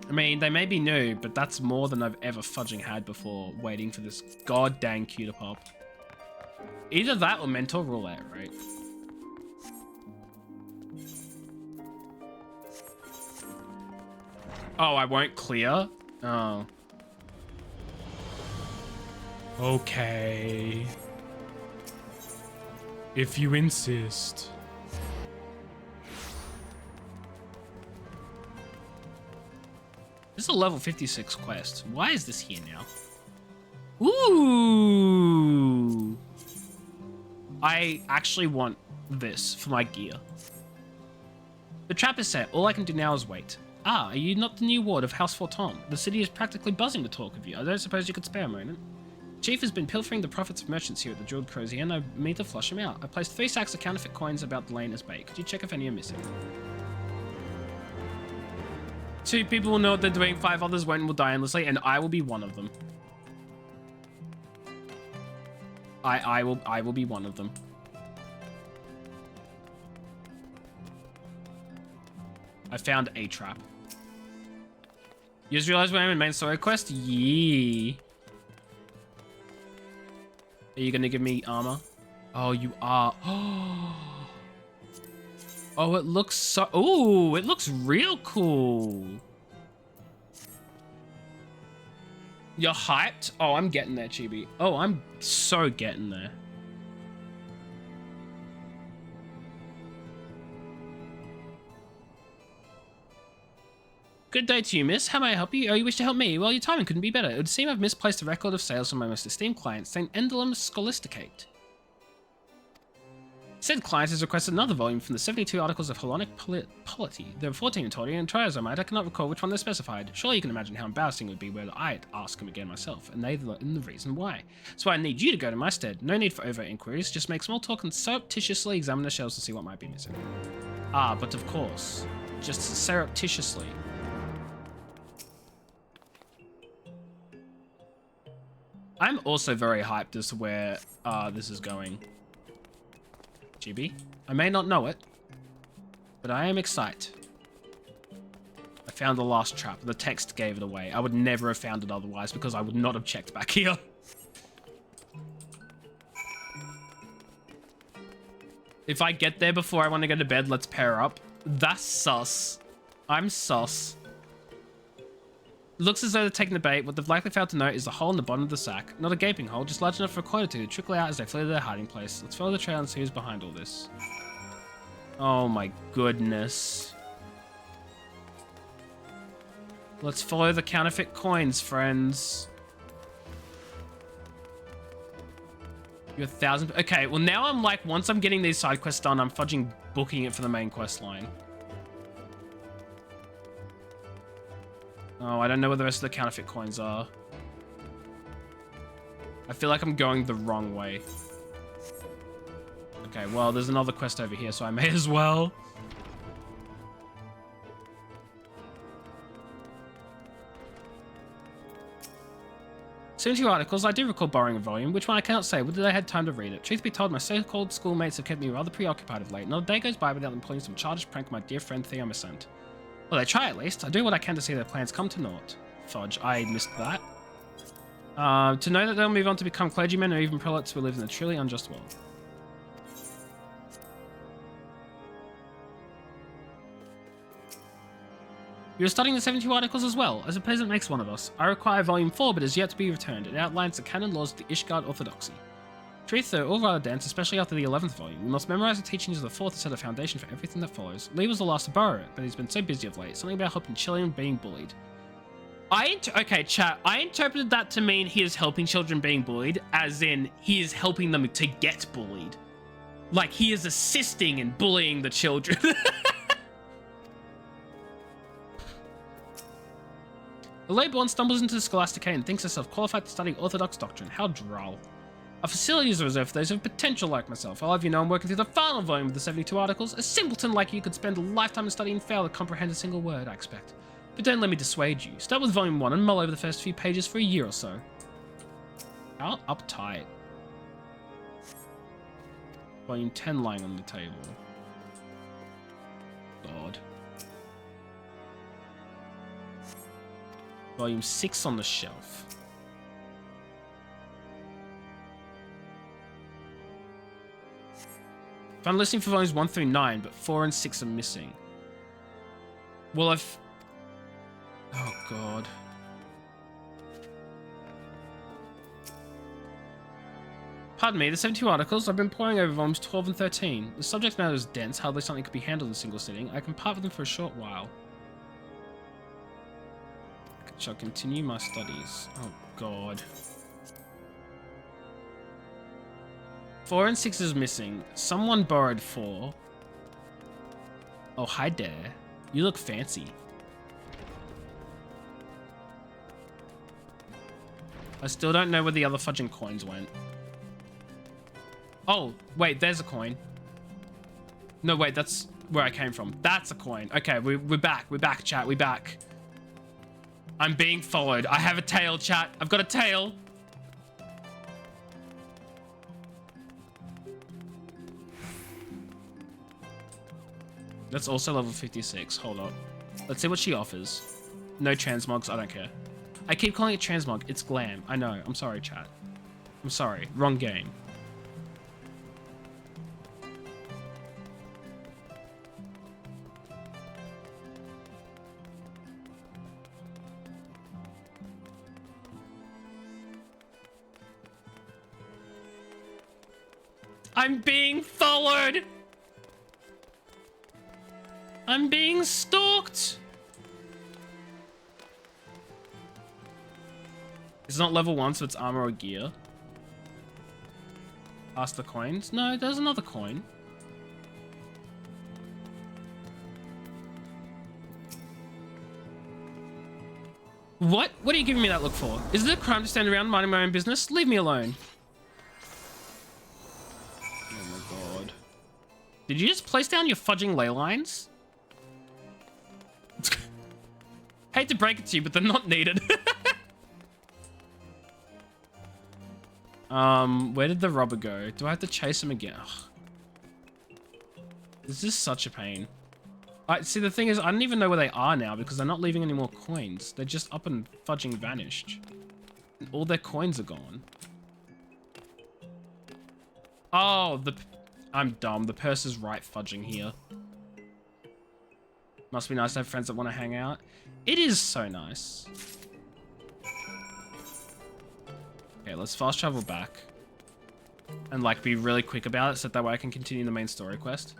I mean, they may be new, but that's more than I've ever fudging had before, waiting for this goddamn queue to pop. Either that or mentor roulette, right? Oh, I won't clear? Oh. Okay. If you insist. This is a level 56 quest. Why is this here now? Ooh! I actually want this for my gear. The trap is set. All I can do now is wait. Ah, are you not the new ward of House Forton? The city is practically buzzing to talk of you. I don't suppose you could spare a moment. Chief has been pilfering the profits of merchants here at the Jeweled Crozier, and I mean to flush him out. I placed 3 sacks of counterfeit coins about the lane as bait. Could you check if any are missing? 2 people will know what they're doing, 5 others won't and will die endlessly, and I will be one of them. I will be one of them. I found a trap. You just realized when I'm in main story quest? Yee. Are you gonna give me armor? Oh, you are. Oh, it looks so... Ooh, it looks real cool. You're hyped? Oh, I'm getting there, Chibi. Oh, I'm so getting there. Good day to you, miss. How may I help you? Oh, you wish to help me? Well, your timing couldn't be better. It would seem I've misplaced a record of sales from my most esteemed client, St. Endulum Scholasticate. Said client has requested another volume from the 72 articles of Hellenic polity. There are 14 in total, and try as I might, I cannot recall which one they specified. Surely you can imagine how embarrassing it would be were I to ask him again myself, and they learn the reason why. So I need you to go to my stead. No need for overt inquiries, just make small talk and surreptitiously examine the shelves to see what might be missing. Ah, but of course. Just surreptitiously. I'm also very hyped as to where this is going. GB, I may not know it, but I am excited. I found the last trap. The text gave it away. I would never have found it otherwise because I would not have checked back here. If I get there before I want to go to bed, let's pair up. That's sus. I'm sus. Looks as though they're taking the bait. What they've likely failed to note is the hole in the bottom of the sack. Not a gaping hole, just large enough for a coin or two to trickle out as they flee to their hiding place. Let's follow the trail and see who's behind all this. Oh my goodness. Let's follow the counterfeit coins, friends. You're 1,000... Okay, well now I'm like, once I'm getting these side quests done, I'm fudging booking it for the main quest line. Oh, I don't know where the rest of the counterfeit coins are. I feel like I'm going the wrong way. Okay, well, there's another quest over here, so I may as well. Since you articles, I do recall borrowing a volume, which one I cannot say, whether I had time to read it. Truth be told, my so-called schoolmates have kept me rather preoccupied of late. Not a day goes by without them pulling some childish prank on my dear friend Theo Missant. Well, they try at least. I do what I can to see their plans come to naught. Fudge, I missed that. To know that they'll move on to become clergymen or even prelates who live in a truly unjust world. You're studying the 72 articles as well, as a peasant makes one of us. I require volume 4, but is yet to be returned. It outlines the canon laws of the Ishgard Orthodoxy. Truth, though, all rather dense, especially after the 11th volume. We must memorize the teachings of the 4th to set a foundation for everything that follows. Lee was the last to borrow it, but he's been so busy of late. Something about helping children being bullied. Okay, chat. I interpreted that to mean he is helping children being bullied, as in he is helping them to get bullied. Like he is assisting in bullying the children. The lay-born stumbles into the scholastic and thinks herself qualified to study orthodox doctrine. How droll. A facility is reserved for those of potential like myself. I'll have you know I'm working through the final volume of the 72 articles. A simpleton like you could spend a lifetime in study and fail to comprehend a single word, I expect. But don't let me dissuade you. Start with volume 1 and mull over the first few pages for a year or so. How uptight. Volume 10 lying on the table. God. Volume 6 on the shelf. I'm listening for volumes 1 through 9, but 4 and 6 are missing. Well, oh, God. Pardon me, the 72 articles, I've been poring over volumes 12 and 13. The subject matter is dense, hardly something could be handled in a single sitting. I can part with them for a short while. I shall continue my studies. Oh, God. 4 and 6 is missing. Someone borrowed 4. Oh, hi there. You look fancy. I still don't know where the other fudging coins went. Oh, wait, there's a coin. No, wait, that's where I came from. That's a coin. Okay, we're back. We're back, chat. We're back. I'm being followed. I have a tail, chat. I've got a tail. That's also level 56. Hold up. Let's see what she offers. No transmogs. I don't care. I keep calling it transmog. It's glam. I know. I'm sorry, chat. I'm sorry. Wrong game. I'm being followed! I'm being stalked! It's not level 1, so it's armor or gear. Ask the coins? No, there's another coin. What? What are you giving me that look for? Is it a crime to stand around minding my own business? Leave me alone. Oh my god. Did you just place down your fudging ley lines? Hate to break it to you, but they're not needed. Where did the robber go? Do I have to chase him again? Ugh. This is such a pain. See, the thing is, I don't even know where they are now because they're not leaving any more coins. They're just up and fudging vanished. And all their coins are gone. Oh, I'm dumb. The purse is right fudging here. Must be nice to have friends that want to hang out. It is so nice. Okay, let's fast travel back. And, like, be really quick about it so that way I can continue the main story quest.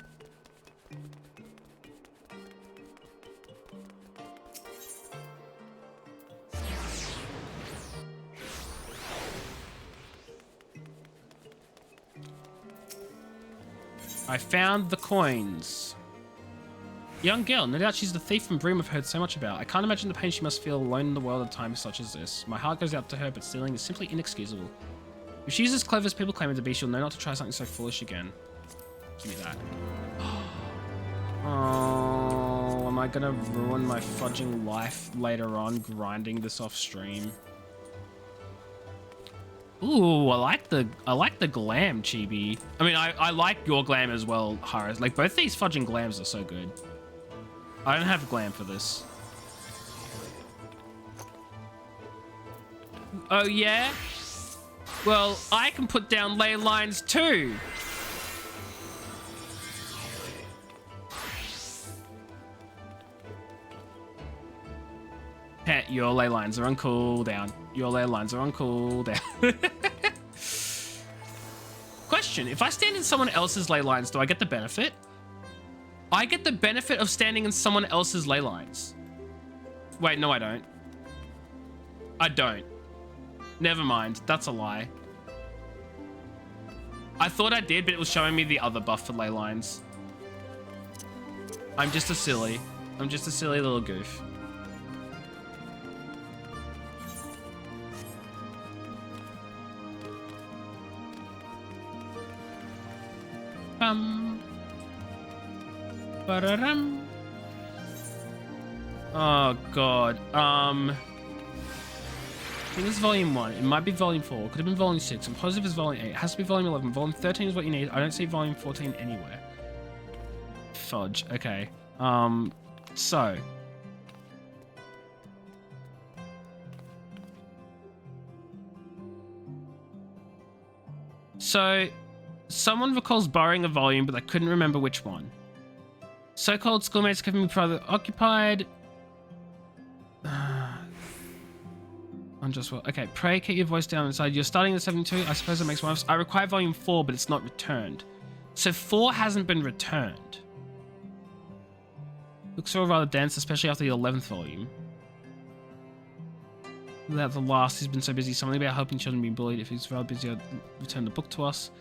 I found the coins. Young girl, no doubt she's the thief from Broom I've heard so much about. I can't imagine the pain she must feel alone in the world at times such as this. My heart goes out to her, but stealing is simply inexcusable. If she's as clever as people claim her to be, she'll know not to try something so foolish again. Give me that. Oh, am I gonna ruin my fudging life later on grinding this off stream? Ooh, I like the glam, Chibi. I mean, I like your glam as well, Haris. Like, both these fudging glams are so good. I don't have glam for this. Oh, yeah? Well, I can put down ley lines too. Pet, your ley lines are on cooldown. Your ley lines are on cooldown. question. If I stand in someone else's ley lines, do I get the benefit? I get the benefit of standing in someone else's ley lines. Wait, no, I don't. I don't. Never mind. That's a lie. I thought I did, but it was showing me the other buff for ley lines. I'm just a silly little goof. Ba-da-dum. Oh god. I think it's volume 1. It might be volume 4. Could have been volume 6. I'm positive it's volume 8. It has to be volume 11. Volume 13 is what you need. I don't see volume 14 anywhere. Fudge. Okay. So. Someone recalls borrowing a volume, but they couldn't remember which one. So-called schoolmates kept me rather occupied. Unjust will. Okay, pray, keep your voice down inside. You're starting the 72. I suppose it makes one. I require volume 4, but it's not returned. So 4 hasn't been returned. Looks all rather dense, especially after the 11th volume. Without the last, he's been so busy. Something about helping children being bullied. If he's rather busy, I'd return the book to us.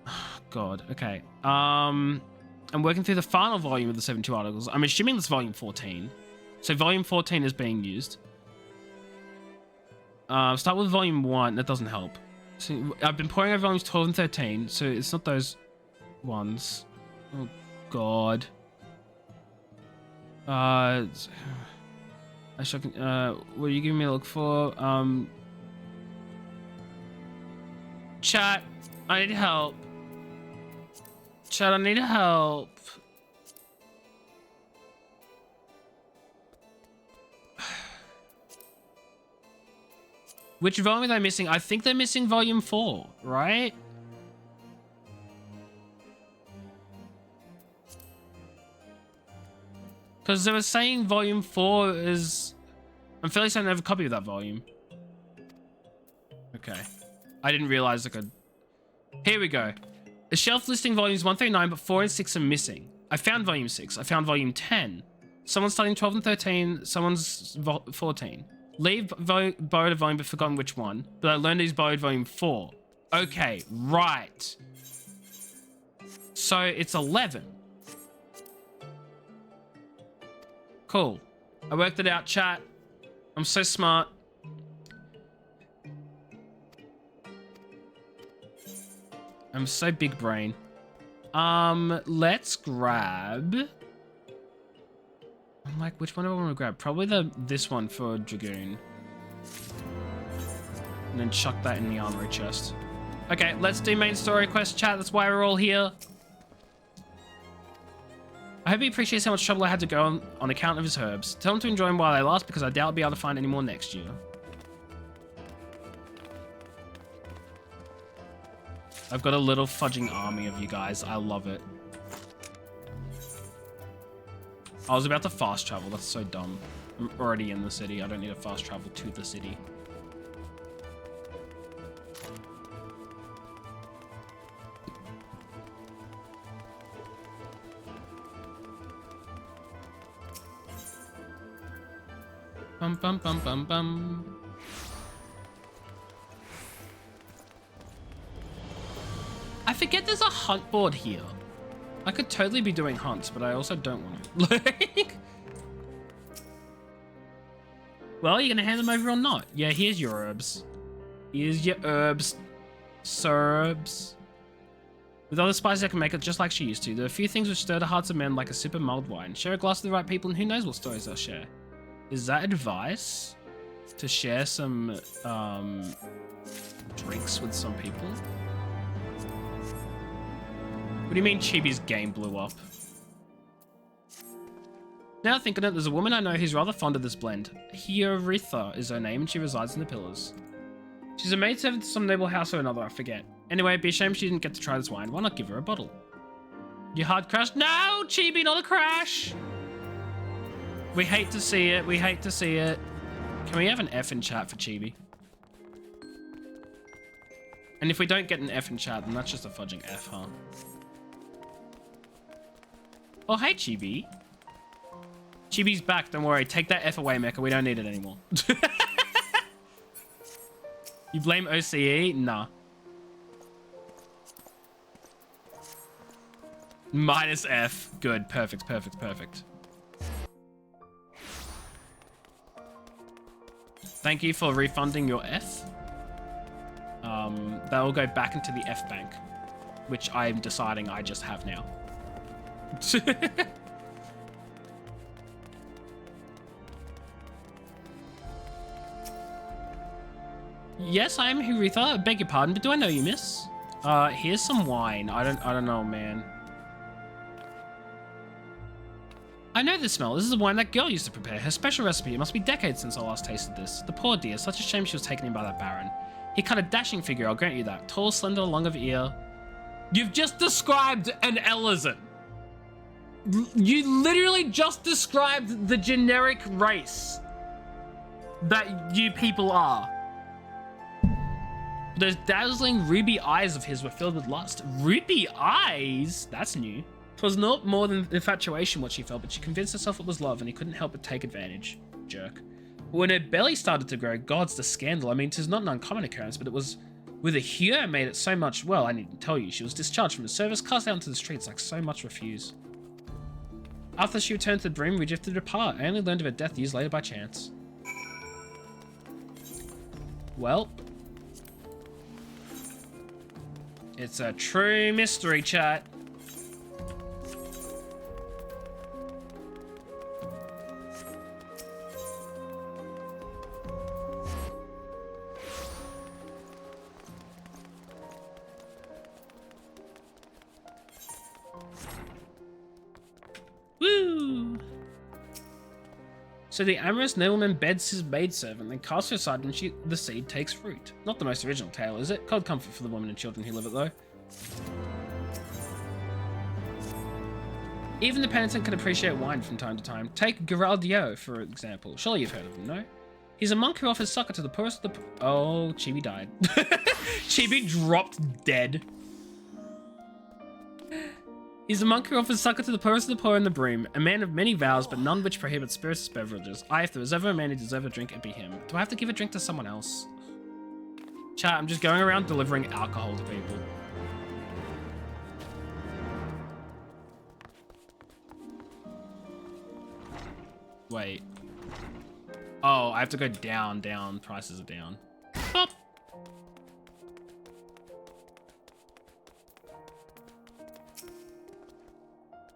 Oh, God. Okay. I'm working through the final volume of the 72 articles. I'm assuming that's volume 14. So volume 14 is being used. Start with volume 1. That doesn't help. So I've been pouring over volumes 12 and 13, so it's not those ones. Oh, God. What are you giving me a look for? Chat, I need help. Chat, I need help. Which volume are they missing? I think they're missing volume 4, right? Because they were saying volume 4 is... I'm fairly certain I have a copy of that volume. Okay. I didn't realize I could... Here we go. The shelf listing volumes 1 through 9, but 4 and 6 are missing. I found volume 6. I found volume 10. Someone's studying 12 and 13. Someone's 14. Leave borrowed a volume but forgotten which one. But I learned he's borrowed volume 4. Okay, right. So it's 11. Cool. I worked it out, chat. I'm so smart. I'm so big brain. Let's grab... I'm like, which one do I want to grab? Probably this one for Dragoon. And then chuck that in the armory chest. Okay, let's do main story quest, chat. That's why we're all here. I hope he appreciates how much trouble I had to go on account of his herbs. Tell him to enjoy them while they last, because I doubt I'll be able to find any more next year. I've got a little fudging army of you guys. I love it. I was about to fast travel. That's so dumb. I'm already in the city. I don't need to fast travel to the city. Bum bum bum bum bum. I forget there's a hunt board here. I could totally be doing hunts, but I also don't want to. Well, you're gonna hand them over or not? Yeah, here's your herbs. Here's your herbs, serbs. With other spices, I can make it just like she used to. There are a few things which stir the hearts of men like a sip of mulled wine. Share a glass with the right people, and who knows what stories they'll share. Is that advice? To share some drinks with some people? What do you mean Chibi's game blew up? Now thinking it, there's a woman I know who's rather fond of this blend. Hioritha is her name, and she resides in the Pillars. She's a maidservant to some noble house or another, I forget. Anyway, it'd be a shame she didn't get to try this wine. Why not give her a bottle? You hard crashed? No, Chibi, not a crash! We hate to see it, we hate to see it. Can we have an F in chat for Chibi? And if we don't get an F in chat, then that's just a fudging F, huh? Oh, hey, Chibi. Chibi's back, don't worry. Take that F away, Mecha. We don't need it anymore. You blame OCE? Nah. Minus F. Good. Perfect, perfect, perfect. Thank you for refunding your F. That will go back into the F bank, which I'm deciding I just have now. Yes, I am Huritha. I beg your pardon, but do I know you, miss? Here's some wine. I don't know, man. I know this smell. This is the wine that girl used to prepare. Her special recipe. It must be decades since I last tasted this. The poor dear. Such a shame she was taken in by that baron. He cut a dashing figure, I'll grant you that. Tall, slender, long of ear. You've just described an Elizon. You literally just described the generic race that you people are. Those dazzling ruby eyes of his were filled with lust. Ruby eyes? That's new. 'Twas not more than infatuation what she felt, but she convinced herself it was love, and he couldn't help but take advantage. Jerk. But when her belly started to grow, God's the scandal. I mean, 'tis not an uncommon occurrence, but it was with a hue made it so much. Well, I needn't tell you. She was discharged from the service, cast out into the streets like so much refuse. After she returned to the broom, we drifted apart. I only learned of her death years later by chance. Well, it's a true mystery, chat. Woo! So the amorous nobleman beds his maidservant, then casts her aside when the seed takes fruit. Not the most original tale, is it? Cold comfort for the women and children who live it, though. Even the penitent can appreciate wine from time to time. Take Geraldio, for example. Surely you've heard of him, no? He's a monk who offers succor to the poorest of the... Oh, Chibi died. Chibi dropped dead. He's a monk who offers succor to the poorest of the poor in the broom, a man of many vows, but none which prohibit spirituous beverages. If there was ever a man who deserved a drink, it'd be him. Do I have to give a drink to someone else? Chat, I'm just going around delivering alcohol to people. Wait. Oh, I have to go down, down. Prices are down. Pop.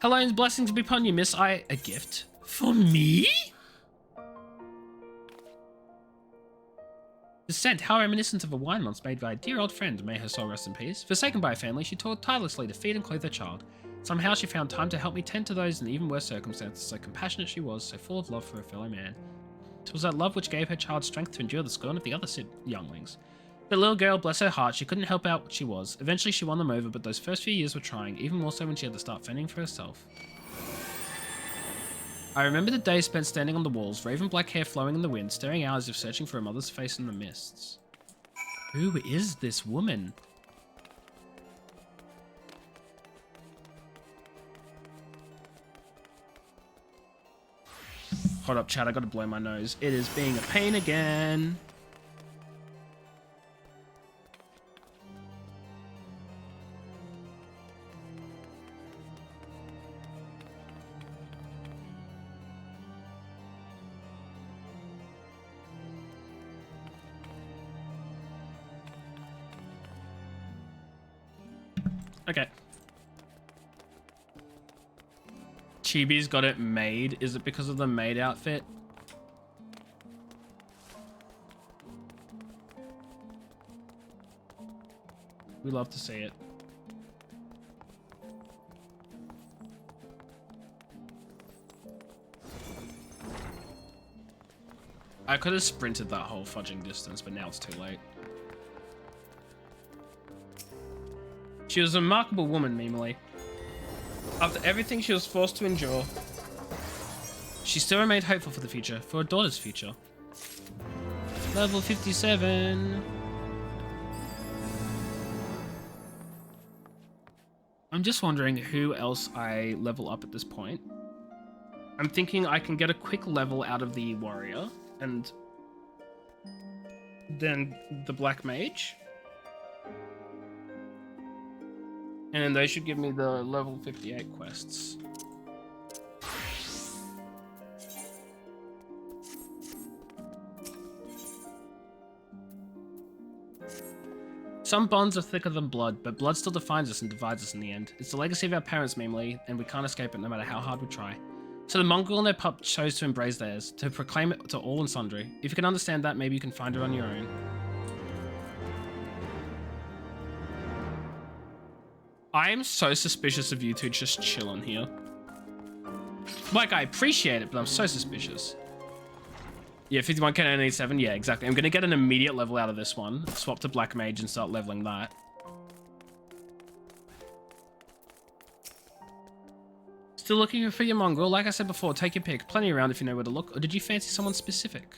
Hello and blessings be upon you, miss. A gift? For me? The scent, how reminiscent of a wine once made by a dear old friend, may her soul rest in peace. Forsaken by her family, she toiled tirelessly to feed and clothe her child. Somehow she found time to help me tend to those in even worse circumstances, so compassionate she was, so full of love for her fellow man. It was that love which gave her child strength to endure the scorn of the other younglings. The little girl, bless her heart, she couldn't help out what she was. Eventually she won them over, but those first few years were trying, even more so when she had to start fending for herself. I remember the days spent standing on the walls, raven black hair flowing in the wind, staring out as if searching for a mother's face in the mists. Who is this woman? Hold up, chat, I gotta blow my nose. It is being a pain again. Okay. Chibi's got it made. Is it because of the maid outfit? We love to see it. I could have sprinted that whole fudging distance, but now it's too late. She was a remarkable woman, Mimily. After everything she was forced to endure, she still remained hopeful for the future, for her daughter's future. Level 57. I'm just wondering who else I level up at this point. I'm thinking I can get a quick level out of the warrior and then the black mage. And they should give me the level 58 quests. Some bonds are thicker than blood, but blood still defines us and divides us in the end. It's the legacy of our parents, mainly, and we can't escape it no matter how hard we try. So the Mongol and their pup chose to embrace theirs, to proclaim it to all and sundry. If you can understand that, maybe you can find it on your own. I am so suspicious of you two just chilling here. Like, I appreciate it, but I'm so suspicious. Yeah, 51k and 87. Yeah, exactly. I'm going to get an immediate level out of this one. Swap to Black Mage and start leveling that. Still looking for your mongrel? Like I said before, take your pick. Plenty around if you know where to look. Or did you fancy someone specific?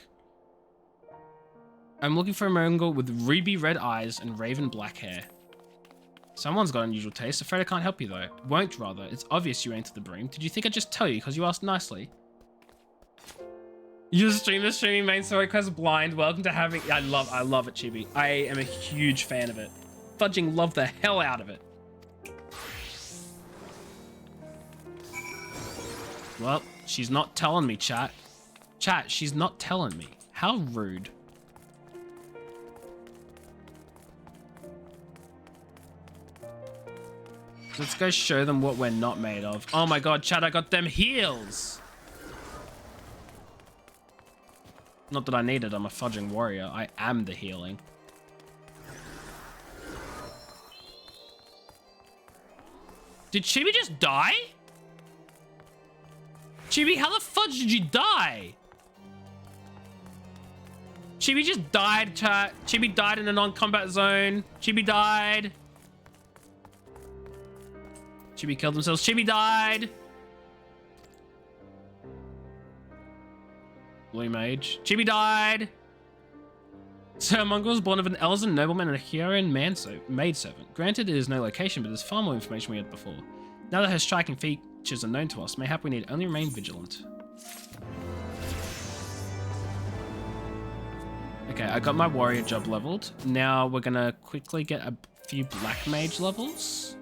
I'm looking for a mongrel with ruby red eyes and raven black hair. Someone's got unusual taste. Afraid I can't help you though. Won't rather. It's obvious you ain't to the brim. Did you think I'd just tell you because you asked nicely? You stream the streaming main story quest blind. Welcome to having. I love it, Chibi. I am a huge fan of it. Fudging love the hell out of it. Well, she's not telling me, chat. Chat, she's not telling me. How rude. Let's go show them what we're not made of. Oh my god, chat, I got them heals. Not that I need it, I'm a fudging warrior. I am the healing. Did Chibi just die? Chibi, how the fudge did you die? Chibi just died, chat. Chibi died in a non-combat zone. Chibi died. Chibi killed themselves. Chibi died. Blue Mage. Chibi died. Sir Mongol was born of an Elzen nobleman and a Hieran maidservant. Granted, it is no location, but there's far more information we had before. Now that her striking features are known to us, mayhap we need only remain vigilant. Okay, I got my warrior job leveled. Now we're gonna quickly get a few black mage levels.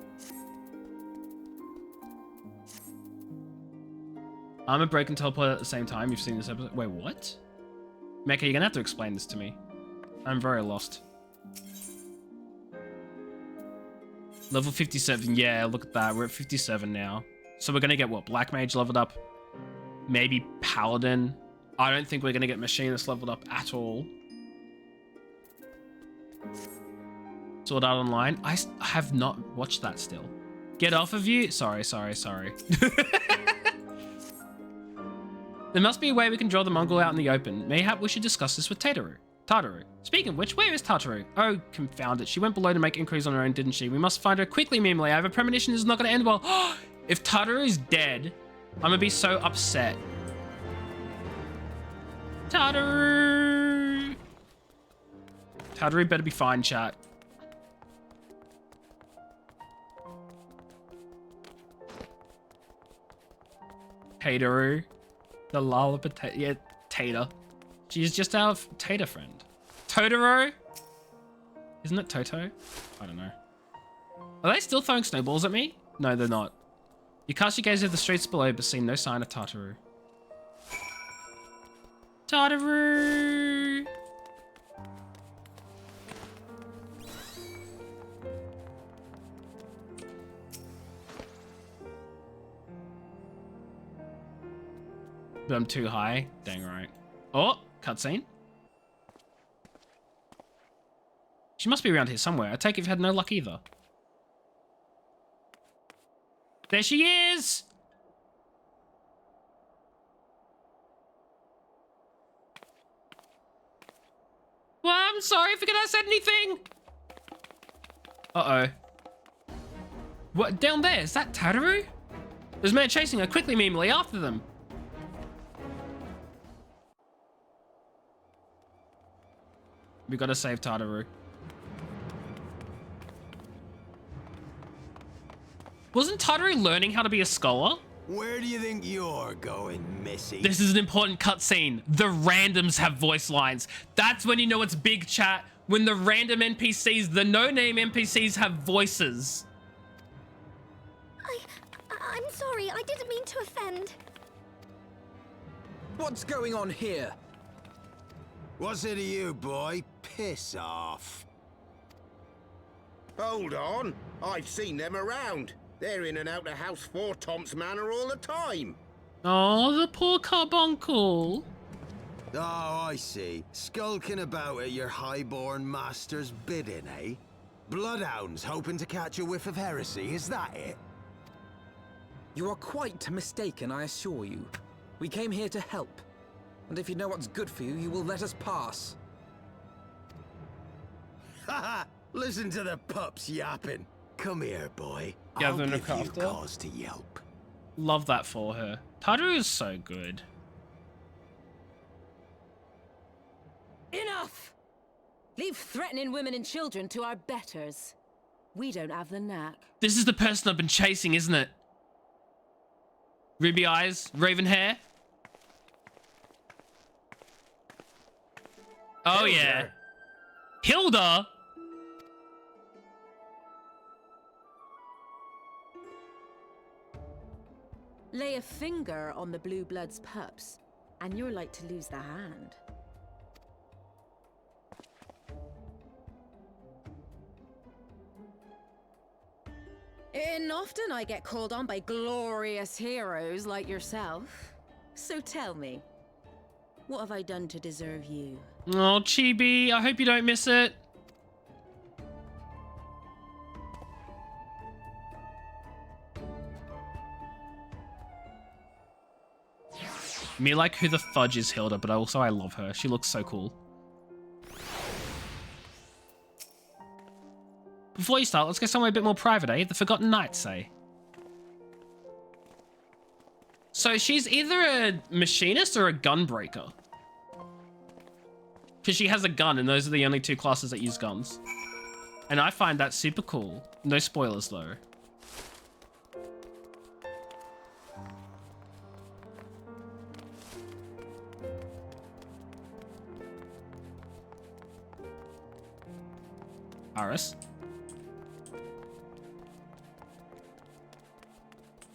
Armor break and teleport at the same time. You've seen this episode. Wait, what? Mecha, you're gonna have to explain this to me. I'm very lost. Level 57. Yeah, look at that. We're at 57 now. So we're gonna get what? Black Mage leveled up. Maybe Paladin. I don't think we're gonna get Machinist leveled up at all. Sword Art Online. I have not watched that still. Get off of you. Sorry. There must be a way we can draw the Mongol out in the open. Mayhap we should discuss this with Tartaru. Speaking of which, where is Tartaru? Oh, confound it. She went below to make inquiries on her own, didn't she? We must find her quickly, Mimily. I have a premonition this is not going to end well. If Tartaru is dead, I'm going to be so upset. Tartaru better be fine, chat. Tartaru. The Lala potato. Yeah, Tater. She's just our Tater friend. Totoro? Isn't it Toto? I don't know. Are they still throwing snowballs at me? No, they're not. You cast your gaze over the streets below, but see no sign of Tartaru. Tartaru! But I'm too high. Dang right. Oh, cutscene. She must be around here somewhere. I take it you've had no luck either. There she is! Well, I'm sorry, I forget I said anything! Uh-oh. What, down there? Is that Tartaru? There's men chasing her. Quickly, Mimily, after them. We gotta save Tartaru. Wasn't Tataru learning how to be a scholar? Where do you think you're going, Missy? This is an important cutscene. The randoms have voice lines. That's when you know it's big chat. When the random NPCs, the no-name NPCs have voices. I'm sorry, I didn't mean to offend. What's going on here? What's it to you, boy? Piss off. Hold on. I've seen them around. They're in and out of House Four Tom's Manor all the time. Oh, the poor carbuncle. Oh, I see. Skulking about at your highborn master's bidding, eh? Bloodhounds hoping to catch a whiff of heresy, is that it? You are quite mistaken, I assure you. We came here to help. And if you know what's good for you, you will let us pass. Haha! Listen to the pups yapping. Come here, boy. Gather I'll in a give you crafter. cause to yelp. Love that for her. Tataru is so good. Enough! Leave threatening women and children to our betters. We don't have the knack. This is the person I've been chasing, isn't it? Ruby eyes, raven hair. Oh yeah. Hilda! Lay a finger on the Blue Blood's pups, and you're like to lose the hand. And often I get called on by glorious heroes like yourself. So tell me, what have I done to deserve you? Oh, Chibi, I hope you don't miss it. Me like who the fudge is Hilda, but also I love her. She looks so cool. Before you start, let's go somewhere a bit more private, eh? The Forgotten Knights, say. So she's either a machinist or a gunbreaker. Because she has a gun, and those are the only two classes that use guns. And I find that super cool. No spoilers, though. Aris.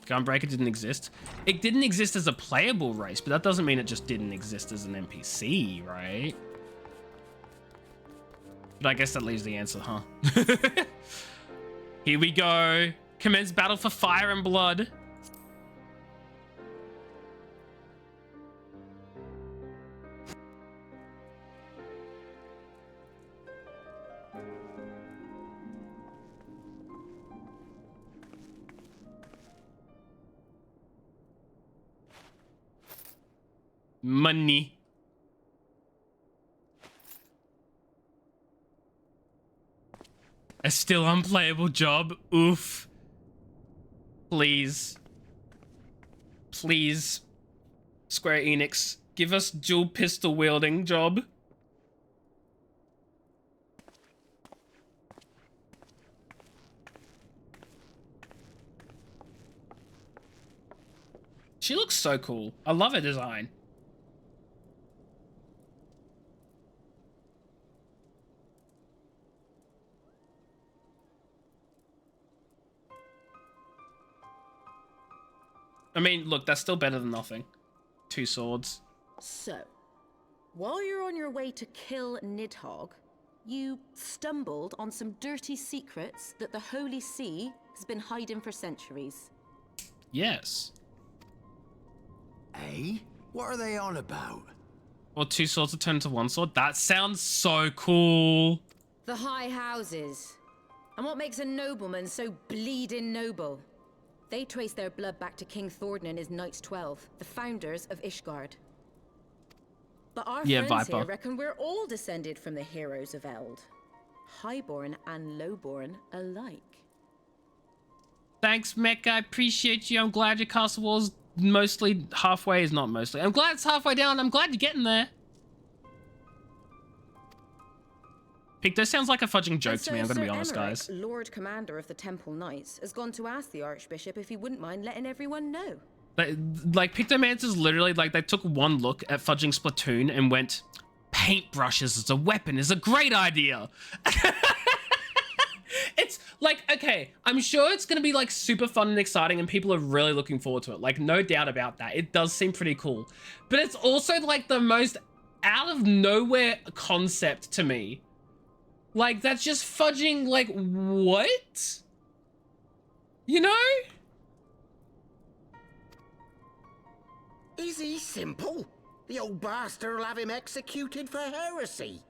Gunbreaker didn't exist. It didn't exist as a playable race, but that doesn't mean it just didn't exist as an NPC, right? But I guess that leaves the answer, huh? Here we go. Commence battle for fire and blood. Money. A still unplayable job. Oof. Please. Please. Square Enix, give us dual pistol wielding job. She looks so cool. I love her design. I mean, look, that's still better than nothing. 2 swords. So, while you're on your way to kill Nidhogg, you stumbled on some dirty secrets that the Holy See has been hiding for centuries. Yes. Eh? What are they on about? Or 2 swords to turn into 1 sword? That sounds so cool. The high houses. And what makes a nobleman so bleeding noble? They trace their blood back to King Thordan and his Knights 12, the founders of Ishgard. But our friends here reckon we're all descended from the heroes of Eld. Highborn and lowborn alike. Thanks, Mech. I appreciate you. I'm glad your castle wall's mostly halfway. Is not mostly. I'm glad it's halfway down. I'm glad you're getting there. Picto sounds like a fudging joke And to me, I'm so gonna be Sir honest, Emeric, guys. Lord Commander of the Temple Knights, has gone to ask the Archbishop if he wouldn't mind letting everyone know. Like Pictomancers literally, like, they took one look at fudging Splatoon and went, paintbrushes as a weapon is a great idea. It's like, okay, I'm sure it's gonna be like super fun and exciting and people are really looking forward to it. Like, no doubt about that. It does seem pretty cool. But it's also like the most out of nowhere concept to me. Like, that's just fudging, like, what? You know? Is he simple? The old bastard will have him executed for heresy.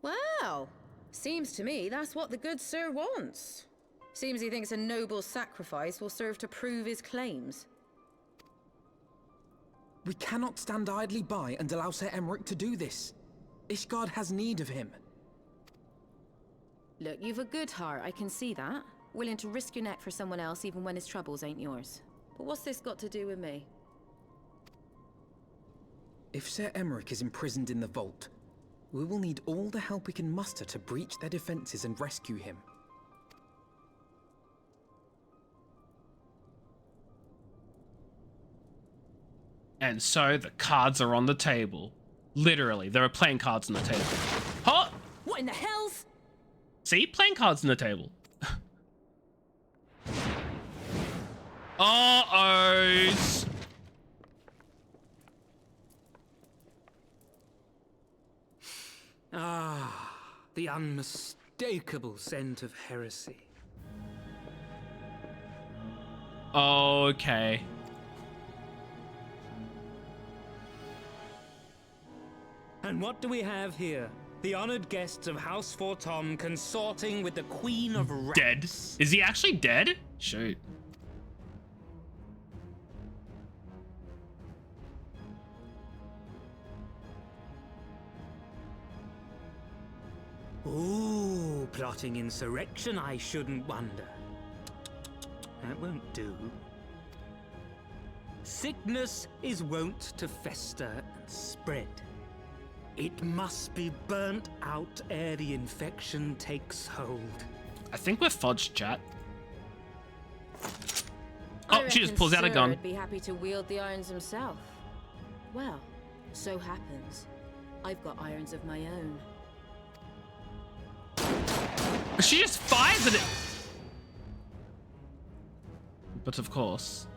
Well, seems to me that's what the good sir wants. Seems he thinks a noble sacrifice will serve to prove his claims. We cannot stand idly by and allow Sir Emeric to do this. Ishgard has need of him. Look, you've a good heart, I can see that. Willing to risk your neck for someone else even when his troubles ain't yours. But what's this got to do with me? If Sir Emeric is imprisoned in the vault, we will need all the help we can muster to breach their defenses and rescue him. And so the cards are on the table. Literally, there are playing cards on the table. Huh? What in the hell's? See? Playing cards on the table. Uh-ohs. Ah, the unmistakable scent of heresy. Okay. And what do we have here? The honored guests of House Fortom consorting with the Queen of Rats. Dead? Is he actually dead? Shoot. Ooh, plotting insurrection, I shouldn't wonder. That won't do. Sickness is wont to fester and spread. It must be burnt out ere the infection takes hold. I think we're fudged, chat. I Oh, she just reckon pulls out a Sir gun. would be happy to wield the irons himself. Well, so happens I've got irons of my own. She just fires at it. But of course.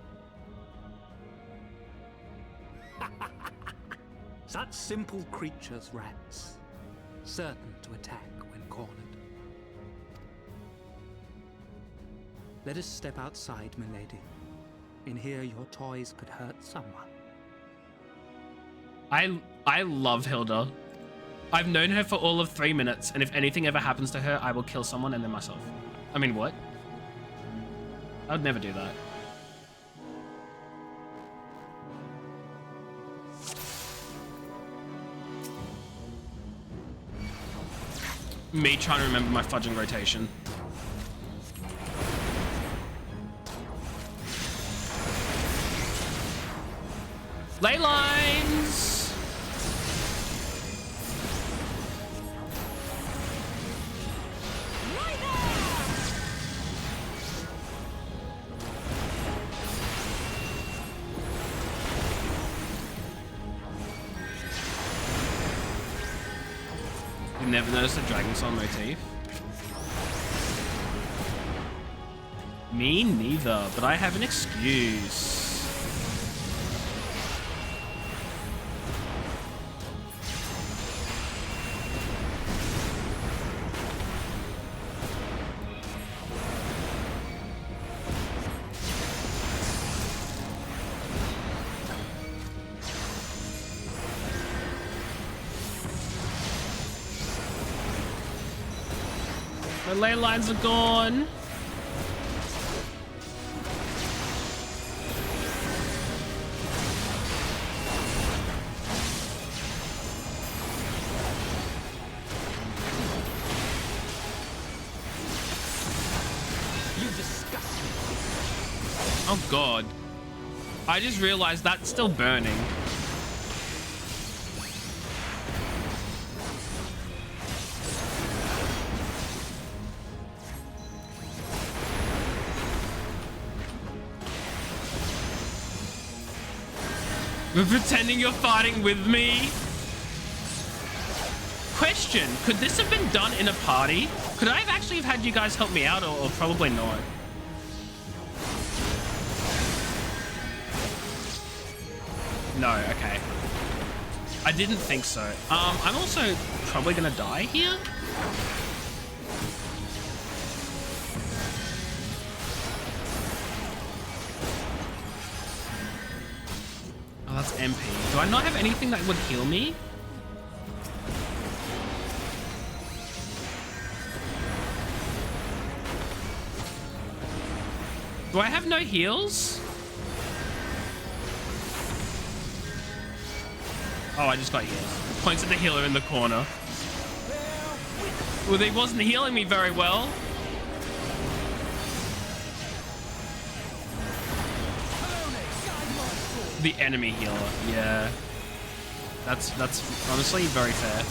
Such simple creatures, rats. Certain to attack when cornered. Let us step outside, milady. In here, your toys could hurt someone. I love Hilda. I've known her for all of 3 minutes, and if anything ever happens to her, I will kill someone and then myself. I mean, what? I would never do that. Me trying to remember my fudging rotation. Ley lines! You've never noticed a Dragon Soul motif? Me neither, but I have an excuse. My ley lines are gone. You disgust me. Oh god. I just realized that's still burning. We're pretending you're fighting with me. Question, could this have been done in a party? Could I have actually had you guys help me out, or probably not? No, okay. I didn't think so. I'm also probably gonna die here. Oh, that's MP. Do I not have anything that would heal me? Do I have no heals? Oh, I just got heals. Points at the healer in the corner. Well, he wasn't healing me very well. The enemy healer, yeah. That's honestly very fair.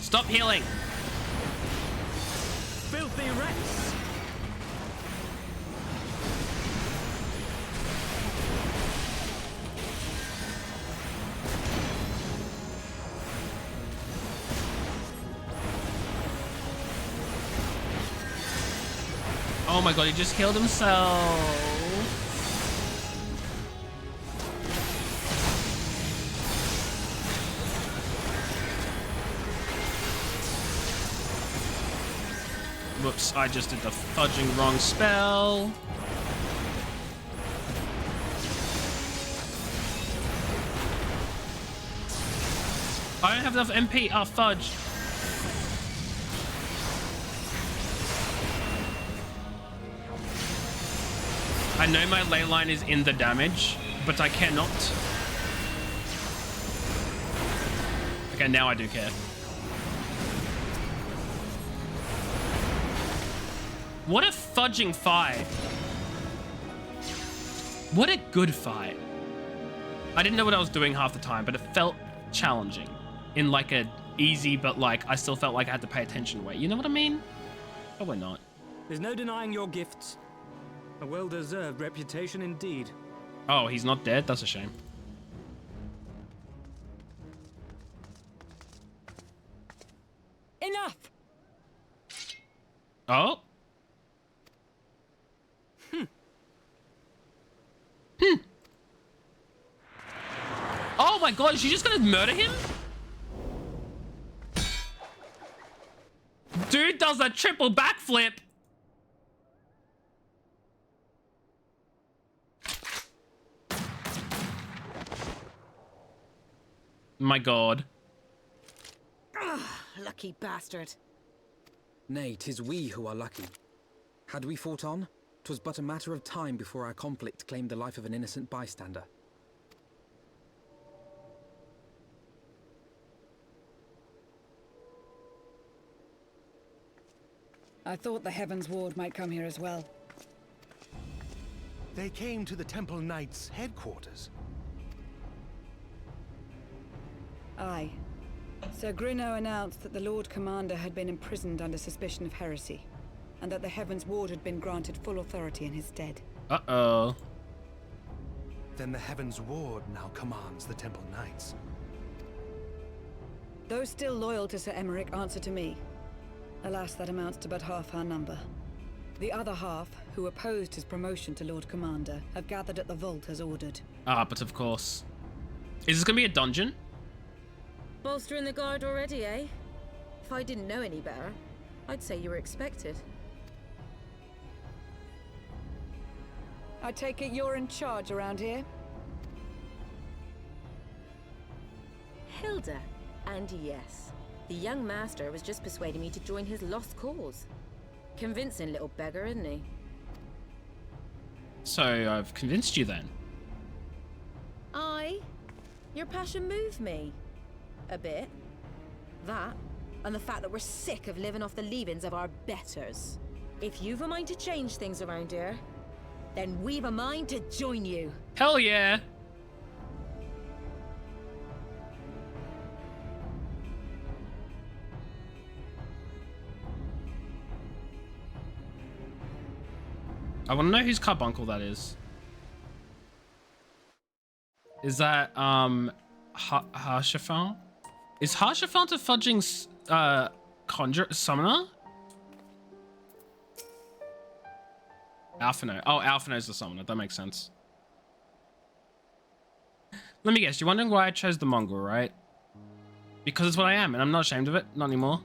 Stop healing. Filthy Rex. Oh my god, he just killed himself. Whoops, I just did the fudging wrong spell. I don't have enough MP. Oh, fudge. I know my ley line is in the damage, but I cannot. Okay, now I do care. What a fudging fight. What a good fight. I didn't know what I was doing half the time, but it felt challenging in like a easy, but like I still felt like I had to pay attention way. You know what I mean? Probably not. There's no denying your gifts. A well-deserved reputation indeed. Oh, he's not dead? That's a shame. Enough! Oh? Oh my god, is she just gonna murder him? Dude does a triple backflip. My god. Lucky bastard. Nay, 'tis we who are lucky. Had we fought on, 'twas but a matter of time before our conflict claimed the life of an innocent bystander. I thought the Heavensward might come here as well. They came to the Temple Knights' headquarters. Aye. Sir Grinno announced that the Lord Commander had been imprisoned under suspicion of heresy, and that the Heavensward had been granted full authority in his stead. Uh-oh. Then the Heavensward now commands the Temple Knights. Those still loyal to Sir Emmerich answer to me. Alas, that amounts to but half our number. The other half, who opposed his promotion to Lord Commander, have gathered at the vault as ordered. Ah, but of course. Is this gonna be a dungeon? Bolstering the guard already, eh? If I didn't know any better, I'd say you were expected. I take it you're in charge around here? Hilda, and yes, the young master was just persuading me to join his lost cause. Convincing little beggar, isn't he? So I've convinced you then. Aye. Your passion moved me. A bit. That, and the fact that we're sick of living off the leavings of our betters. If you've a mind to change things around here, then we've a mind to join you. Hell yeah! I want to know whose carbuncle that is. Is that Harshafan? Is Harshafan a fudging summoner? Alphino. Oh, Alphino's the summoner. That makes sense. Let me guess. You're wondering why I chose the mongrel, right? Because it's what I am, and I'm not ashamed of it. Not anymore.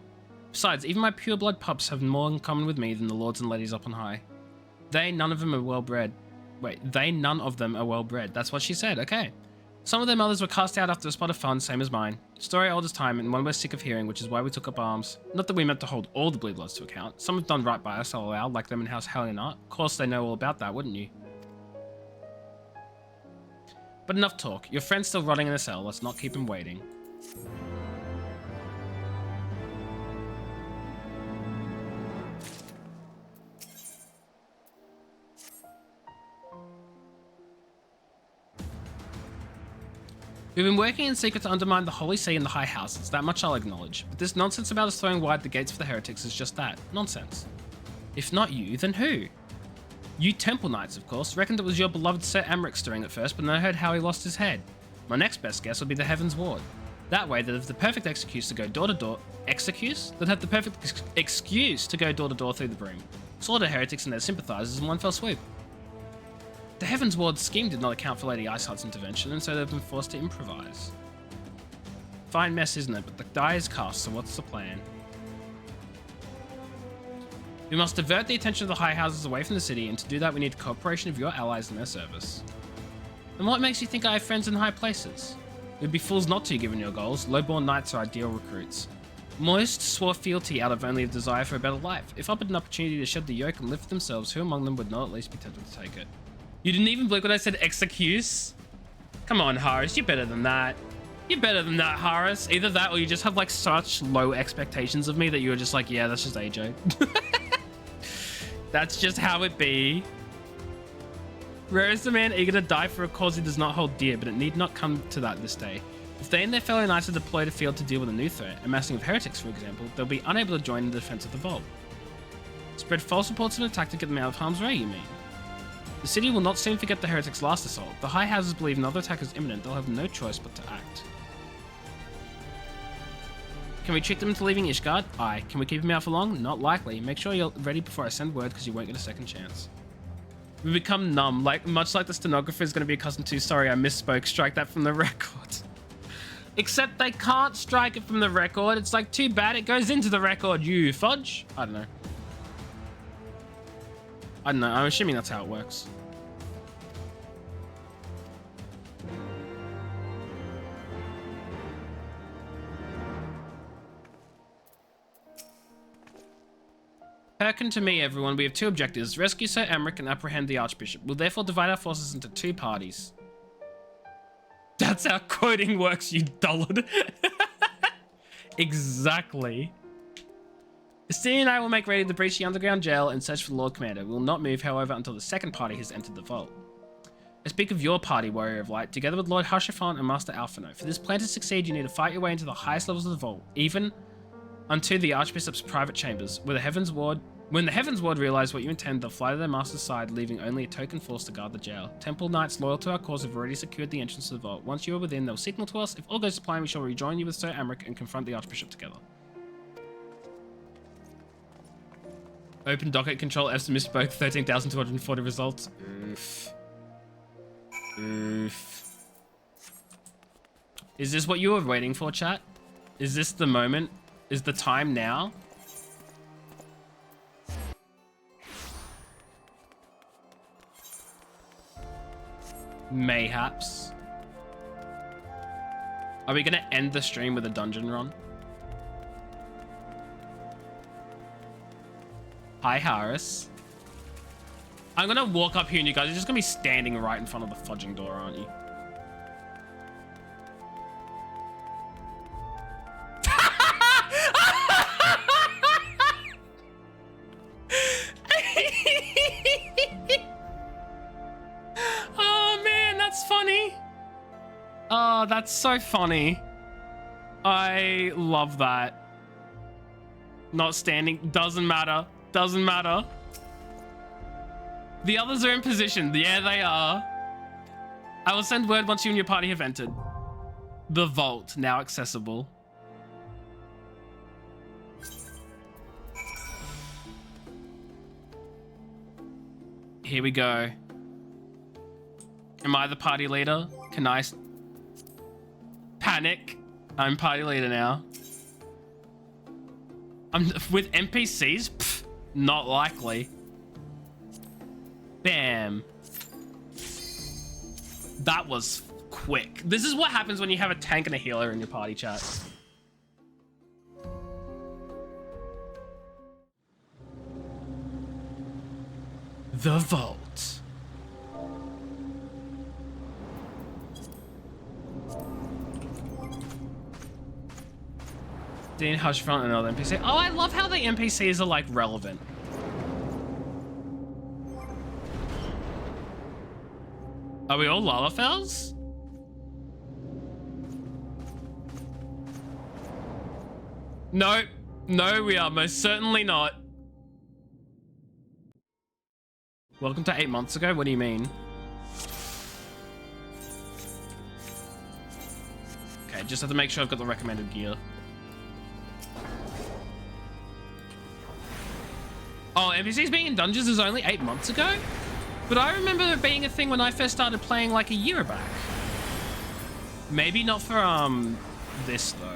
Besides, even my pureblood pups have more in common with me than the lords and ladies up on high. None of them are well-bred. Wait, none of them are well-bred. That's what she said. Okay. Some of their mothers were cast out after a spot of fun, same as mine. Story old as time, and one we're sick of hearing, which is why we took up arms. Not that we meant to hold all the Blue Bloods to account. Some have done right by us, I'll allow, like them in House Helionart. Of course they know all about that, wouldn't you? But enough talk. Your friend's still rotting in a cell. Let's not keep him waiting. We've been working in secret to undermine the Holy See and the High Houses, that much I'll acknowledge. But this nonsense about us throwing wide the gates for the heretics is just that, nonsense. If not you, then who? You Temple Knights, of course, reckoned it was your beloved Sir Amric stirring at first, but then I heard how he lost his head. My next best guess would be the Heavensward. That way, they'd have the perfect excuse to go door to door. Excuse? They'd have the perfect excuse to go door to door through the broom. Slaughter heretics and their sympathizers in one fell swoop. The Heavensward's scheme did not account for Lady Iceheart's intervention, and so they've been forced to improvise. Fine mess, isn't it? But the die is cast, so what's the plan? We must divert the attention of the High Houses away from the city, and to do that we need the cooperation of your allies in their service. And what makes you think I have friends in high places? We'd be fools not to, given your goals. Low-born knights are ideal recruits. Most swore fealty out of only a desire for a better life. If offered an opportunity to shed the yoke and lift themselves, who among them would not at least be tempted to take it? You didn't even blink when I said excuse? Come on, Harris, you're better than that. You're better than that, Harris. Either that or you just have like such low expectations of me that you're just like, yeah, that's just AJ. That's just how it be. Rare is the man eager to die for a cause he does not hold dear, but it need not come to that this day. If they and their fellow knights are deployed afield to deal with a new threat, a massing of heretics, for example, they'll be unable to join in the defense of the vault. Spread false reports of an attack to get them out of harm's way, you mean? The city will not soon forget the heretics' last assault. The High Houses believe another attack is imminent. They'll have no choice but to act. Can we trick them into leaving Ishgard? Aye. Can we keep him out for long? Not likely. Make sure you're ready before I send word, because you won't get a second chance. We become numb, much like the stenographer is going to be accustomed to. Sorry, I misspoke. Strike that from the record. Except they can't strike it from the record. It's like, too bad it goes into the record, you fudge. I don't know. I'm assuming that's how it works. Hearken to me, everyone. We have two objectives. Rescue Sir Amric and apprehend the Archbishop. We'll therefore divide our forces into two parties. That's how quoting works, you dullard. Exactly. Estine and I will make ready to breach the underground jail and search for the Lord Commander. We will not move, however, until the second party has entered the vault. I speak of your party, Warrior of Light, together with Lord Harshafan and Master Alphino. For this plan to succeed, you need to fight your way into the highest levels of the vault, even unto the Archbishop's private chambers, where the Heavensward... When the Heavensward realize what you intend, they'll fly to their master's side, leaving only a token force to guard the jail. Temple Knights loyal to our cause have already secured the entrance to the vault. Once you are within, they'll signal to us. If all goes to plan, we shall rejoin you with Sir Amric and confront the Archbishop together. Open docket control F's misspoke. 13,240 results. Oof. Oof. Is this what you were waiting for, chat? Is this the moment? Is the time now? Mayhaps. Are we gonna end the stream with a dungeon run? Hi, Harris. I'm gonna walk up here and you guys are just gonna be standing right in front of the fudging door, aren't you? Oh man, that's funny. Oh, that's so funny. I love that. Not standing, doesn't matter. Doesn't matter. The others are in position. Yeah, they are. I will send word once you and your party have entered. The vault, now accessible. Here we go. Am I the party leader? Can I panic? I'm party leader now. I'm with NPCs? Pfft, not likely. Bam. That was quick. This is what happens when you have a tank and a healer in your party chat. The vault. Dean Hush front another NPC. Oh, I love how the NPCs are like relevant. Are we all Lalafels? No, no, we are most certainly not. Welcome to 8 months ago? What do you mean? Okay, just have to make sure I've got the recommended gear. Oh, NPCs being in dungeons is only 8 months ago? But I remember it being a thing when I first started playing like a year back. Maybe not for, this though.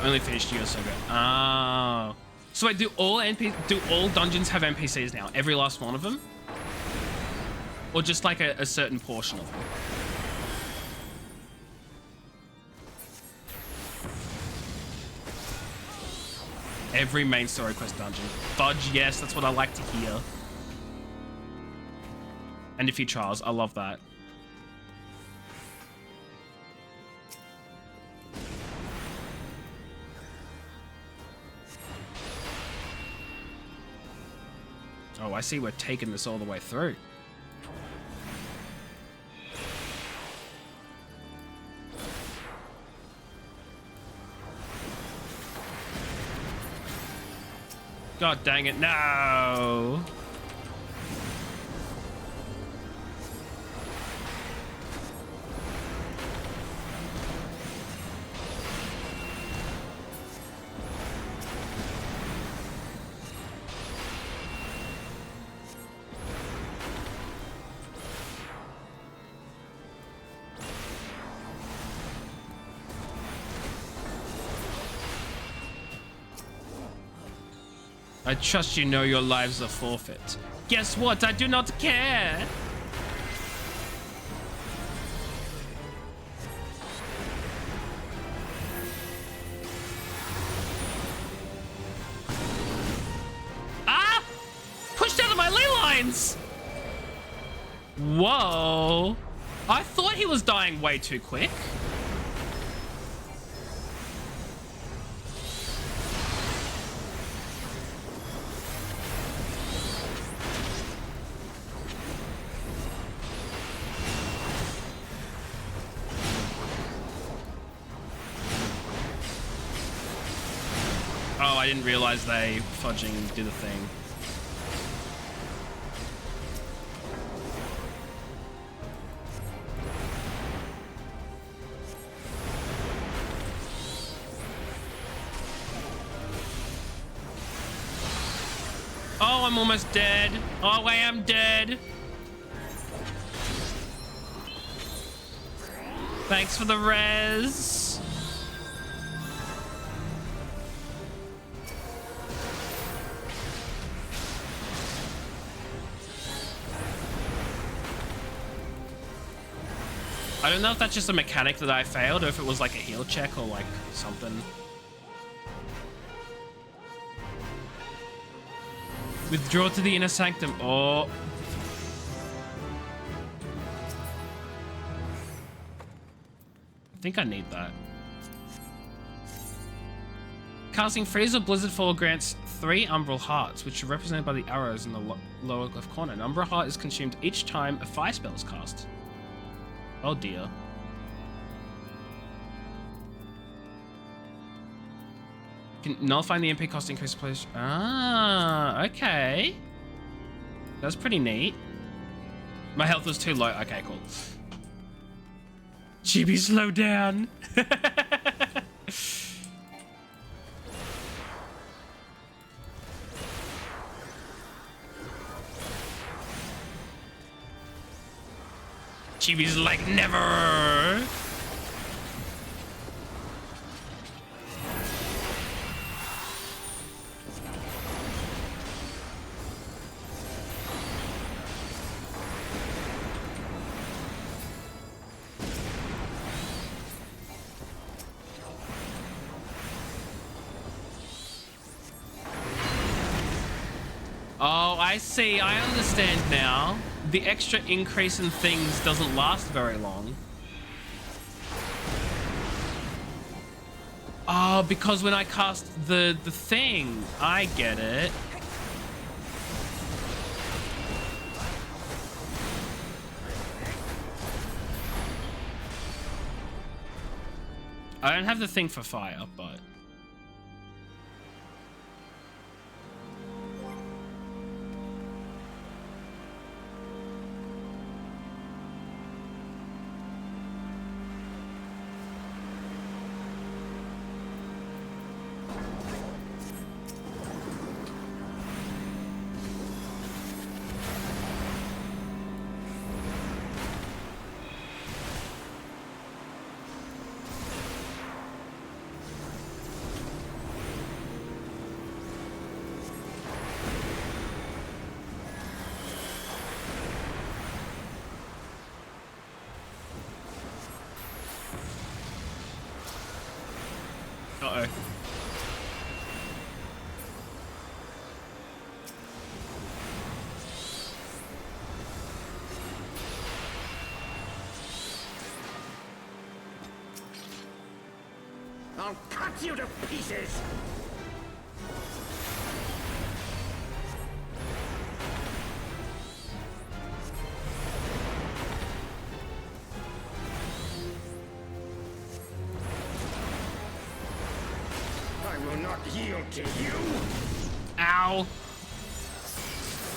Only finished you so good. Oh. So wait, do all dungeons have NPCs now? Every last one of them? Or just like a certain portion of them? Every main story quest dungeon. Fudge, yes, that's what I like to hear. And a few trials, I love that. Oh, I see we're taking this all the way through. God dang it, no! I trust you know your lives are forfeit. Guess what? I do not care. Ah! Pushed out of my ley lines! Whoa. I thought he was dying way too quick. I didn't realize they fudging did a thing. Oh, I'm almost dead. Oh, I am dead. Thanks for the res. I don't know if that's just a mechanic that I failed or if it was like a heal check or like something. Withdraw to the inner sanctum. Oh. I think I need that. Casting Freeze or Blizzard Fall grants 3 Umbral Hearts, which are represented by the arrows in the lower left corner. An Umbral Heart is consumed each time a fire spell is cast. Oh dear. Can nullify the MP cost increase place. Ah, okay. That's pretty neat. My health was too low. Okay, cool. Chibi, slow down. Chibi's like, never. Oh, I see. I understand now. The extra increase in things doesn't last very long. Oh, because when I cast the thing, I get it. I don't have the thing for fire, but... Uh-oh. I'll cut you to pieces! I will not yield to you! Ow!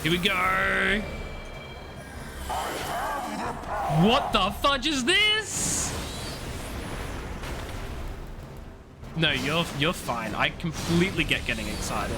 Here we go! What the fudge is this? No, you're fine. I completely get getting excited.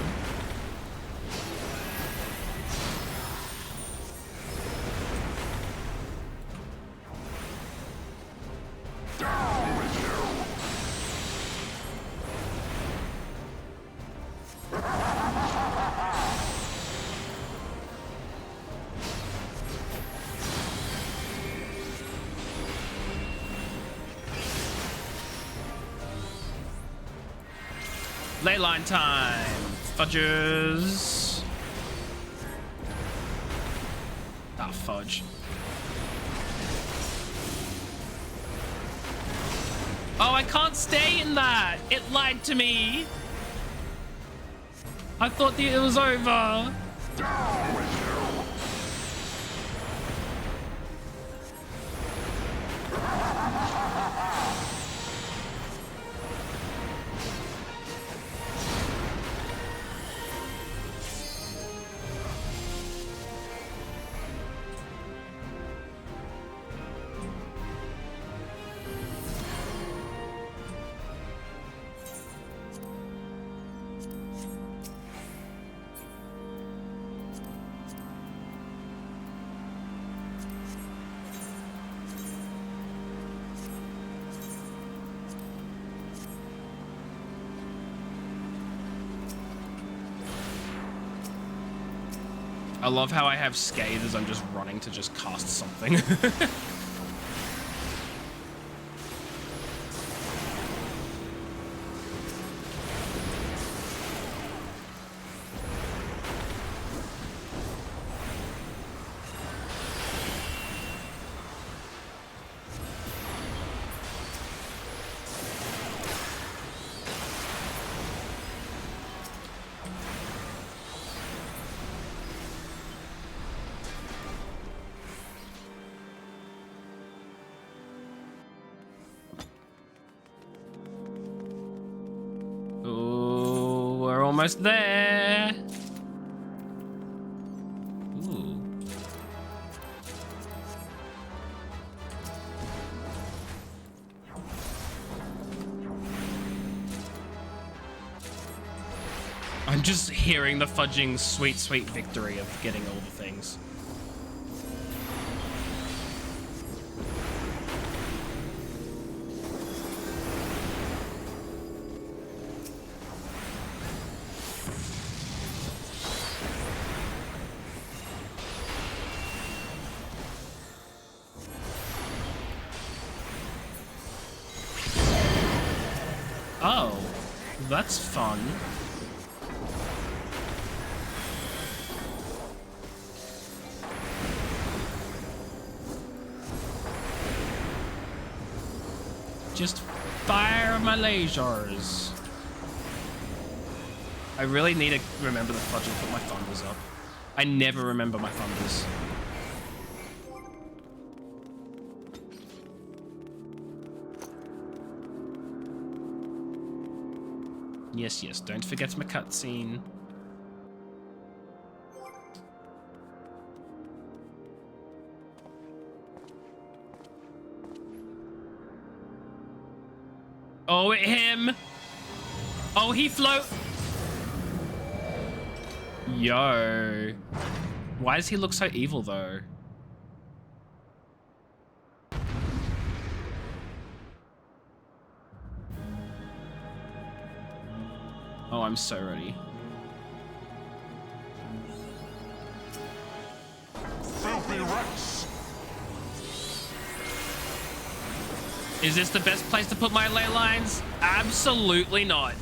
Leyline time, fudgers. Ah, fudge. Oh, I can't stay in that. It lied to me. I thought it was over. I love how I have Scathe as I'm just running to just cast something. almost there. Ooh. I'm just hearing the fudging sweet, sweet victory of getting all the things. Oh, that's fun. Just fire my lasers. I really need to remember the fudge and put my thunders up. I never remember my thunders. Yes, yes, don't forget my cutscene. Oh, him! Oh, he float! Yo. Why does he look so evil, though? Oh, I'm so ready. Filthy rats! Is this the best place to put my ley lines? Absolutely not.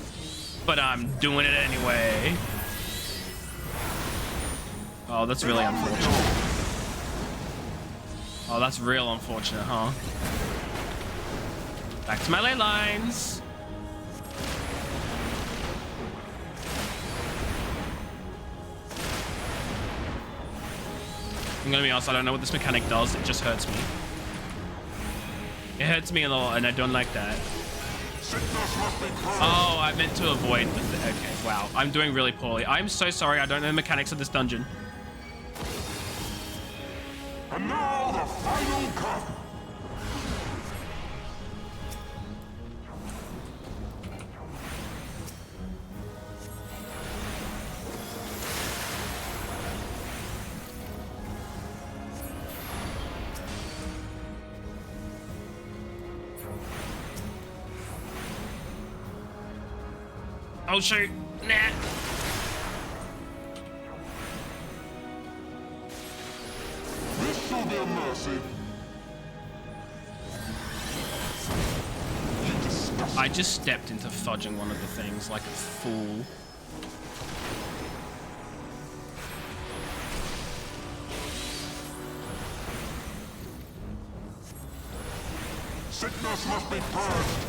But I'm doing it anyway. Oh, that's really unfortunate. Oh, that's real unfortunate, huh? Back to my ley lines. I'm gonna be honest, I don't know what this mechanic does. It just hurts me. It hurts me a lot, and I don't like that. Oh, I meant to avoid the okay, wow. I'm doing really poorly. I'm so sorry. I don't know the mechanics of this dungeon. And now the final cut! Oh shoot, nah. This shall be a mercy. I just stepped into fudging one of the things like a fool. Sickness must be purged.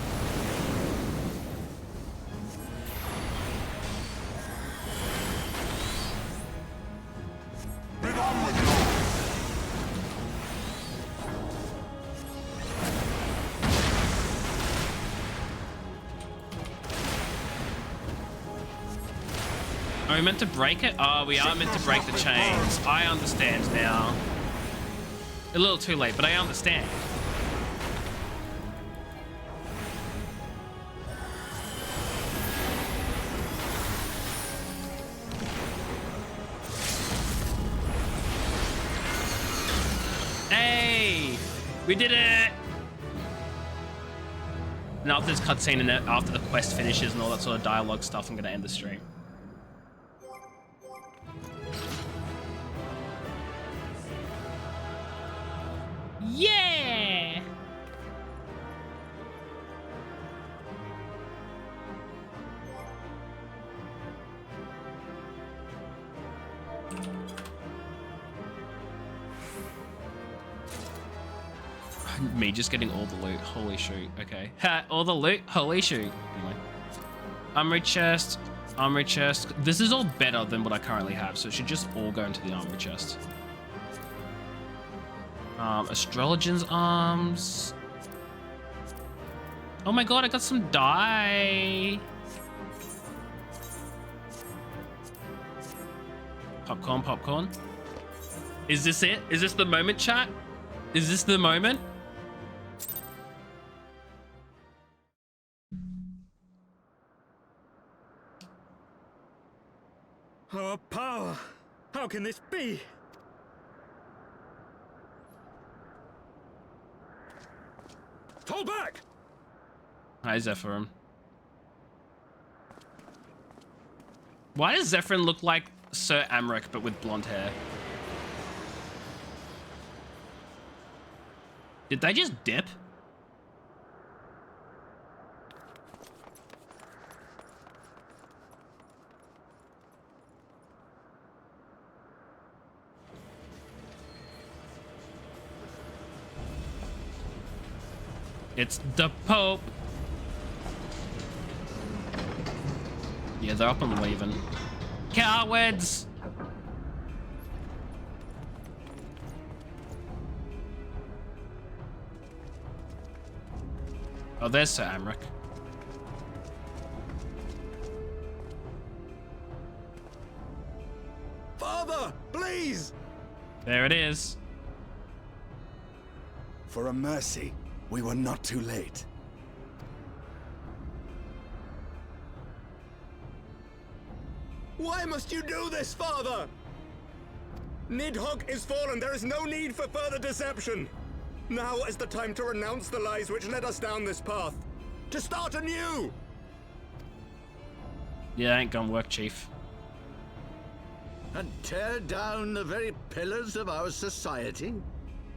Are we meant to break it? Oh, we are meant to break the chains. I understand now. A little too late, but I understand. Hey! We did it! And after this cutscene and after the quest finishes and all that sort of dialogue stuff, I'm gonna end the stream. Yeah! Me just getting all the loot. Holy shoot. Okay. Ha! All the loot. Holy shoot. Anyway. Armory chest. Armory chest. This is all better than what I currently have, so it should just all go into the armory chest. Astrologian's arms. Oh my god, I got some dye. Popcorn, popcorn. Is this it? Is this the moment, chat? Is this the moment? Our power! How can this be? Fall back! Hi, Zephyrin. Why does Zephyrin look like Sir Amric, but with blonde hair? Did they just dip? It's the Pope. Yeah, they're up and leaving. Cowards! Oh, there's Sir Amric. Father, please! There it is. For a mercy, we were not too late. Why must you do this, Father? Nidhogg is fallen. There is no need for further deception. Now is the time to renounce the lies which led us down this path. To start anew! Yeah, ain't gonna work, Chief. And tear down the very pillars of our society?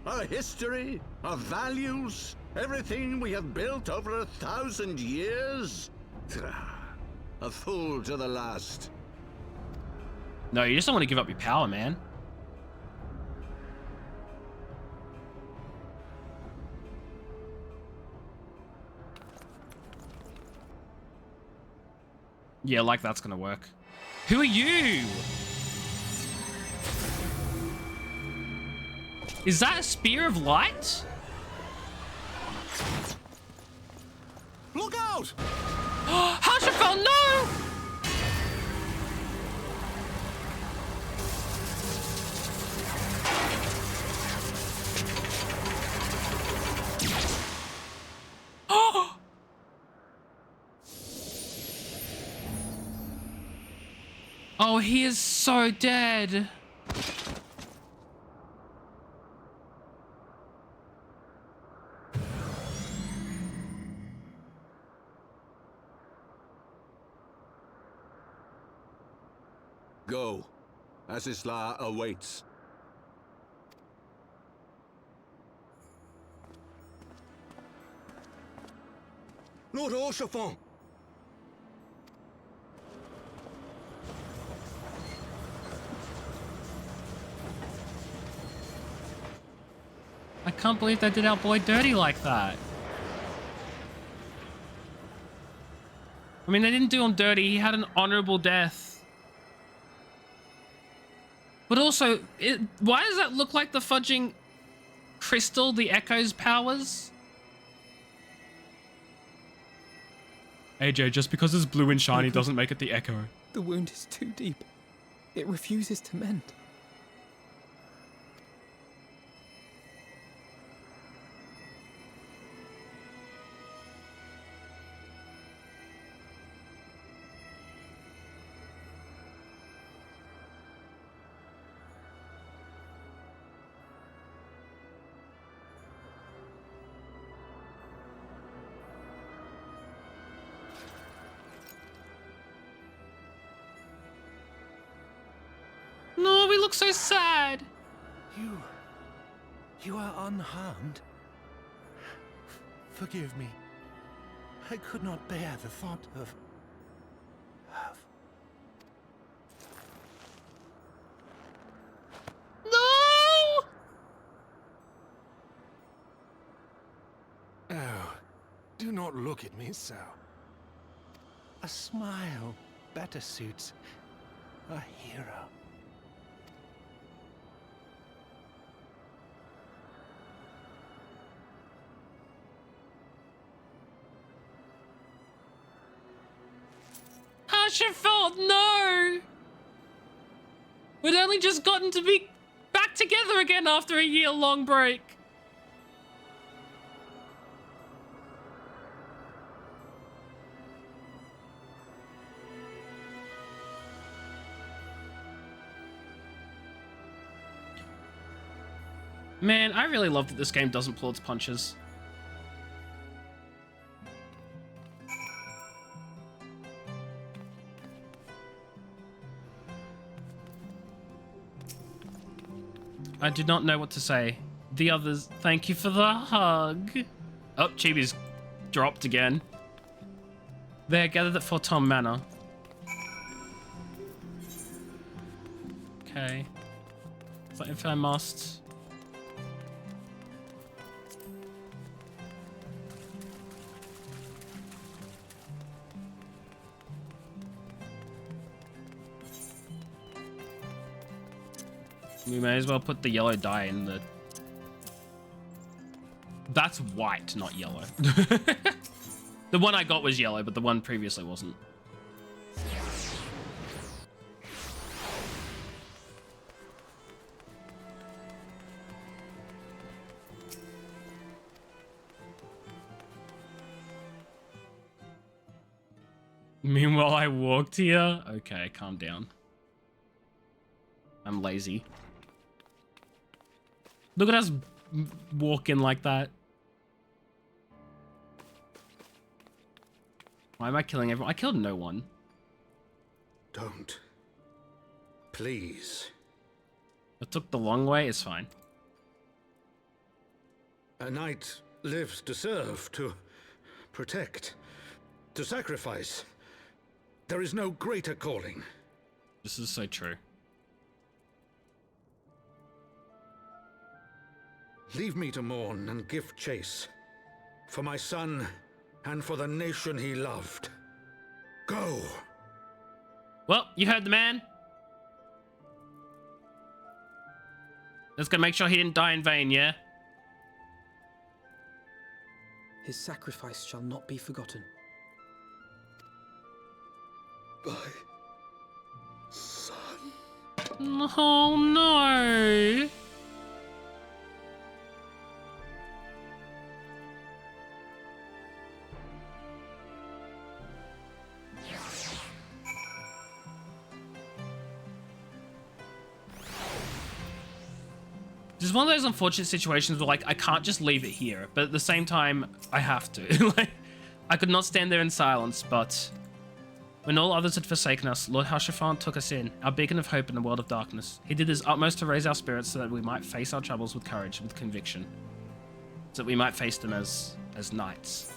Our history? Our values? Everything we have built over 1,000 years? A fool to the last. No, you just don't want to give up your power, man. Yeah, like that's gonna work. Who are you? Is that a spear of light? Look out! Hashafel, no! Oh, he is so dead. Go. Azizla awaits. Lord Orchefon! I can't believe they did our boy dirty like that. I mean, they didn't do him dirty. He had an honorable death. But also, why does that look like the fudging crystal, the Echo's powers? AJ, just because it's blue and shiny doesn't make it the Echo. The wound is too deep. It refuses to mend. No, we look so sad. You are unharmed. Forgive me. I could not bear the thought of... No! Oh, do not look at me so. A smile better suits a hero. Hashafel, no! We'd only just gotten to be back together again after a year-long break. Man, I really love that this game doesn't pull its punches. I do not know what to say. The others, thank you for the hug. Oh, Chibi's dropped again. They are gathered at Fort Tom Manor. Okay. So if I must. We may as well put the yellow dye in the... That's white, not yellow. The one I got was yellow, but the one previously wasn't. Meanwhile, I walked here. Okay, calm down. I'm lazy. Look at us walking like that. Why am I killing everyone? I killed no one. Don't. Please. I took the long way, it's fine. A knight lives to serve, to protect, to sacrifice. There is no greater calling. This is so true. Leave me to mourn and give chase. For my son, and for the nation he loved. Go! Well, you heard the man. Let's go make sure he didn't die in vain, yeah? His sacrifice shall not be forgotten. My son. Oh no! It's one of those unfortunate situations where, like, I can't just leave it here, but at the same time, I have to. Like, I could not stand there in silence, but when all others had forsaken us, Lord Hashafan took us in, our beacon of hope in the world of darkness. He did his utmost to raise our spirits so that we might face our troubles with courage, with conviction, so that we might face them as knights.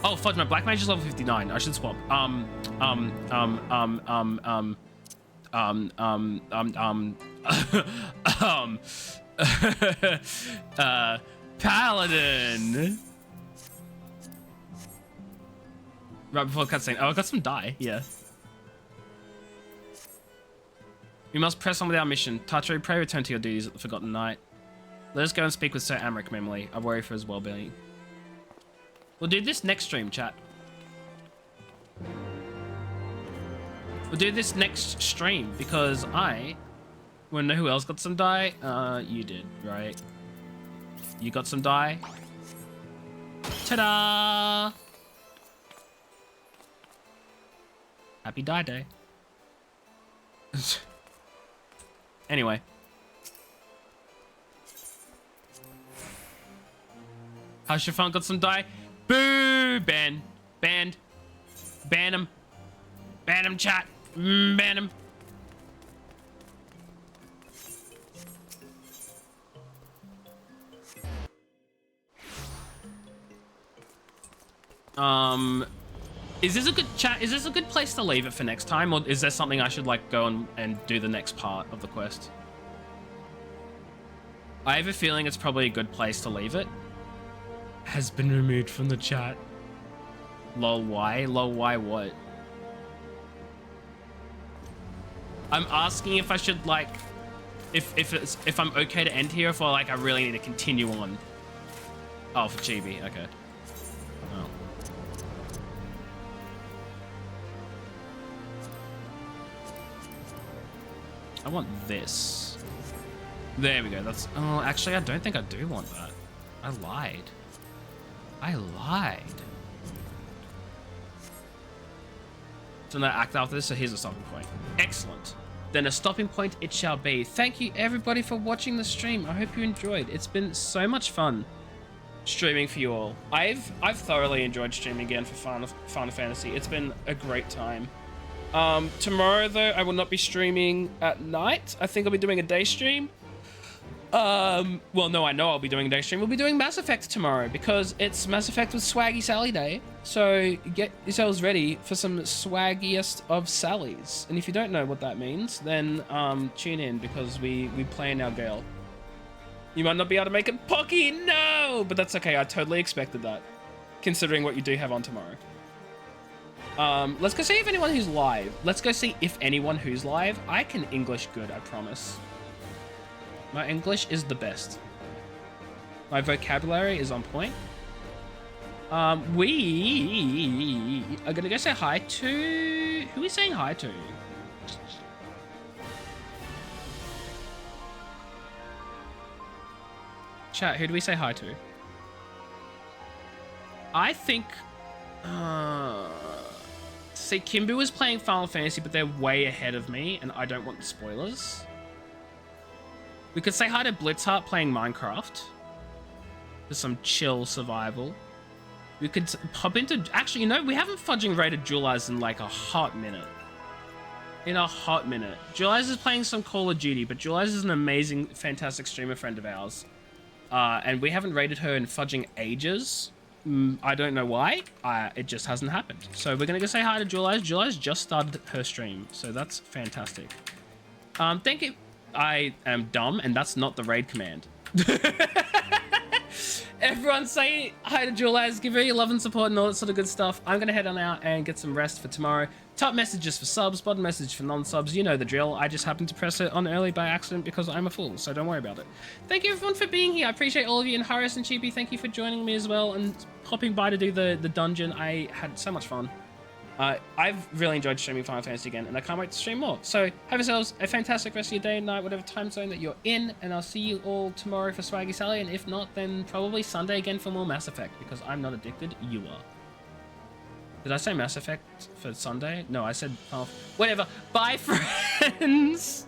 Oh, fudge, my black mage is level 59. I should swap. Paladin. Right before the cutscene. Oh, I got some dye. Yeah. We must press on with our mission. Tartary, pray return to your duties at the Forgotten Night. Let us go and speak with Sir Amric Memley. I worry for his well-being. We'll do this next stream, chat. We'll do this next stream because I wanna know who else got some dye. You did, right? You got some dye. Ta-da! Happy dye day. Anyway. Hashafan got some dye. Boo! Ban. Banned. Ban him. Ban him, chat. Ban him. Is this a good chat? Is this a good place to leave it for next time? Or is there something I should like go and do the next part of the quest? I have a feeling it's probably a good place to leave it. Has been removed from the chat. Lol, why? Lol, why what? I'm asking if I should like, if I'm okay to end here, if I like I really need to continue on. Oh, for Chibi, okay. Oh. I want this. There we go. That's... Oh, actually, I don't think I do want that. I lied. I lied. So no act after this, so here's a stopping point. Excellent. Then a stopping point it shall be. Thank you everybody for watching the stream. I hope you enjoyed. It's been so much fun streaming for you all. I've thoroughly enjoyed streaming again for Final Fantasy. It's been a great time. Tomorrow though, I will not be streaming at night. I think I'll be doing a day stream. Well, no, I know I'll be doing a day stream. We'll be doing Mass Effect tomorrow because it's Mass Effect with Swaggy Sally Day. So get yourselves ready for some swaggiest of Sallys. And if you don't know what that means, then tune in because we play in our girl. You might not be able to make it Pocky, no! But that's okay, I totally expected that, considering what you do have on tomorrow. Let's go see if anyone who's live. Let's go see if anyone who's live. I can English good, I promise. My English is the best. My vocabulary is on point. We are gonna go say hi to... Who are we saying hi to? Chat, who do we say hi to? I think... See, Kimbu is playing Final Fantasy, but they're way ahead of me, and I don't want spoilers. We could say hi to Blitzheart playing Minecraft. For some chill survival. We could pop into... Actually, you know, we haven't fudging rated Jewel Eyes in like a hot minute. In a hot minute. Jewel Eyes is playing some Call of Duty, but Jewel Eyes is an amazing, fantastic streamer friend of ours. And we haven't rated her in fudging ages. I don't know why. It just hasn't happened. So we're going to go say hi to Jewel Eyes. Jewel Eyes just started her stream, so that's fantastic. Thank you. I am dumb, and that's not the raid command. Everyone say hi to Jewel Eyes, give her your love and support and all that sort of good stuff. I'm going to head on out and get some rest for tomorrow. Top messages for subs, bottom message for non-subs. You know the drill. I just happened to press it on early by accident because I'm a fool, so don't worry about it. Thank you everyone for being here. I appreciate all of you. And Harris and Chibi, thank you for joining me as well and popping by to do the dungeon. I had so much fun. I've really enjoyed streaming Final Fantasy again, and I can't wait to stream more. So have yourselves a fantastic rest of your day and night, whatever time zone that you're in, and I'll see you all tomorrow for Swaggy Sally, and if not, then probably Sunday again for more Mass Effect, because I'm not addicted, you are. Did I say Mass Effect for Sunday? No, I said Final... Whatever. Bye, friends!